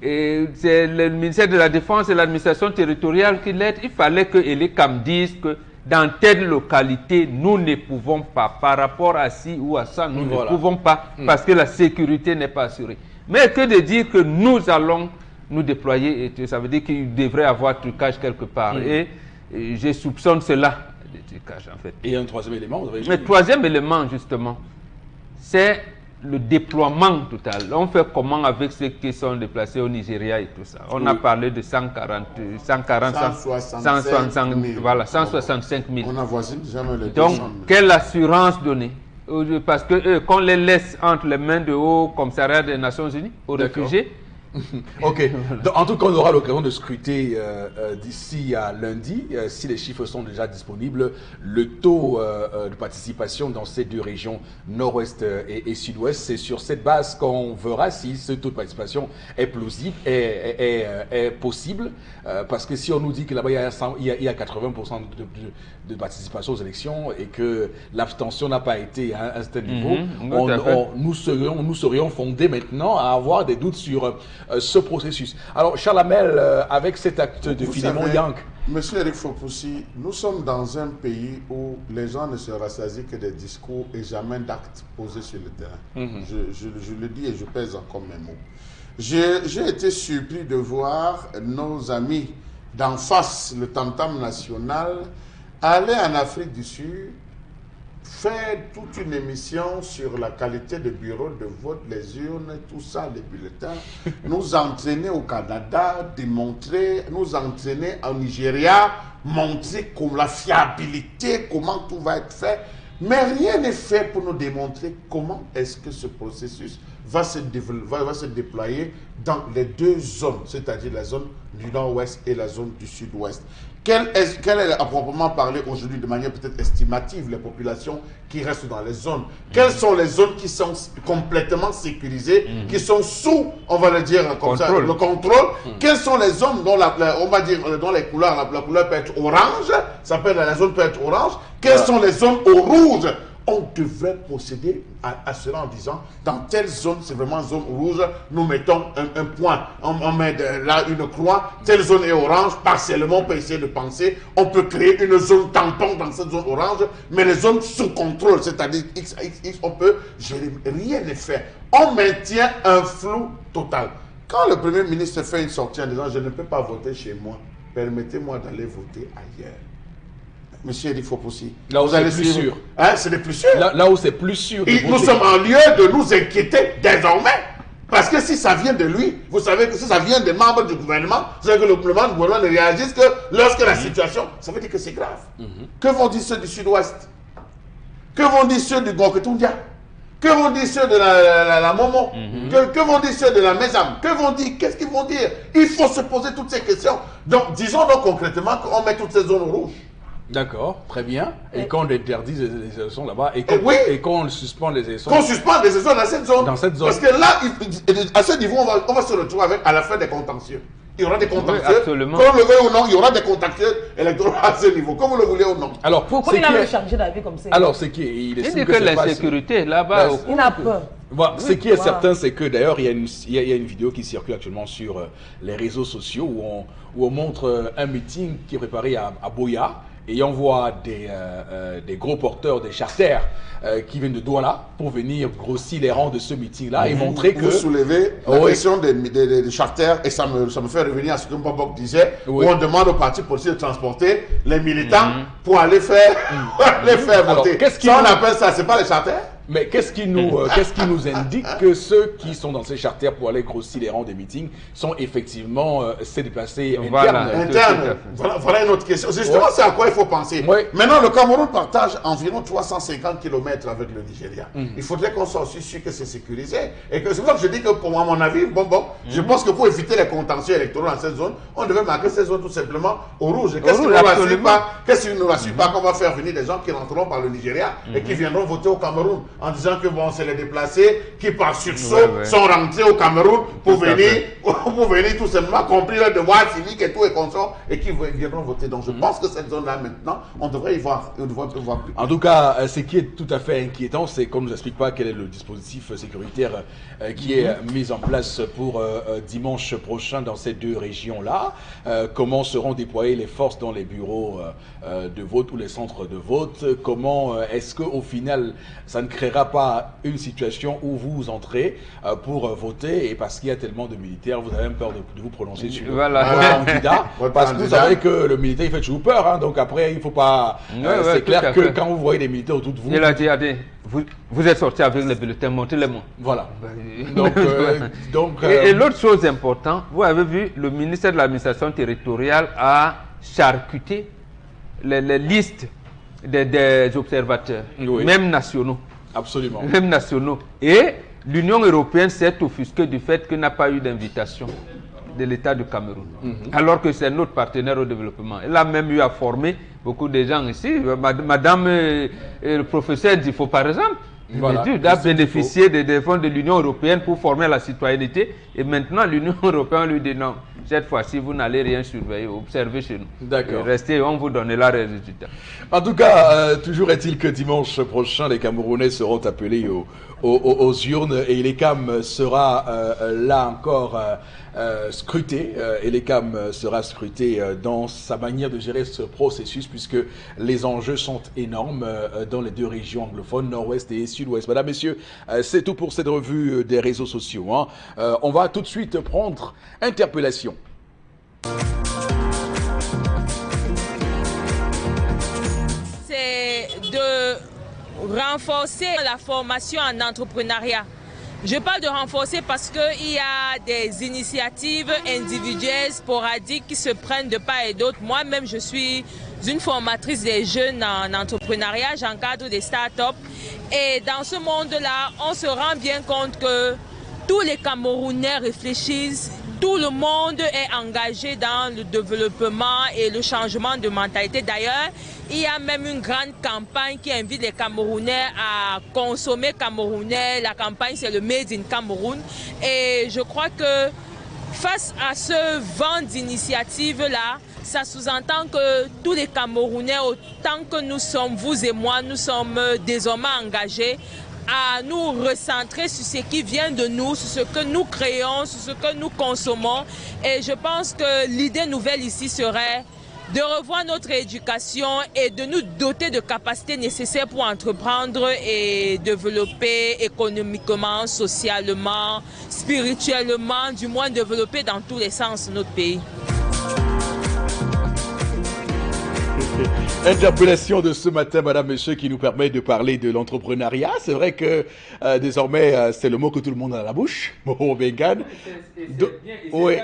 Et c'est le ministère de la Défense et l'administration territoriale qui l'aide. Il fallait que Elecam dise que dans telle localité, nous ne pouvons pas, par rapport à ci ou à ça, nous ne pouvons pas, parce que la sécurité n'est pas assurée. Mais que de dire que nous allons nous déployer, et ça veut dire qu'il devrait avoir trucage quelque part. Et je soupçonne cela, de trucage en fait. Et un troisième élément, vous avez dit. Le troisième élément, justement, c'est le déploiement total. On fait comment avec ceux qui sont déplacés au Nigeria et tout ça. On a parlé de 165 000. On avoisine jamais les 200 Donc, 000. quelle assurance donner? Parce que qu'on les laisse entre les mains de Haut Commissariat des Nations Unies aux réfugiés. Ok. Donc, en tout cas, on aura l'occasion de scruter d'ici à lundi, si les chiffres sont déjà disponibles, le taux de participation dans ces deux régions, nord-ouest et sud-ouest. C'est sur cette base qu'on verra si ce taux de participation est plausible, est possible. Parce que si on nous dit que là-bas, il y a 80% de participation aux élections et que l'abstention n'a pas été à un certain niveau, nous serions fondés maintenant à avoir des doutes sur ce processus. Alors, Charles Hamel, avec cet acte de Philémon Yang. Monsieur Eric Fopoussi, nous sommes dans un pays où les gens ne se rassasient que des discours et jamais d'actes posés sur le terrain. Je le dis et je pèse encore mes mots. J'ai été surpris de voir nos amis d'en face, le Tam-Tam national, aller en Afrique du Sud, faire toute une émission sur la qualité de bureau de vote, les urnes, tout ça, les bulletins, nous entraîner au Canada, démontrer, nous entraîner en Nigeria, montrer comme la fiabilité, comment tout va être fait. Mais rien n'est fait pour nous démontrer comment est-ce que ce processus va se déployer dans les deux zones, c'est-à-dire la zone du nord-ouest et la zone du sud-ouest. Quelle est à proprement parler aujourd'hui de manière peut-être estimative les populations qui restent dans les zones? Quelles sont les zones qui sont complètement sécurisées, qui sont sous, on va le dire comme ça, le contrôle? Quelles sont les zones dont on va dire dont les couleurs, la couleur peut être orange, la zone peut être orange? Quelles sont les zones au rouge? On devrait procéder à cela en disant, dans telle zone, c'est vraiment zone rouge, nous mettons un point, on met là une croix, telle zone est orange, partiellement on peut essayer de penser, on peut créer une zone tampon dans cette zone orange, mais les zones sous contrôle, c'est-à-dire X, on peut gérer, rien n'est fait. On maintient un flou total. Quand le Premier ministre fait une sortie en disant, je ne peux pas voter chez moi, permettez-moi d'aller voter ailleurs. Monsieur Eric Fopoussi, là où c'est plus sûr. Hein, c'est le plus sûr. Là où c'est plus sûr. Nous sommes en lieu de nous inquiéter désormais. Parce que si ça vient de lui, vous savez que si ça vient des membres du gouvernement, vous savez que le gouvernement ne réagisse que lorsque la situation, ça veut dire que c'est grave. Que vont dire ceux du sud-ouest? Que vont dire ceux du Goketundia? Que vont dire ceux de la Momo? Que vont dire ceux de la Mesam? Que vont dire? Qu'est-ce qu'ils vont dire? Il faut se poser toutes ces questions. Donc, disons donc concrètement qu'on met toutes ces zones rouges. D'accord, très bien. Et qu'on interdit les élections là-bas et qu'on suspend les élections. Qu'on suspend les élections dans cette zone. Dans cette zone. Parce que là, à ce niveau, on va se retrouver avec à la fin des contentieux. Il y aura des contentieux. Oui, absolument. Qu'on le veuille ou non, il y aura des contentieux électoraux à ce niveau. Comme vous le voulez ou non. Alors, pourquoi il a le chargé d'avis comme ça? Alors, c'est qu'il dit que l'insécurité là-bas. Il a peur. Voilà, ce qui est certain, c'est que d'ailleurs, il y a une vidéo qui circule actuellement sur les réseaux sociaux où on montre un meeting qui est préparé à Boya. Et on voit des gros porteurs, des charters qui viennent de Douala pour venir grossir les rangs de ce meeting-là et montrer que... Vous soulevez la question des charters et ça me fait revenir à ce que Mbobok disait, où on demande aux partis politiques de transporter les militants pour aller faire, voter. On appelle ça, c'est pas les charters? Mais qu'est-ce qui nous indique que ceux qui sont dans ces charters pour aller grossir les rangs des meetings sont effectivement ces déplacés internes? Voilà une autre question. Justement, c'est à quoi il faut penser. Maintenant, le Cameroun partage environ 350 km avec le Nigeria. Il faudrait qu'on soit aussi sûr que c'est sécurisé. Et que c'est pour ça que je dis que, pour moi, à mon avis, je pense que pour éviter les contentieux électoraux dans cette zone, on devait marquer cette zone tout simplement au rouge. Qu'est-ce qui ne nous rassure pas qu'on va faire venir des gens qui rentreront par le Nigeria et qui viendront voter au Cameroun? en disant que bon, c'est les déplacés qui par sursaut Ouais. sont rentrés au Cameroun pour Tout à venir tout simplement accomplir leur devoir civique et tout et consort et qui viendront voter. Donc je pense que cette zone-là maintenant, on devrait y voir, on devrait un peu voir plus. En tout cas, ce qui est tout à fait inquiétant, c'est qu'on ne nous explique pas quel est le dispositif sécuritaire qui est mis en place pour dimanche prochain dans ces deux régions-là. Comment seront déployées les forces dans les bureaux de vote ou les centres de vote? Comment est-ce qu'au final, ça ne créera pas une situation où vous entrez pour voter et parce qu'il y a tellement de militaires, vous avez même peur de vous prononcer sur Voilà. votre candidat? Votre Parce que vous candidat. savez que le militaire, il fait toujours peur. Hein, donc après, il ne faut pas... Ouais, c'est tout à clair que fait. quand vous voyez des militaires autour de vous... Il a dit, vous êtes sorti avec les bulletins, montrez-les-moi. Voilà. Donc, Et et l'autre chose importante, vous avez vu, le ministère de l'administration territoriale a charcuté les listes des observateurs, Oui. même nationaux. absolument. Même nationaux. Et l'Union européenne s'est offusquée du fait qu'il n'a pas eu d'invitation de l'État du Cameroun, alors que c'est notre partenaire au développement. Elle a même eu à former beaucoup de gens ici. Madame le professeur Difo, par exemple, Voilà. a bénéficié des fonds de l'Union européenne pour former la citoyenneté. Et maintenant, l'Union européenne lui dit non, cette fois-ci, vous n'allez rien surveiller, observez chez nous. D'accord. Et restez, on vous donnera les résultats. En tout cas, toujours est-il que dimanche prochain, les Camerounais seront appelés aux urnes et l'ECAM sera là encore scruté. Et l'ECAM sera scruté dans sa manière de gérer ce processus puisque les enjeux sont énormes dans les deux régions anglophones, nord-ouest et sud-ouest. Madame, messieurs, c'est tout pour cette revue des réseaux sociaux. Hein. On va tout de suite prendre interpellation. C'est de renforcer la formation en entrepreneuriat. Je parle de renforcer parce qu'il y a des initiatives individuelles, sporadiques qui se prennent de part et d'autre. Moi-même, je suis une formatrice des jeunes en entrepreneuriat, j'encadre des startups. Et dans ce monde-là, on se rend bien compte que tous les Camerounais réfléchissent, tout le monde est engagé dans le développement et le changement de mentalité. D'ailleurs, il y a même une grande campagne qui invite les Camerounais à consommer camerounais. La campagne, c'est le Made in Cameroun. Et je crois que face à ce vent d'initiative-là, ça sous-entend que tous les Camerounais, autant que nous sommes, vous et moi, nous sommes désormais engagés à nous recentrer sur ce qui vient de nous, sur ce que nous créons, sur ce que nous consommons. Et je pense que l'idée nouvelle ici serait de revoir notre éducation et de nous doter de capacités nécessaires pour entreprendre et développer économiquement, socialement, spirituellement, du moins développer dans tous les sens notre pays. Interpellation de ce matin, madame, monsieur, qui nous permet de parler de l'entrepreneuriat. C'est vrai que désormais, c'est le mot que tout le monde a à la bouche, Moro Bengane. Oui.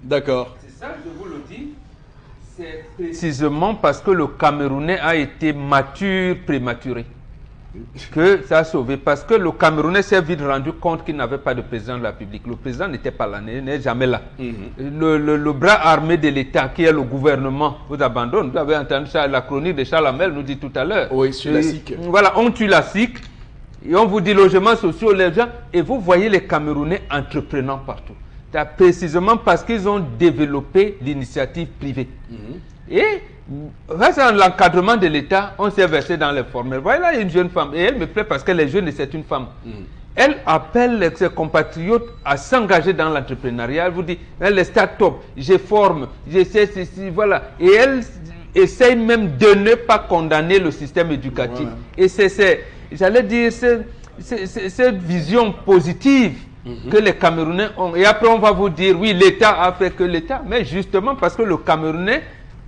D'accord. C'est ça, je vous le dis. C'est précisément parce que le Camerounais a été mature, prématuré, que ça a sauvé. Parce que le Camerounais s'est vite rendu compte qu'il n'avait pas de président de la République. Le président n'était pas là, n'est jamais là. Le bras armé de l'État, qui est le gouvernement, vous abandonne. Vous avez entendu ça, la chronique de Charles Hamel nous dit tout à l'heure. Oui, sur la SIC. Voilà, on tue la SIC. Et on vous dit logements sociaux, les gens. Et vous voyez les Camerounais entreprenant partout. C'est précisément parce qu'ils ont développé l'initiative privée. Et grâce à l'encadrement de l'État, on s'est versé dans les formels. Voilà, là, une jeune femme, et elle me plaît parce qu'elle est jeune et c'est une femme. Elle appelle ses compatriotes à s'engager dans l'entrepreneuriat. Elle vous dit, les start-up, je forme, j'essaie ceci, voilà. Et elle essaye même de ne pas condamner le système éducatif. Voilà. Et c'est, j'allais dire, cette vision positive que les Camerounais ont. Et après, on va vous dire, oui, l'État a fait que l'État. Mais justement, parce que le Camerounais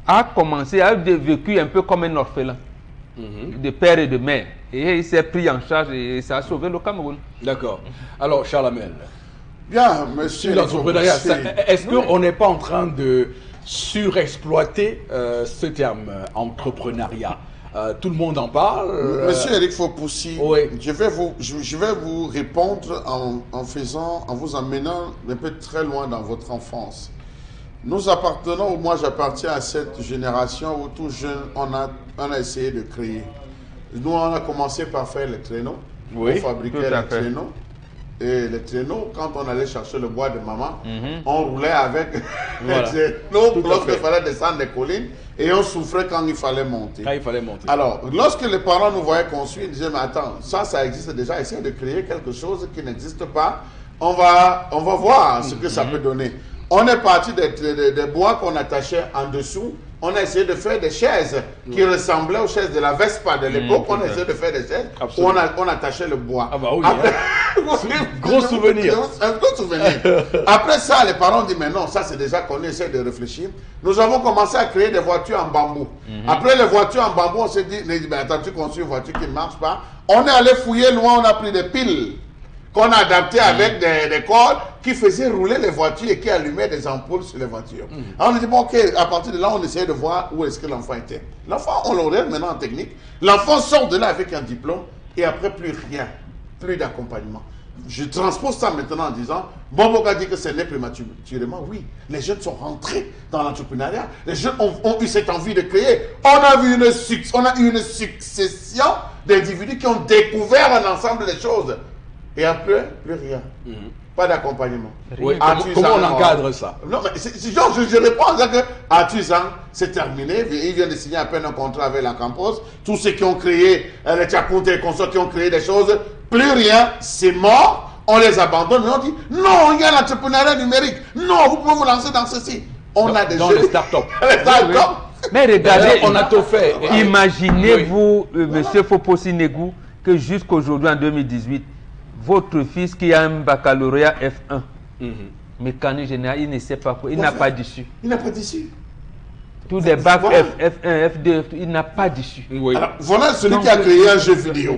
a commencé, a vécu un peu comme un orphelin, de père et de mère. Et il s'est pris en charge et ça a sauvé le Cameroun. D'accord. Alors, Charles Hamel, Bien, monsieur. sur l'entrepreneuriat, monsieur. est-ce qu'on n'est pas en train de surexploiter ce terme, entrepreneuriat? Tout le monde en parle. Monsieur Eric Fopoussi, Oui. je vais vous répondre en vous emmenant un peu très loin dans votre enfance. Nous appartenons, ou moi j'appartiens à cette génération où tout jeune, on a essayé de créer. Nous, on a commencé par faire les traîneaux. Oui, on fabriquait les traîneaux. Et les traîneaux, quand on allait chercher le bois de maman, on roulait avec les traîneaux lorsqu'il fallait descendre les collines et on souffrait quand il fallait monter. Alors, lorsque les parents nous voyaient construire, ils disaient, mais attends, ça existe déjà, essayez de créer quelque chose qui n'existe pas. On va voir ce que ça peut donner. On est parti des bois qu'on attachait en dessous. On a essayé de faire des chaises qui ressemblaient aux chaises de la Vespa de l'époque. On a essayé de faire des chaises où on attachait le bois. Ah bah oui, après, gros souvenir. Un gros souvenir. Après ça, les parents ont dit, mais non, ça c'est déjà qu'on essaie de réfléchir. Nous avons commencé à créer des voitures en bambou. Après les voitures en bambou, on s'est dit, mais attends, tu construis une voiture qui ne marche pas. On est allé fouiller loin, on a pris des piles qu'on a adaptées avec des cordes qui faisaient rouler les voitures et qui allumaient des ampoules sur les voitures. Alors on a dit, bon, ok, à partir de là, on essayait de voir où est-ce que l'enfant était. L'enfant, on l'oriente maintenant en technique. L'enfant sort de là avec un diplôme et après plus rien, plus d'accompagnement. Je transpose ça maintenant en disant, Bombo a dit que c'est né prématurément. Oui, les jeunes sont rentrés dans l'entrepreneuriat. Les jeunes ont eu cette envie de créer. On a eu une succession d'individus qui ont découvert un ensemble de choses. Et après, plus rien. Pas d'accompagnement. Oui. Comment on encadre ça? Non, mais je réponds en disant que à 10 ans, c'est terminé. Il vient de signer à peine un contrat avec la Campos. Tous ceux qui ont créé, les Tchakountes et les consorts qui ont créé des choses, plus rien, c'est mort. On les abandonne. Mais on dit, non, il y a l'entrepreneuriat numérique. Non, vous pouvez vous lancer dans ceci. On a des dans jeux. les startups. Les startups. Mais regardez, on a tout fait. Imaginez-vous, monsieur Fopossi Negou, que jusqu'aujourd'hui, en 2018, votre fils qui a un baccalauréat F1, mécanique générale, il ne sait pas quoi, il n'a pas d'issue. Il n'a pas d'issue. Tous des bacs F1, F2, il n'a pas d'issue. Oui. Alors, voilà celui qui a créé un jeu vidéo.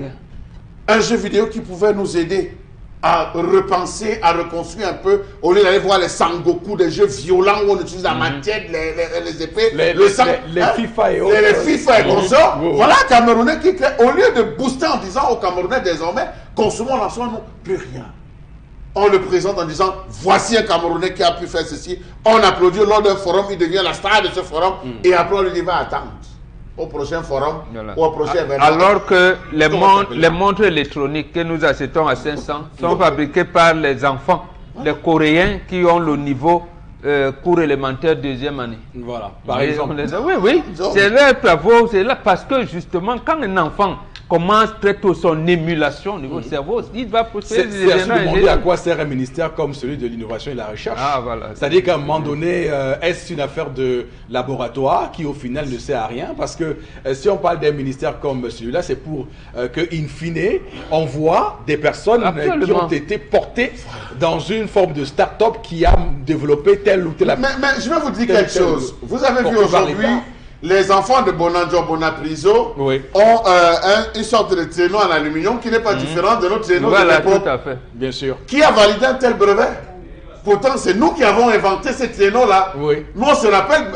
Un jeu vidéo qui pouvait nous aider à repenser, à reconstruire un peu, au lieu d'aller voir les Sangoku, des jeux violents où on utilise la matière, les épées, les FIFA et autres. Les FIFA et consorts. Voilà un Camerounais qui crée, au lieu de booster en disant aux Camerounais désormais, consommons l'ensemble, non, plus rien. On le présente en disant, voici un Camerounais qui a pu faire ceci. On applaudit lors d'un forum, il devient la star de ce forum, et après on lui dit, va attendre au prochain forum, ou au prochain événement. Alors que les montres électroniques que nous achetons à 500 sont fabriquées par les enfants, les Coréens qui ont le niveau cours élémentaire deuxième année. Voilà, par exemple. Oui, c'est leur travaux, c'est là parce que justement, quand un enfant commence très tôt son émulation au niveau du cerveau, il va procéder. C'est à se demander à quoi sert un ministère comme celui de l'innovation et la recherche. Voilà. C'est-à-dire qu'à un moment donné, est-ce une affaire de laboratoire qui au final ne sert à rien? Parce que si on parle d'un ministère comme celui-là, c'est pour que, in fine, on voit des personnes qui ont été portées dans une forme de start-up qui a développé telle ou telle... Mais je vais vous dire quelque chose. Vous avez vu aujourd'hui... Les enfants de Bonanjo Bonapriso ont une sorte de traîneau en aluminium qui n'est pas différent de notre traîneau de l'époque. Tout à fait. Bien sûr. Qui a validé un tel brevet? Pourtant, c'est nous qui avons inventé ce traîneau-là. Oui. Nous, on se rappelle,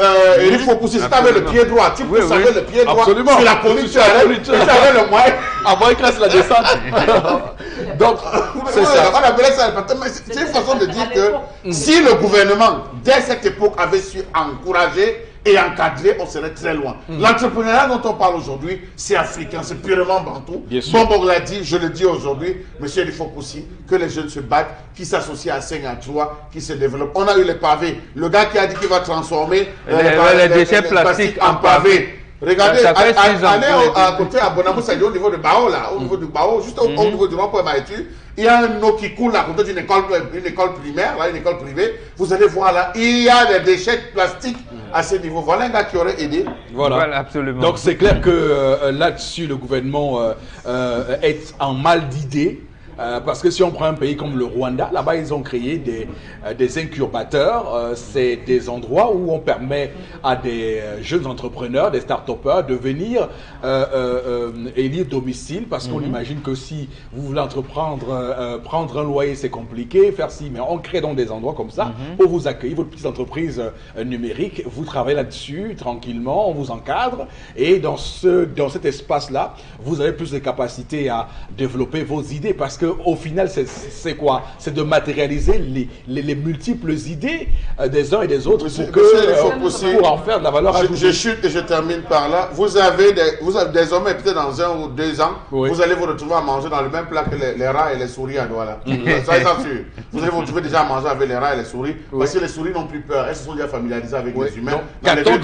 il faut pousser. Si tu avais le pied droit, tu poussais avec le pied droit. Absolument. Sur la colline, tu avais le moyen. À moins que la descente. Donc, c'est ça. On appelait ça. C'est une façon de dire que si le gouvernement, dès cette époque, avait su encourager et encadrer, on serait très loin. L'entrepreneuriat dont on parle aujourd'hui, c'est africain, c'est purement bantou. Bon, l'a dit, je le dis aujourd'hui, monsieur Lifokoussi, que les jeunes se battent, qui s'associent à Sengatroua, qui se développent. On a eu les pavés. Le gars qui a dit qu'il va transformer les déchets plastiques en pavés. Regardez, allez à côté à Bonamou, c'est au niveau de Bao, là, au niveau du Bao, juste au niveau du rond-point Maïtu. Il y a un eau qui coule à côté d'une école primaire, là, une école privée. Vous allez voir là, il y a des déchets plastiques à ce niveau. Voilà un gars qui aurait aidé. Voilà, absolument. Donc c'est clair que là-dessus, le gouvernement est en mal d'idées. Parce que si on prend un pays comme le Rwanda, là-bas ils ont créé des incubateurs, c'est des endroits où on permet à des jeunes entrepreneurs, des start-upers de venir élire domicile, parce qu'on imagine que si vous voulez entreprendre, prendre un loyer c'est compliqué, faire ci, mais on crée donc des endroits comme ça pour vous accueillir, votre petite entreprise numérique, vous travaillez là-dessus tranquillement, on vous encadre, et dans cet espace-là, vous avez plus de capacité à développer vos idées, parce que qu'au final, c'est quoi? C'est de matérialiser les multiples idées des uns et des autres pour en faire de la valeur ajoutée. Je chute et je termine par là. Vous avez désormais, peut-être dans 1 ou 2 ans, vous allez vous retrouver à manger dans le même plat que les rats et les souris à Douala. Ça, c'est sûr. Vous allez vous retrouver déjà à manger avec les rats et les souris, parce que les souris n'ont plus peur. Elles se sont déjà familiarisées avec les humains. Qu'a-t-on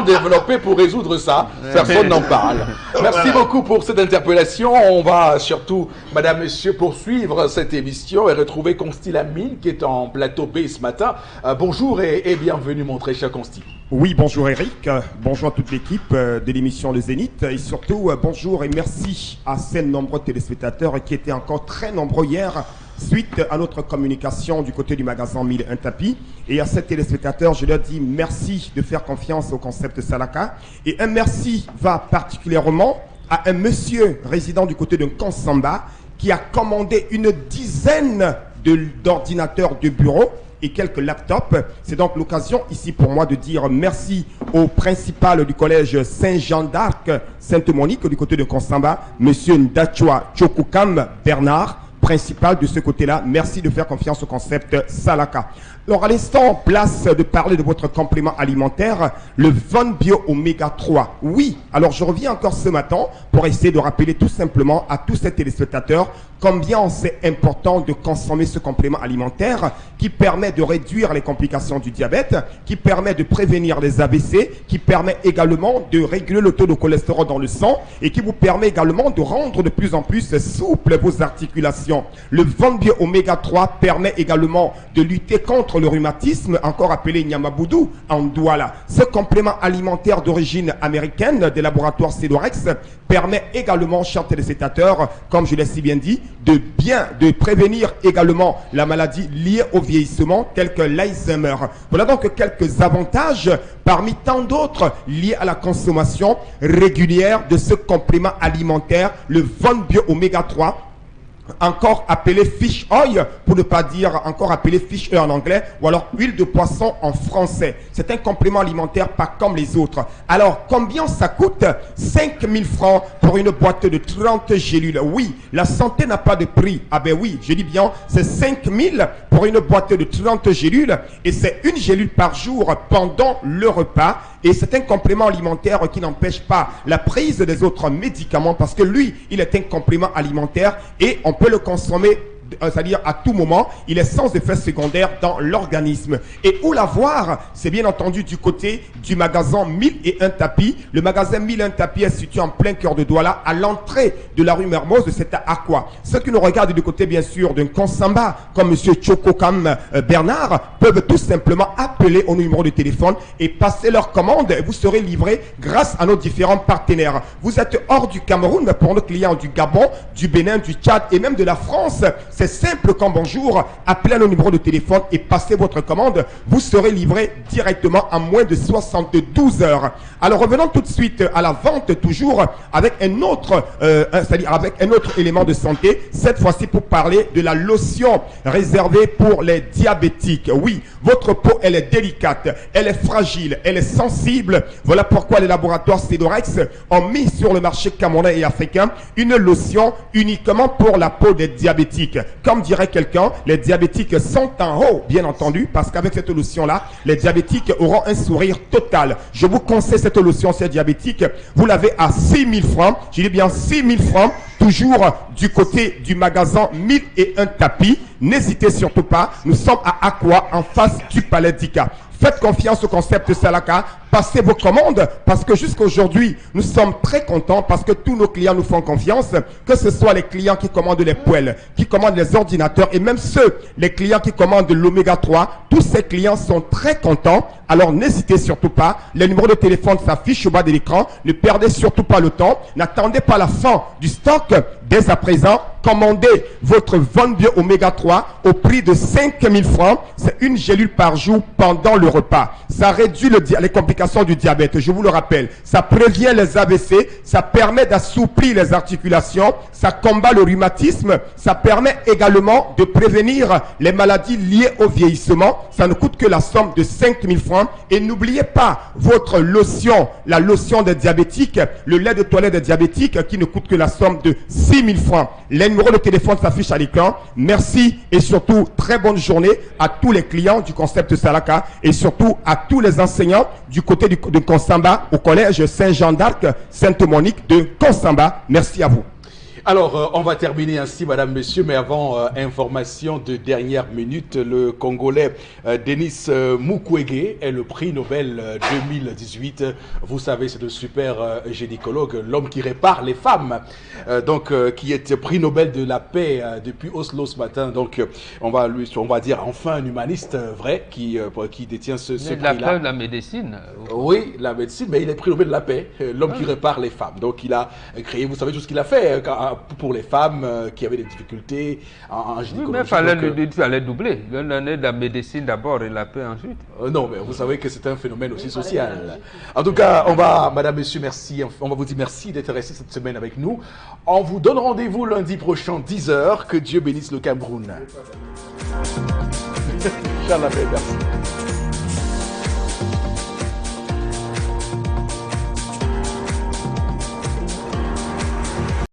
développé pour résoudre ça? Personne n'en parle. Merci beaucoup pour cette interpellation. On va surtout, madame, monsieur, poursuivre cette émission et retrouver Consti Lamine qui est en plateau B ce matin. Bonjour et bienvenue, mon très cher Consti. Oui, bonjour Eric, bonjour à toute l'équipe de l'émission Le Zénith et surtout bonjour et merci à ces nombreux téléspectateurs qui étaient encore très nombreux hier suite à notre communication du côté du magasin 1001 tapis. Et à ces téléspectateurs, je leur dis merci de faire confiance au concept Salaka. Et un merci va particulièrement à un monsieur résident du côté de Kansamba qui a commandé une dizaine d'ordinateurs de bureau et quelques laptops. C'est donc l'occasion ici pour moi de dire merci au principal du collège Saint-Jean d'Arc, Sainte-Monique du côté de Kansamba, monsieur Ndachwa Chokukam Bernard, principal de ce côté-là. Merci de faire confiance au concept Salaka. Alors à l'instant, place de parler de votre complément alimentaire, le Von Bio Oméga 3. Oui, alors je reviens encore ce matin pour essayer de rappeler tout simplement à tous ces téléspectateurs combien c'est important de consommer ce complément alimentaire qui permet de réduire les complications du diabète, qui permet de prévenir les AVC, qui permet également de réguler le taux de cholestérol dans le sang et qui vous permet également de rendre de plus en plus souples vos articulations. Le Von Bio Oméga 3 permet également de lutter contre le rhumatisme, encore appelé Nyamaboudou en Douala. Ce complément alimentaire d'origine américaine des laboratoires Cedorex permet également, chers téléspectateurs, comme je l'ai si bien dit, de prévenir également la maladie liée au vieillissement, telle que l'Alzheimer. Voilà donc quelques avantages parmi tant d'autres liés à la consommation régulière de ce complément alimentaire, le Von Bio Oméga 3. Encore appelé fish oil, pour ne pas dire encore appelé fish oil en anglais, ou alors huile de poisson en français. C'est un complément alimentaire pas comme les autres. Alors, combien ça coûte? 5000 francs pour une boîte de 30 gélules. Oui, la santé n'a pas de prix. Ah ben oui, je dis bien, c'est 5000 pour une boîte de 30 gélules, et c'est une gélule par jour pendant le repas. Et c'est un complément alimentaire qui n'empêche pas la prise des autres médicaments parce que lui, il est un complément alimentaire et on peut le consommer, c'est-à-dire à tout moment, il est sans effet secondaire dans l'organisme. Et où l'avoir? C'est bien entendu du côté du magasin 1001 tapis. Le magasin 1001 tapis est situé en plein cœur de Douala, à l'entrée de la rue Mermoz, c'est à Aqua. Ceux qui nous regardent du côté, bien sûr, d'un Kansamba, comme monsieur Chokokam Bernard, peuvent tout simplement appeler au numéro de téléphone et passer leur commande. Et vous serez livré grâce à nos différents partenaires. Vous êtes hors du Cameroun, mais pour nos clients du Gabon, du Bénin, du Tchad et même de la France, c'est simple comme bonjour, appelez nos numéros de téléphone et passez votre commande. Vous serez livré directement en moins de 72 heures. Alors revenons tout de suite à la vente, toujours avec un autre, c'est-à-dire avec un autre élément de santé. Cette fois-ci pour parler de la lotion réservée pour les diabétiques. Oui, votre peau elle est délicate, elle est fragile, elle est sensible. Voilà pourquoi les laboratoires Cedorex ont mis sur le marché camerounais et africain une lotion uniquement pour la peau des diabétiques. Comme dirait quelqu'un, les diabétiques sont en haut, bien entendu, parce qu'avec cette lotion-là, les diabétiques auront un sourire total. Je vous conseille cette lotion, ces diabétiques. Vous l'avez à 6000 francs. Je dis bien 6000 francs, toujours du côté du magasin 1001 tapis. N'hésitez surtout pas, nous sommes à Aqua, en face du Palais d'Ika. Faites confiance au concept Salaka, passez vos commandes parce que jusqu'à aujourd'hui, nous sommes très contents parce que tous nos clients nous font confiance, que ce soit les clients qui commandent les poêles, qui commandent les ordinateurs et même les clients qui commandent l'Oméga 3, tous ces clients sont très contents. Alors n'hésitez surtout pas, les numéros de téléphone s'affichent au bas de l'écran, ne perdez surtout pas le temps, n'attendez pas la fin du stock dès à présent. commandez votre Vonbio Oméga 3 au prix de 5 000 francs. C'est une gélule par jour pendant le repas. Ça réduit les complications du diabète, je vous le rappelle. Ça prévient les AVC, ça permet d'assouplir les articulations, ça combat le rhumatisme, ça permet également de prévenir les maladies liées au vieillissement. Ça ne coûte que la somme de 5 000 francs. Et n'oubliez pas votre lotion, la lotion des diabétiques, le lait de toilette des diabétiques qui ne coûte que la somme de 6 000 francs. Les numéros de téléphone s'affichent à l'écran. Merci et surtout très bonne journée à tous les clients du concept Salaka et surtout à tous les enseignants du côté de Konsamba au collège Saint-Jean d'Arc, Sainte-Monique de Konsamba. Merci à vous. Alors, on va terminer ainsi, madame, monsieur, mais avant, information de dernière minute, le Congolais Denis Mukwege est le prix Nobel 2018. Vous savez, c'est un super gynécologue, l'homme qui répare les femmes, qui est prix Nobel de la paix depuis Oslo ce matin. Donc, on va dire enfin un humaniste vrai qui détient ce prix-là. La paix, la médecine. Oui, la médecine, mais il est prix Nobel de la paix, l'homme qui répare les femmes. Donc, il a créé, vous savez tout ce qu'il a fait pour les femmes qui avaient des difficultés en gynécologie. Oui, mais il fallait doubler. L'année de la médecine d'abord et la paix ensuite. Non, mais vous savez que c'est un phénomène aussi social. En tout cas, madame, monsieur, merci. On va vous dire merci d'être resté cette semaine avec nous. On vous donne rendez-vous lundi prochain, 10h. Que Dieu bénisse le Cameroun. Inch'Allah, merci.